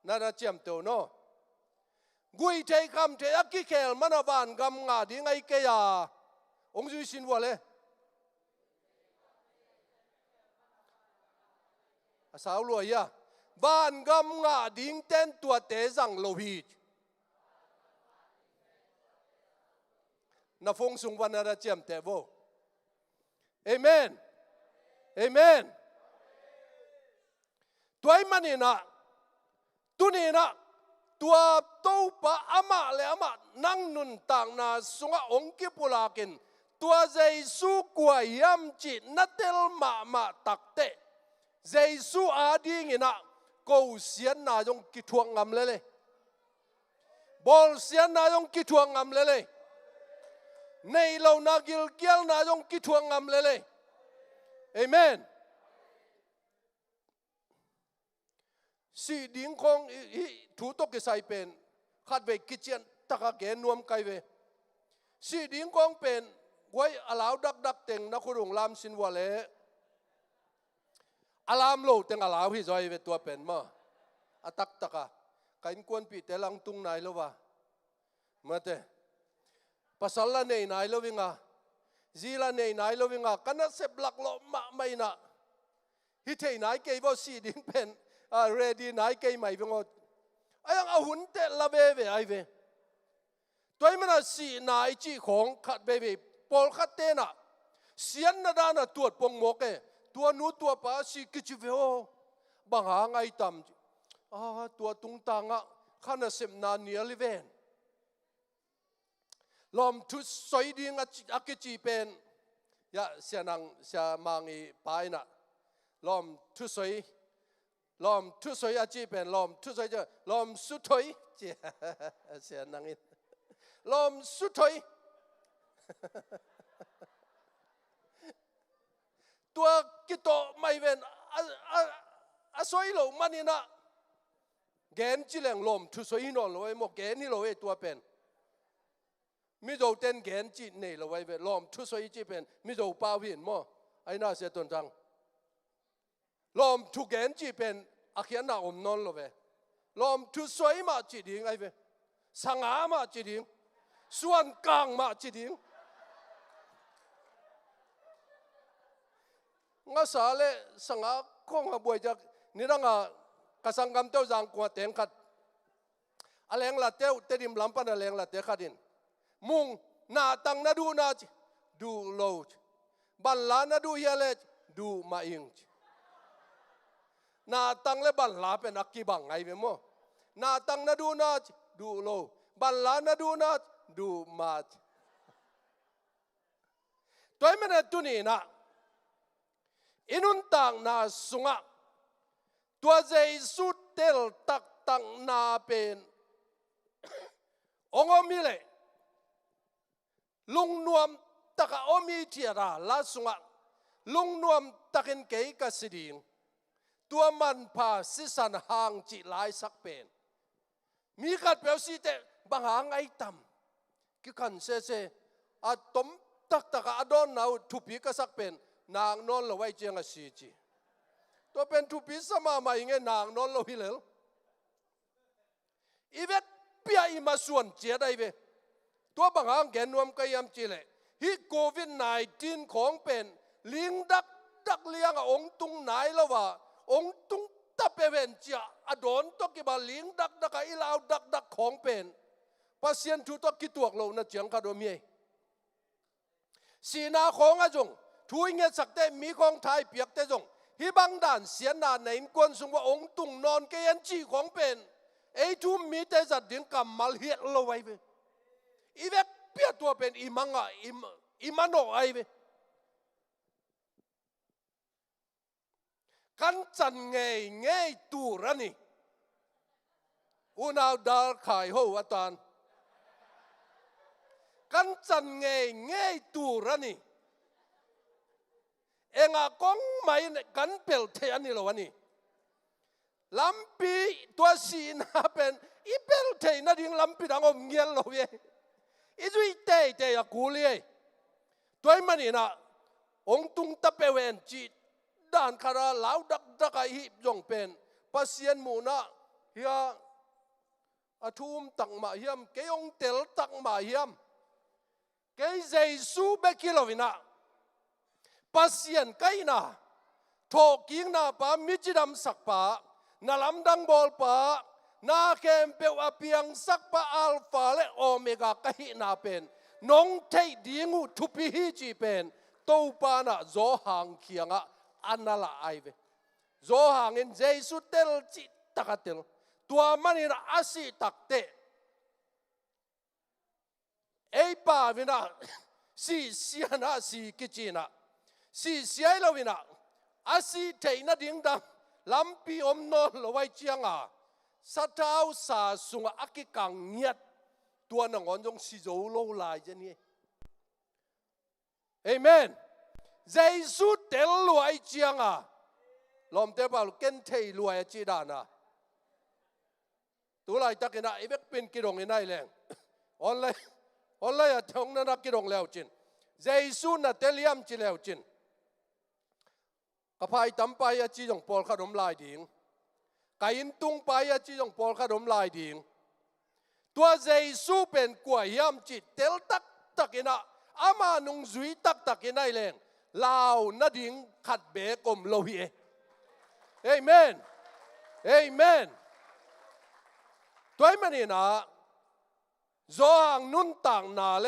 นั่นเจียมเตโนงุยเทคำเทอากิเคลมานาบานกำงาดิ่งอหิเกียองค์จุสินวัวเลยสาวรวยยะบ้านกำงาดิ่งเต้นตัวเตะสังโลหิตนาฟงสุงวันนาเจียมเตโวเอเมนเอเมนตัวมันนี่นะตัวนี้นะตัวตู้ปะอามาเลยอามานั่งนุนต่างนาสุงองกิปุลากินตัวเจสุกวยยำจินัดเตลมาตักเตเจสุอาดีงินะกูเสียนนาจงกิทวงงำเลยบอลเสียนนาจงกิทวงงำเลยในเรานากิลเกียลนาจงกิทวงงำเลยเอเมนสีดิ่งของถูตกใส่เป็นขัดเวกิเจียนตะกะเกนนวมไกเวสีดิ่งของเป็นไว้อลาวดักเต็งนักขุรงลามสินวัวเล่อลามโลเต็งอลาวที่จอยเวตัวเป็นมาอตักตะกะกันกวนปีเตลังตุงไหนแล้ววะมาเตภาษาละเนยไหนแล้ววิ่งจีละเนยไหนแล้ววิ่งกันน่ะเสพหลักโลมาไม่นะฮิตไหนเกี่ยวกับสีดิ่งเป็น ready ไหนเกยไม่เวงไอ้ยังเอาหุ่นเตะละเบเบไอเวตัวมันสีนายจีของขัดเบเบปอลขัดเตน่ะเสียนนาดานะตัวปงโมกเอตัวนู้ตัวป้าสีกิจิเวโอบางหางไอตำตัวตุงตังอ่ะข้าน่ะเสพนานเนียลิเวนลมทุสอยดิ้งอักจีเป็นยะเสียนังเสียมังอีไปน่ะลมทุสอยอาจีเป็นลมทุสอยจะลมสุดถอยเจียเสียนังอีลมสุดถอยตัวกิโตไม่เป็นสอยโลมันนี่นะแกนจีแหลงลมทุสอยนอนเลยโมแกนนี่เลยตัวเป็นมิโดเต้นแกนจีเนี่ยเราไว้เวลอมทุสอยจีเป็นมิโดป้าวินมั่วไอ้น่าเสียต้นทางลอมทุแกนจีเป็นอาเขียนน่าอมนอนเราเวลอมทุสอยมาจีดิ่งไอ้เวสังหามาจีดิ่งส่วนกลางมาจีดิ่งงั้นสาเลสังหาคงบวยจากนี่ร่างกระสังกำเต้าจางกว่าเต็งขัดอะไรงละเต้าเตดิมลำปันอะไรงละเต้ขัดินมุงนาตังนาดูนาจดูโลจบัลลานาดูเฮเลจดูมาอิงนาตังเลบัลลาเป็นอักกีบังไงเว้โมนาตังนาดูนาจดูโลบัลลานาดูนาจดูมาจตัวมันตุนีนะอินุนตังนาสุงะตัวเจสุเตลตักตังนาเป็นองค์มิเลลุงนวมตะกะอมีเทียราลาสุงะลุงนวมตะกินเกยกสิดิงตัวมันพาสิสันหางจิลายสักเป็นมีกัดเปลสิเตบางหางไอตำกิกันเซอะตมตักตะกะอดอนนาวทุปีกสักเป็นนางนอนละไว้เจียงอสีจีตัวเป็นทุปีสมาไม่เงี้ยนางนอนละวิเลลอีเวทเปียอีมาส่วนเจียได้เวตัวบางหางแกนวมกยำจีเลฮิโควิด-19ของเป็นลิงดักเลี้ยงองตุงไหนแล้วว่าองตุงตะเปเวนจีอดอนตกิบาลิงดักอีลาวดักของเป็นปัสยันทุตกิตัวเรานะเจียงคาโดมีสีนาของอาจงทุยเงี้ยสักแต่มีของไทยเปียกแต่จงฮิบังด่านเสียนาในกวนสงว่าองตุงนอนเกยันจีของเป็นไอทุ่มมีแต่จัดดึงกำมัลเฮียเราไว้เวอีเวเปียตัวเป็นอีมังอ่ะอีมันโอไอเวกันจันเงยตูรันี่อุณาวดาร์ขายหัวตานกันจันเงยตูรันี่เองอะกงไม่กันเปลเทียนี่หรอวะนี่ลำปีตัวสีน่าเป็นอีเปลเทียน่าดิ่งลำปีดังอมเงี้ยเราเว้ยอีจุยเตยอะกูเลยตัวมันนี่นะองตุงตะเปเวนจีด่านคาราลาวดักไอฮิบจงเป็นปัสยันมูนะเฮียอาทุ่มตักมาเฮียมเกยองเตลตักมาเฮียมเกยเจสูเบกิโลวินะปัสยันไกนะทอกิงนาปามิจิดัมสักปานาลำดังบอลปานาเคมเปวอเปียงสักปาอัลฟาและโอเมกาไกนาเป็นน้องเทดีงูทุพิฮิจีเป็นตัวปานะโจหังเขียงะอันนั่นละไอเวโจหังอินเจสุเตลจิตตะกัตเตลตัวมันอินอาศิตักเตไอป่าวินะสีเสียนะสีกิจินะสีเสียเราวินะอาศิเทนะดิ่งดังลำปีอมนอนละไว้เจียงอ่ะสัตว์เอาสาสุงอักกิกังเงียดตัวหนังอ่อนจงสิโจโลลายเจนี่เอเมนเจสุเตลลวยเจียงอ่ะลมเตบาลเกนเทยลวยจีดานะตัวลายตะกินะไอเบกเป็นกิโลงในไหนแรงออนไลน์อะทงนั้นกิโลงแล้วจินเจสุน่ะเตลียมจีแล้วจินกระพายตั้มไปอะจีจงปอลขนมลายดิ่งไก่อินตุงไปอะจีจงปอลขนมลายดิ่งตัวเจสุเป็นกวยยำจิตเตลตักกินะอามานุงจุยตักกินได้แรงลาวนาดิ่งขัดเบกมโลหิเอเมน เอเมนตัวมันนี่นะโจหังนุนต่างนาเล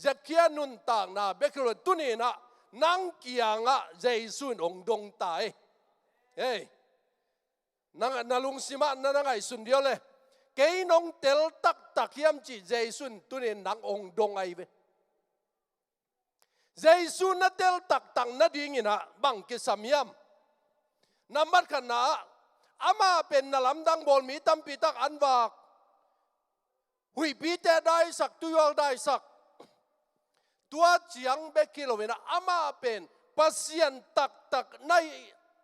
จะเขียนนุนต่างนาเบคโรตุนี่นะนังเกียงะเจสุนองดงตายเฮ้ยนังนาลุงสิมานังไงสุนเดียวเลยเกยนงเตลตักตักยามจีเจสุนตุนี่นังองดงไอเวเจสุนนัเตลตักตังนัดยิงนะบังกิสามยามน้ำมัดขนาอามาเป็นนลำดังบอลมีตั้มปีตักอันวากหุยปีแต่ได้สักตัวยอลได้สักตัวเจียงเบกิโลเวนะอามาเป็นปัสยันตักตักใน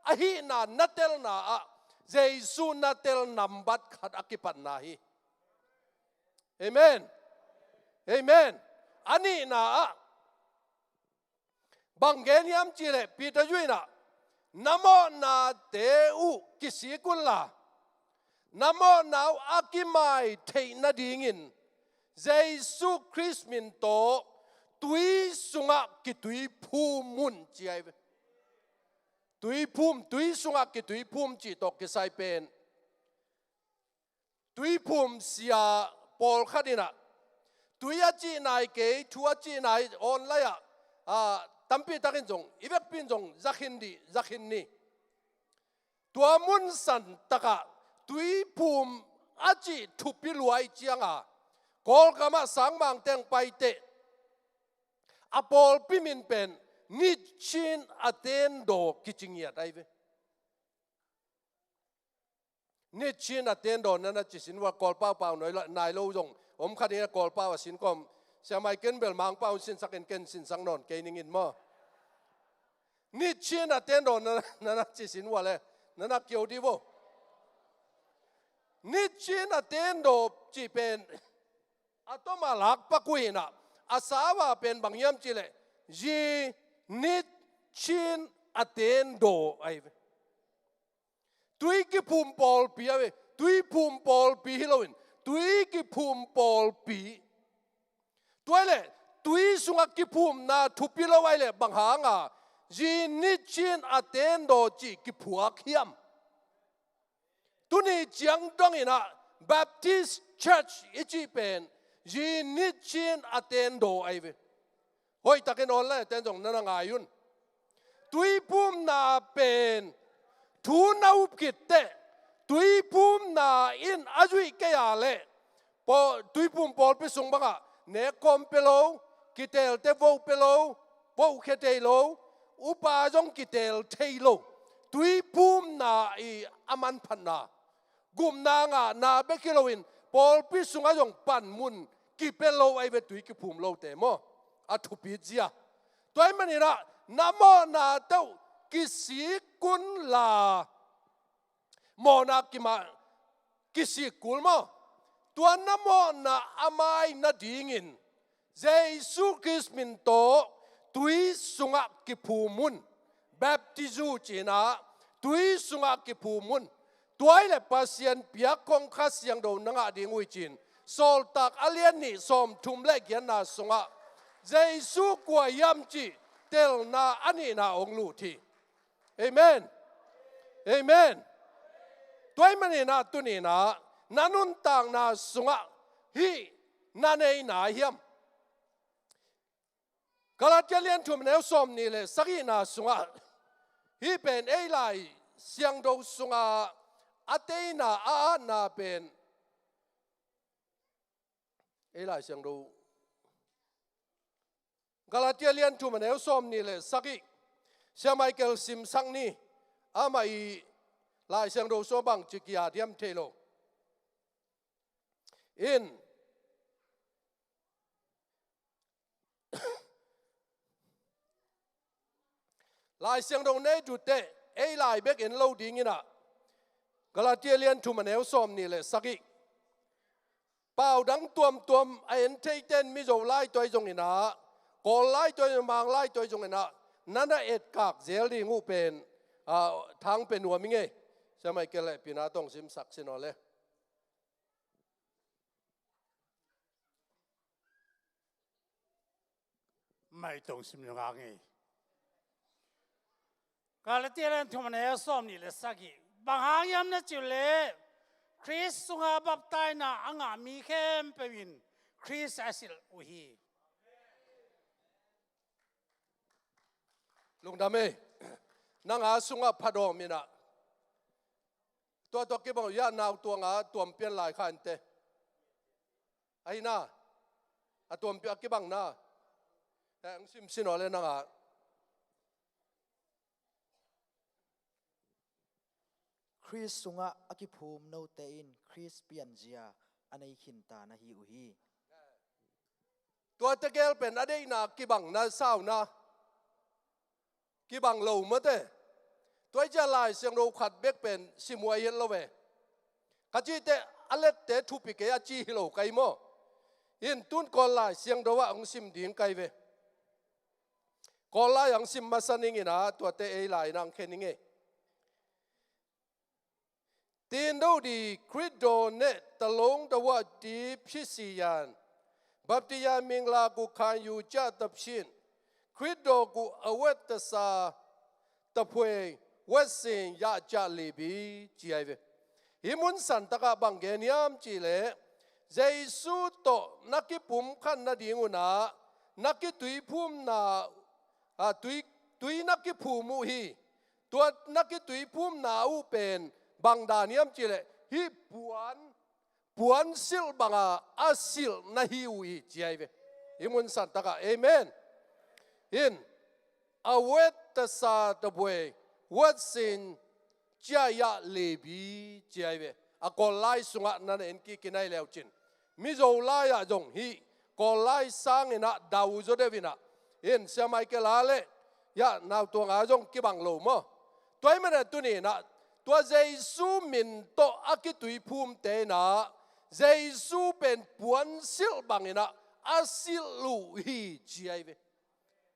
อหินานัเตลนาเจสุนัเตลนัมบัดขัดอกิปันนาฮีเอเมนเอเมนอันนี้นะบังเกนยามจีเลปีตะยุยนะนโมนาเตอุกิสิกุลลานโมนาอากิไมเทนาดิงินเจสุคริสต์มินโตตุยสุงะกิตุยภูมุนจีไอตุยภูมตุยสุงะกิตุยภูมจีตกกิไซเป็นตุยภูมเสียปอลขัดินะตุยอาจีนายเกยทัวจีนายออนไลน์ตั้มปีตักินจงอีเวกปินจงจักหินดีจักหินนี่ตัวมุนสันตะกะตุยภูมิอาจีทุปิลวยจียงกอลกามาสังมังเตงไปเตอปอลปิมินเป็นนิชินอเตนโดกิจิงยาได้เวนิชินอเตนโดนั่นนะจิสินว่ากอลเป้าเป้าหน่อยละนายโลจงผมคันนี้กอลเป้าสินกอมเสียไม่เกินเบลมังเป้าสินสักเกินสินสังนอนเกนิงินมั้นิชินอเตนโดนั่นนะจิสินว่าเลยนั่นนะเกี่ยวดีบ่นิชินอเตนโดจีเป็นอัตมาลักปะกุยนะอาสาวะเป็นบางยามจีเลจีนิชินอเตนโดไอตุยกิภูมิปอลปีเอาตุยภูมิปอลปีฮิโลวินตุยกิภูมิปอลปีตัวเลยตุยสุงกิภูมินาทุปิโลไว้เลยบางหางจีนิชินอเตนโดจีกิผัวเขียมตุนี่จังตรงนี้นะ Baptist Church อีจีเป็นจีนิชินอเตนโดไอเวเฮ้ยตะเกนอนเลยแต่จงนั่นงายุนตุยภูมินาเป็นทูนาอุปกิตเตตุยภูมินาอินอาจุยเกียเลพอตุยภูมิปอลไปส่งบังเนคอมเปโลกิเตลเตโวเปโลโวเคเตโลอุปาจงกิเตลเทโลตุยภูมินาอีอามันพันนากุมนางนาเบกิโลวินปอลไปส่งอาจงปันมุนกิเปโลไอเวตุยกิภูมิโลเตโมอาทุปิจียตัวมันนี่ละนโมนาเต้ากิสิกุลลาโมนากิมากิสิกุลโมตัวนโมนาอามายนาดิงินเจสุคริสต์มินโตตุยสุงะกิภูมุนแบปติจูจีนาตุยสุงะกิภูมุนตัวไอ้เล็บปัสยันเปียกงคัสยังโดนนังอดีงวิจินโซลตักอเลียนนี่สมทุมเล็กยันนาสุงะเจสุกวยยามจีเตลนาอันนี้นาองลูทีเอเมนเอเมนตัวมันนี่นาตุนี่นานานุนต่างนาสุงะฮีนาเนยนาเฮียมกาลาเทียเลียนทุ่มเนวสมนี่เลยสักนาสุงะฮีเป็นเอไลเสียงโดสุงะอาเตนาอานาเป็นเอไลเสียงโดกาลาเทียเลียนทุ่มเนวสมนี่เลยสักเสียไมเคิลซิมสังนี่อามาอีลายเสียงโดโซบังจิกิอาเดียมเทโลอินลายเสียงโดเนจุดเตเอลายเบกเอ็นโลดิ้งนะกาลาเทียเลียนทุ่มเนวสมนี่เลยสักเป่าดังตัวมไอเอ็นเทเตนมิโซไลตัวจงอินะกอลไลตัวมังไลตัวจงอินะนั่นเอ็ดกากเซลดิงูเป็นทางเป็นหัวมิงเงใช่ไหมเกลปีนาต้องซิมสักสินอเลยไม่ต้องซิมยังไงกาลเทียนทุ่มเนยซ้อมนี่เลยสัก บางหางยำนะจิเลคริสสุงาบับตายนะอ่างมีเข้มไปวินคริสอาศิลอุฮีลุงดำเอ้นางอาสุงาพัดอมินะตัวกี่บังยานาวตัวงาตัวเปลี่ยนลายขันเตไอ้น่าตัวเปลี่ยนกี่บังน่าแต่ซิมสินอะไรนางอาคริสสุงะอากิภูมิโนเตอินคริสเปียนเจียอันในขินตานะฮิอุฮีตัวตะเกลเป็นอะไรนะกี่บังน่าเศร้านะกี่บังเหลวมั้งเต้ตัวจะลายเสียงเราขัดเบกเป็นสิมวยเห็นเราเว้กะจีเตอเล็ดเตทุปิเกยจีฮิโลไกโมยินตุนกอลลายเสียงเราว่าองซิมดิ่งไกเวกอลลายองซิมมาสันิงินะตัวเตเอลายนางเขนิงเอตีนดูดีคริสโดเนตลงตัวว่าดีพิสิยานบัพติยามิงลากุขานยูจัดตับชินคริสโดกุอเวตสาตะพวยเวสินยาจาลีบีจีไอเวฮิมุนสันตะกะบังเกนิยามจีเลเจสุโตนักกิปุ่มขันนาดิงูนานักกิตุยพุ่มนาตุยนักกิภูมุฮีตัวนักกิตุยพุ่มนาอูเป็นบังดานิยามจีเลฮิปวนสิลบังอาสิลนาฮิวีจีไอเวฮิมุนสันตะกะเอเมนอินอเวตสาตะบวยวัดสินเจียเลบีเจียเวอกอลไลสุงะนั่นเองกินไอเลวจินมิโซลายะจงฮีกอลไลสังอินะดาวโจเดวินะอินเสียไม่เกลาเลยะนาวตัวงาจงกิบังโลมอตัวมันตัวนี้นะตัวเจซูมินโตอากิตุยภูมิเตนะเจซูเป็นปวนสิลบังอินะอาสิลูฮีเจียเว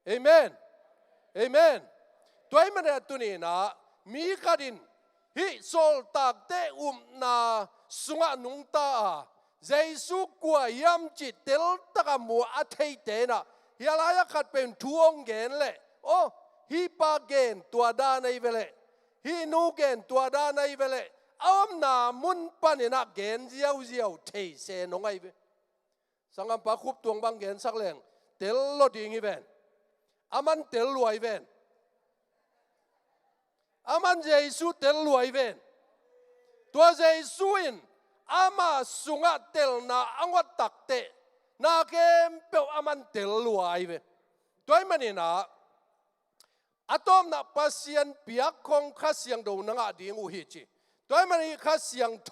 เอเมนเอเมนตัวมันตัวนี้นะมีกระดินฮิโซลตากเตนาสุงะนุงตาเจสุกัวยำจิตเตลตะกมัวอัฐิเตนะฮิลายขัดเป็นทวงเกนเลยโอ้ฮิปาเกนตัวดานในเวลฮินูเกนตัวดานในเวลอมนามุนปันนักเกนเจียวเทเสนงไอเวสังกัมปะคุบตวงบางเกนสักแรงเตลโลดิงิเวนอามันเตลรวยเวนอามันเจสุเตลรวยเวนตัวเจสุอินอามาสุงะเตลนาอังวัดตักเตนาเกมเปลอามันเตลรวยเวนตัวมันนี่นะอะตอมนับปัสยันเปียกคงข้าเสียงดูนังอดีงูฮิจิตัวมันนี่ข้าเสียงโท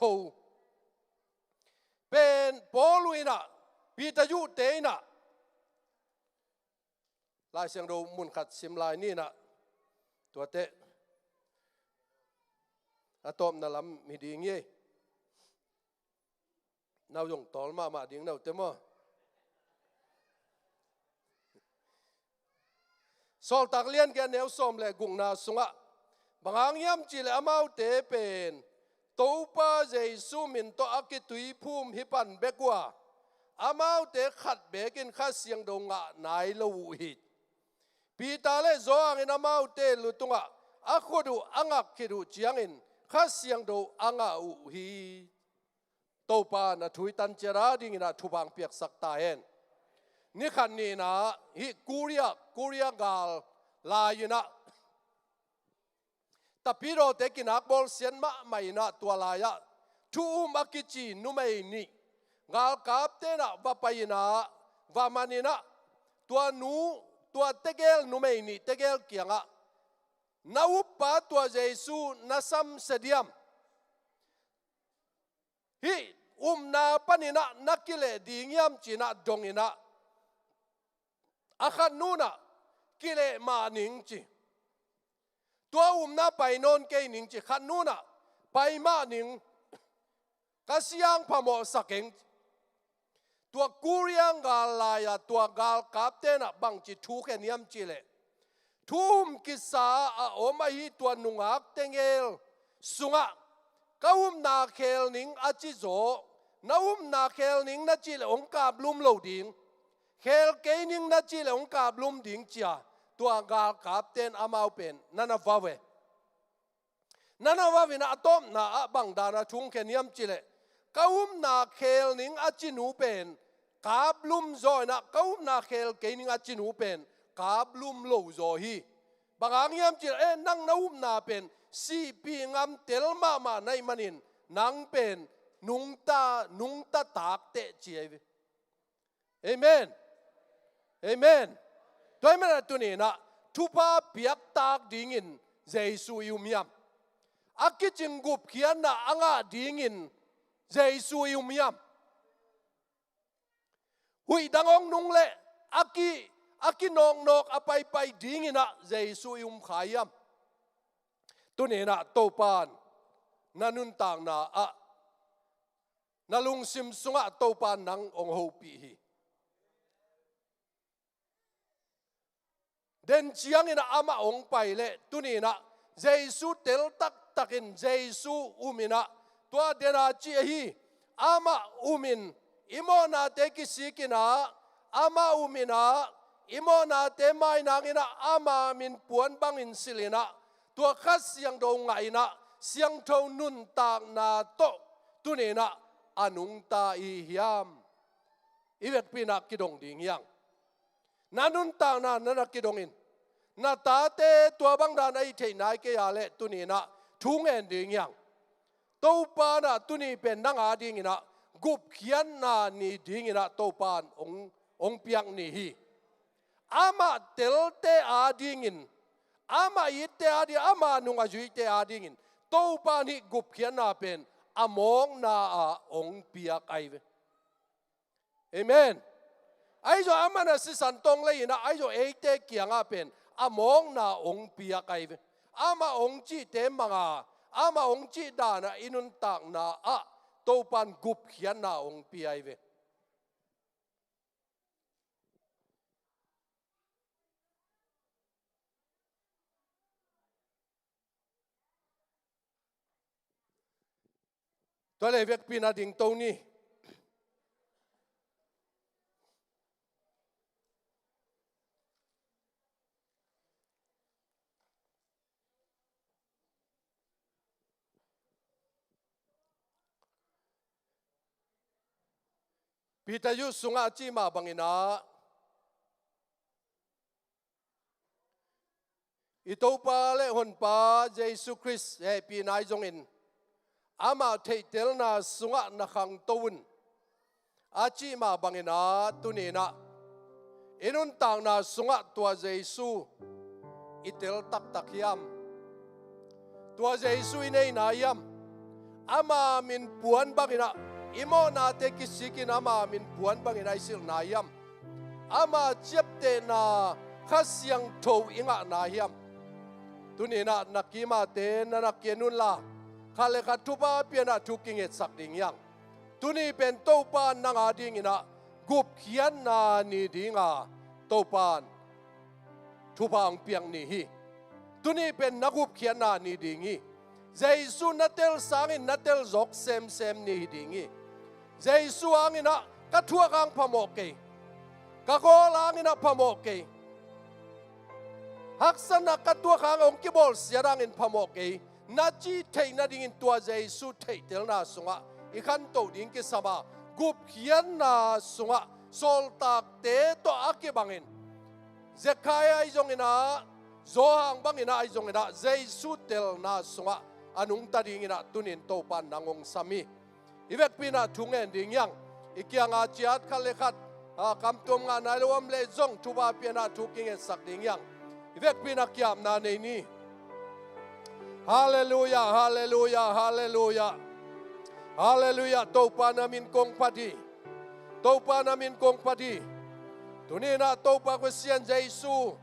เป็นปอลุยนะวิทยุเตนะลายเสียงดูมุนขัดซิมลายนี่นะตัวเตะอะตอมนั่นลำมีดีงี้นาวงตอลมาดิ้งนาวเต็มอ่ะสอลตักเลียนแกแนวส้มเลยกุงนาสุงะบางอย่างยำจีเลอมาเตเป็นตัวป้าเจสุมินตัวอักิตุยภูมิฮิปันเบกว่าอามาเตขัดเบกินข้าเสียงดงะนายลูหิตปีตาเลโซอังอินามาเตลุตุงะอักดูอังักคิดูจียงอินข้าเสียงดูอังอาอุฮีตัวป้านะทุยตันเจราดิ่งนะทุบังเปียกสักตาเห็นนี่ขันนี้นะฮิกูเรียกาลลายนะแต่พี่เราเตกินักบอลเสียนมาไม่นะตัวลายะทูมักกิจีนุไม่นี่งาลกับเตนะว่าไปนะว่ามันนี่นะตัวนูตัวเตเกลนุไม่นี่เตเกลเกียงะนาอุปาตัวเจสุนาซัมเสดียมฮินาปนินะนักกิเลดีงยามจีนะดงอินะอาคันนูนะกิเลมาหนิงจีตัวนาไปนนเกหนิงจีคันนูนะไปมาหนิงกษยังพมอสักเองตัวกูเรียงกาลายตัวกาลกับเตนะบังจีทุกเนียมจีเลทุ่มกิสาโอมาฮีตัวนุงักเตงเอลสุงะก้าวนาเคลนิงอาจิโซน้าวนาเคลนิงนัจิเลองกาบลุมโลดิงเคลเกนิงนัจิเลองกาบลุมดิงจ้าตัวกาลกับเตนอามาเป็นนันฟาเว nanawa vina atom na abang dana chung keniam chile kaum na khel ning achinu pen kablum zo na kaum na khel ke ning achinu pen kablum lo zo hi bangangiam chile nang naum na pen si pi ngam telma ma nai manin nang pen nungta tak te chiai amen amen toy mana tuni na thupa piak tak dingin jesu yumiam akichin gup khian na anga dingin jesu yumiam hui dangong nung le aki nok apai pai dingina jesu yum khayam tuni na topan nanun tang na nalung sim sunga topan nang ong ho pi hi den chiang ina ama ong pai le tuni na jesu tel tak takin jesu umina tua dena chi hi ama umin imona te kisikina ama umina imona te mai nangina ama min puan bangin silina tua khas siang do ngaina siang tho nun tak na to tuni na anung ta i hiam iwek pina kidong ding yang nanun ta na nana kidongin na ta te tua bang da nai thei nai ke ya le tuni na thung en ding yang to pa na tuni pen nang a ding ina gup khian na ni ding ina to pan ong piang ni hi ama tel te a ding in ama ite a di ama nunga jui te a ding in to pa ni gup khian na pen among na a ong piak ai ve amen ai zo ama na si san tong le ina ai zo e te kianga pen among na ong piak ai ve ama ong chi te manga ama ong chi da na inun tak na a to pan gup khian na ong pi ai ve to le vek pina ding to ni pita yu sunga chi ma bangina ito pa le hon pa jesu christ he pi nai jong in ama thei tel na sunga na khang toun achi ma bangina tunina inun tang na sunga tua jesu itel tak tak yam tua jesu inei na yam ama min puan bangina imo na te kisikin ama min puan bangina isil na yam ama chepte na khasyang tho inga na yam tunina nakima te na nakienun la khale khatupa piana thuking et sak ding yang tuni pen topan nanga ding ina gup khian na ni dinga topan thupang piang ni hi tuni pen nagup khian na ni dingi jesu natel sangin natel zok sem ni dingi jesu angina kathua kang phamoke ka ko langina phamoke haksana katua kang ong kibol siarang in phamoke na chi thei na ding in tua jesu thei tel na sunga ikhan to ding ki sama gup khian na sunga sol tak te to akibangin zekhaya ijong ina zohang bangina ijong ina jesu tel na sunga anung ta ding ina tunin to pan nangong sami iwek pina thungen ding yang ikyanga chiat khalekhat kam tum nga nalawam le jong thuba piana thuking e sak ding yang iwek pina kyam na nei ni hallelujah hallelujah hallelujah hallelujah topa namin kong padi tunina topa ko sian jesu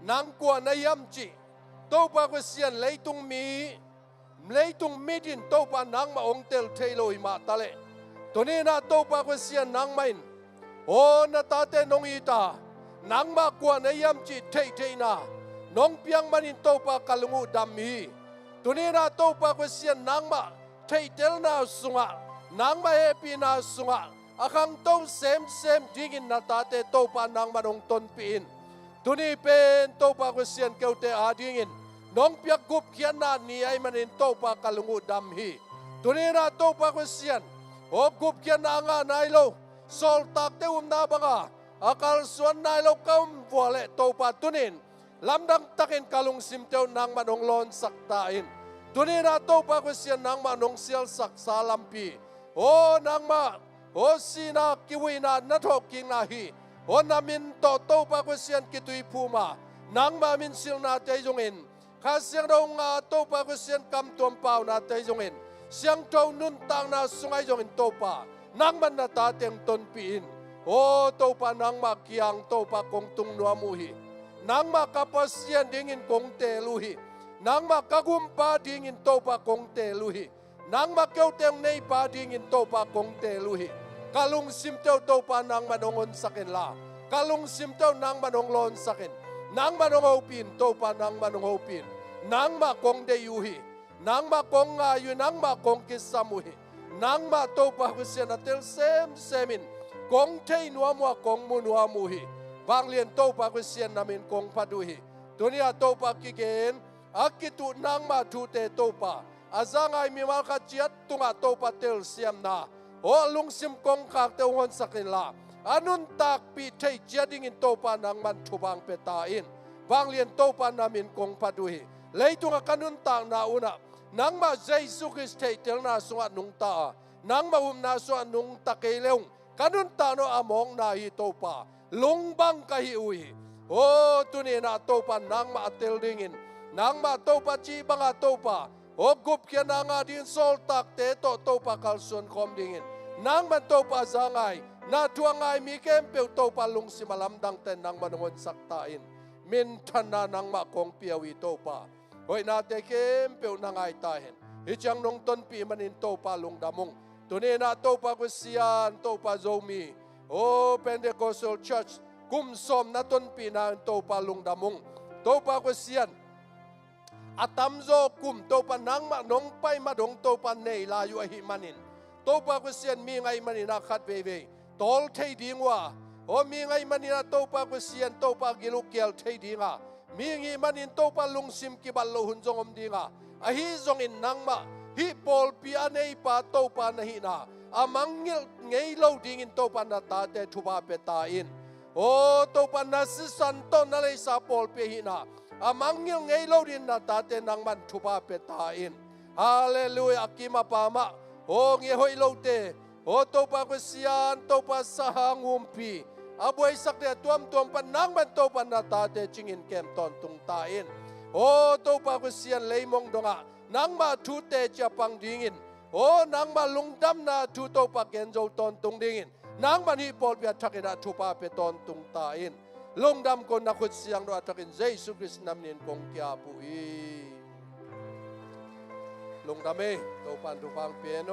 nang kwa na yamchi topa ko sian leitung midin topa nang maong tel thailoi ma tale tunina topa ko sian nang main o na tate nong ita nang ma kwa na yamchi thei na nong piang manin topa kalungu damhi tunina topa ko sian nang ma thei tel na sunga nang ma happy na sunga akang to sem dingin na tate topa nang manong ton piin tuni pen topa ko sian keute adingin น้องเปียกกุบเขียนนานี่ไอ้มันอินโตปากะลุงอุดำฮีตัวนี้นะโตปากเสียนโอ้กุบเขียนนางานายโลโซลตักเตอุมนาบังอาการส่วนนายโลกำวัวเละโตปาตุนินลำดังตักินกะลุงซิมเตวนางมันองลอนสักตาอินตัวนี้นะโตปากเสียนนางมันองเซียลสักสาลัมปีโอ้นางมาโอ้สีนากิวินานัทอกกิงนาฮีโอ้นามินโตปากเสียนกิตุยพูมานางมามินซิลนาเตยงอินข้าเสียงเรางาโตปากเสียนกำตัวเปล่านาเตยงอินเสียงเจ้านุนตังนาสุงไอจงอินโตปานางมันนาตาเตียงตนปีอินโอ้โตปานางมาเกียงโตปากงตุงนัวมูฮีนางมากับเสียนดิ่งอินกงเตลูฮีนางมากะกุมปาดิ่งอินโตปากงเตลูฮีนางมาเกี่ยวเตียงในปาดิ่งอินโตปากงเตลูฮีกะลุงซิมเจ้าโตปานางมันองอนสักเนลากะลุงซิมเจ้านางมันองลอนสักเนนางมันองเอาปินโตปานางมันองเอาปินนางมากงเดยูฮีนางมากงอายุนางมากงกิสามุฮีนางมาโตปากเสียนเตลเซมินกงเทยนัวมัวกงมุนัวมูฮีบางเลียนโตปากเสียนนามินกงพัดูฮีตัวนี้โตปากกิเกนอากิตุนางมาทูเตโตปาอาจางไอมีมาขจิตตุงาโตปาเตลเสียมนาโอลุงซิมกงขากเตวอนสักลาอนุนตักปีเทยเจียดิงินโตปานางมันทุบังเปตาอินบางเลียนโตปานามินกงพัดูฮีเลยตุงากันุนตักนาอุนะนางมาเจสุคริสเทเตลนาสวะนุงตานางมาอุมนาสวะนุงตะเกเลงกันุนตาโนอมองนาฮิโตปาลุงบังกะฮิอุยโอ้ตุนีนาโตปานางมาเตลดิงินนางมาโตปาจีบังอาโตปาโอ้กุบเขียนางาดินโซลตักเตโตปาคัลส่วนคอมดิงินนางมันโตปาจางไงนาทัวงไงมีเกมเปียวโตปาลุงสิมาลำดังแต่นางมันงอนสักตาอินมินทันนานางมาคงเปียวิโตปาโอ้ยนาเตเกมเปียวนางไงตาเห็นฮิจังนงต้นปีมันอินโตปาลุงดามงตัวนี้นาโตปากุศิยานโตปาโจมีโอ้เป็นเดโกโซลเชิร์ชกุมสมนาต้นปีนาโตปาลุงดามงโตปากุศิยานอาตัมโจกุมโตปานางมาหนงไปมาดงโตปานเนยลาอยู่อหิมันินโตปากุศิยานมีไงมันินาขัดเวเวตอลเทดีงว่าโอ้มีไงมันินาโตปากุศิยานโตปากิลุเกลเทดีงามีไงมันินโตปาลุงซิมกิบัลโลหุนจงอมดีงาอหิจงอินนางมาฮิปอลปีอันเนยปาโตปานหินาอามังเงลไงโลดิงินโตปานาตาเตทุบาเปตาอินโอ้โตปานาสิสันโตนาเลสาปอลเปหินาอามังเงลไงโลดินนาตาเตนางมันทุบาเปตาอินฮาเลลูยากิมาปามะโอ้เงหอยโลเตโอ้โตปากุศิยานโตปาสหางุมปีอาบวยสักเดตัวมปันนางมันโตปานาตาเตจิงินเกมตอนตุงตาอินโอ้โตปากุศิยานเลยมงดงะนางมาทูเตจะปังดิงินโอ้นางมาลุงดำนาทูโตปาเกนโจตอนตุงดิงินนางมันฮิปอลเบียทักเนทุปาเปตอนตุงตาอินลุงดำคนนักขุดเสียงรัตกินเยซูคริสต์นำเนินกงเกียปุยลุงดำเอโตปันทุปังเปียโน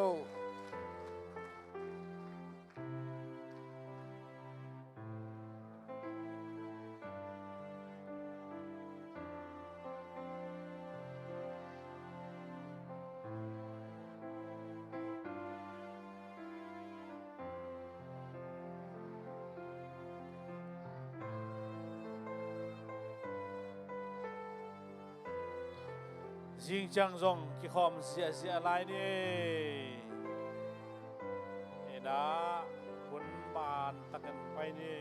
จิงจังจงกิคอมเสียอะไรนี่เอ็นะคุณบานตะกันไปนี่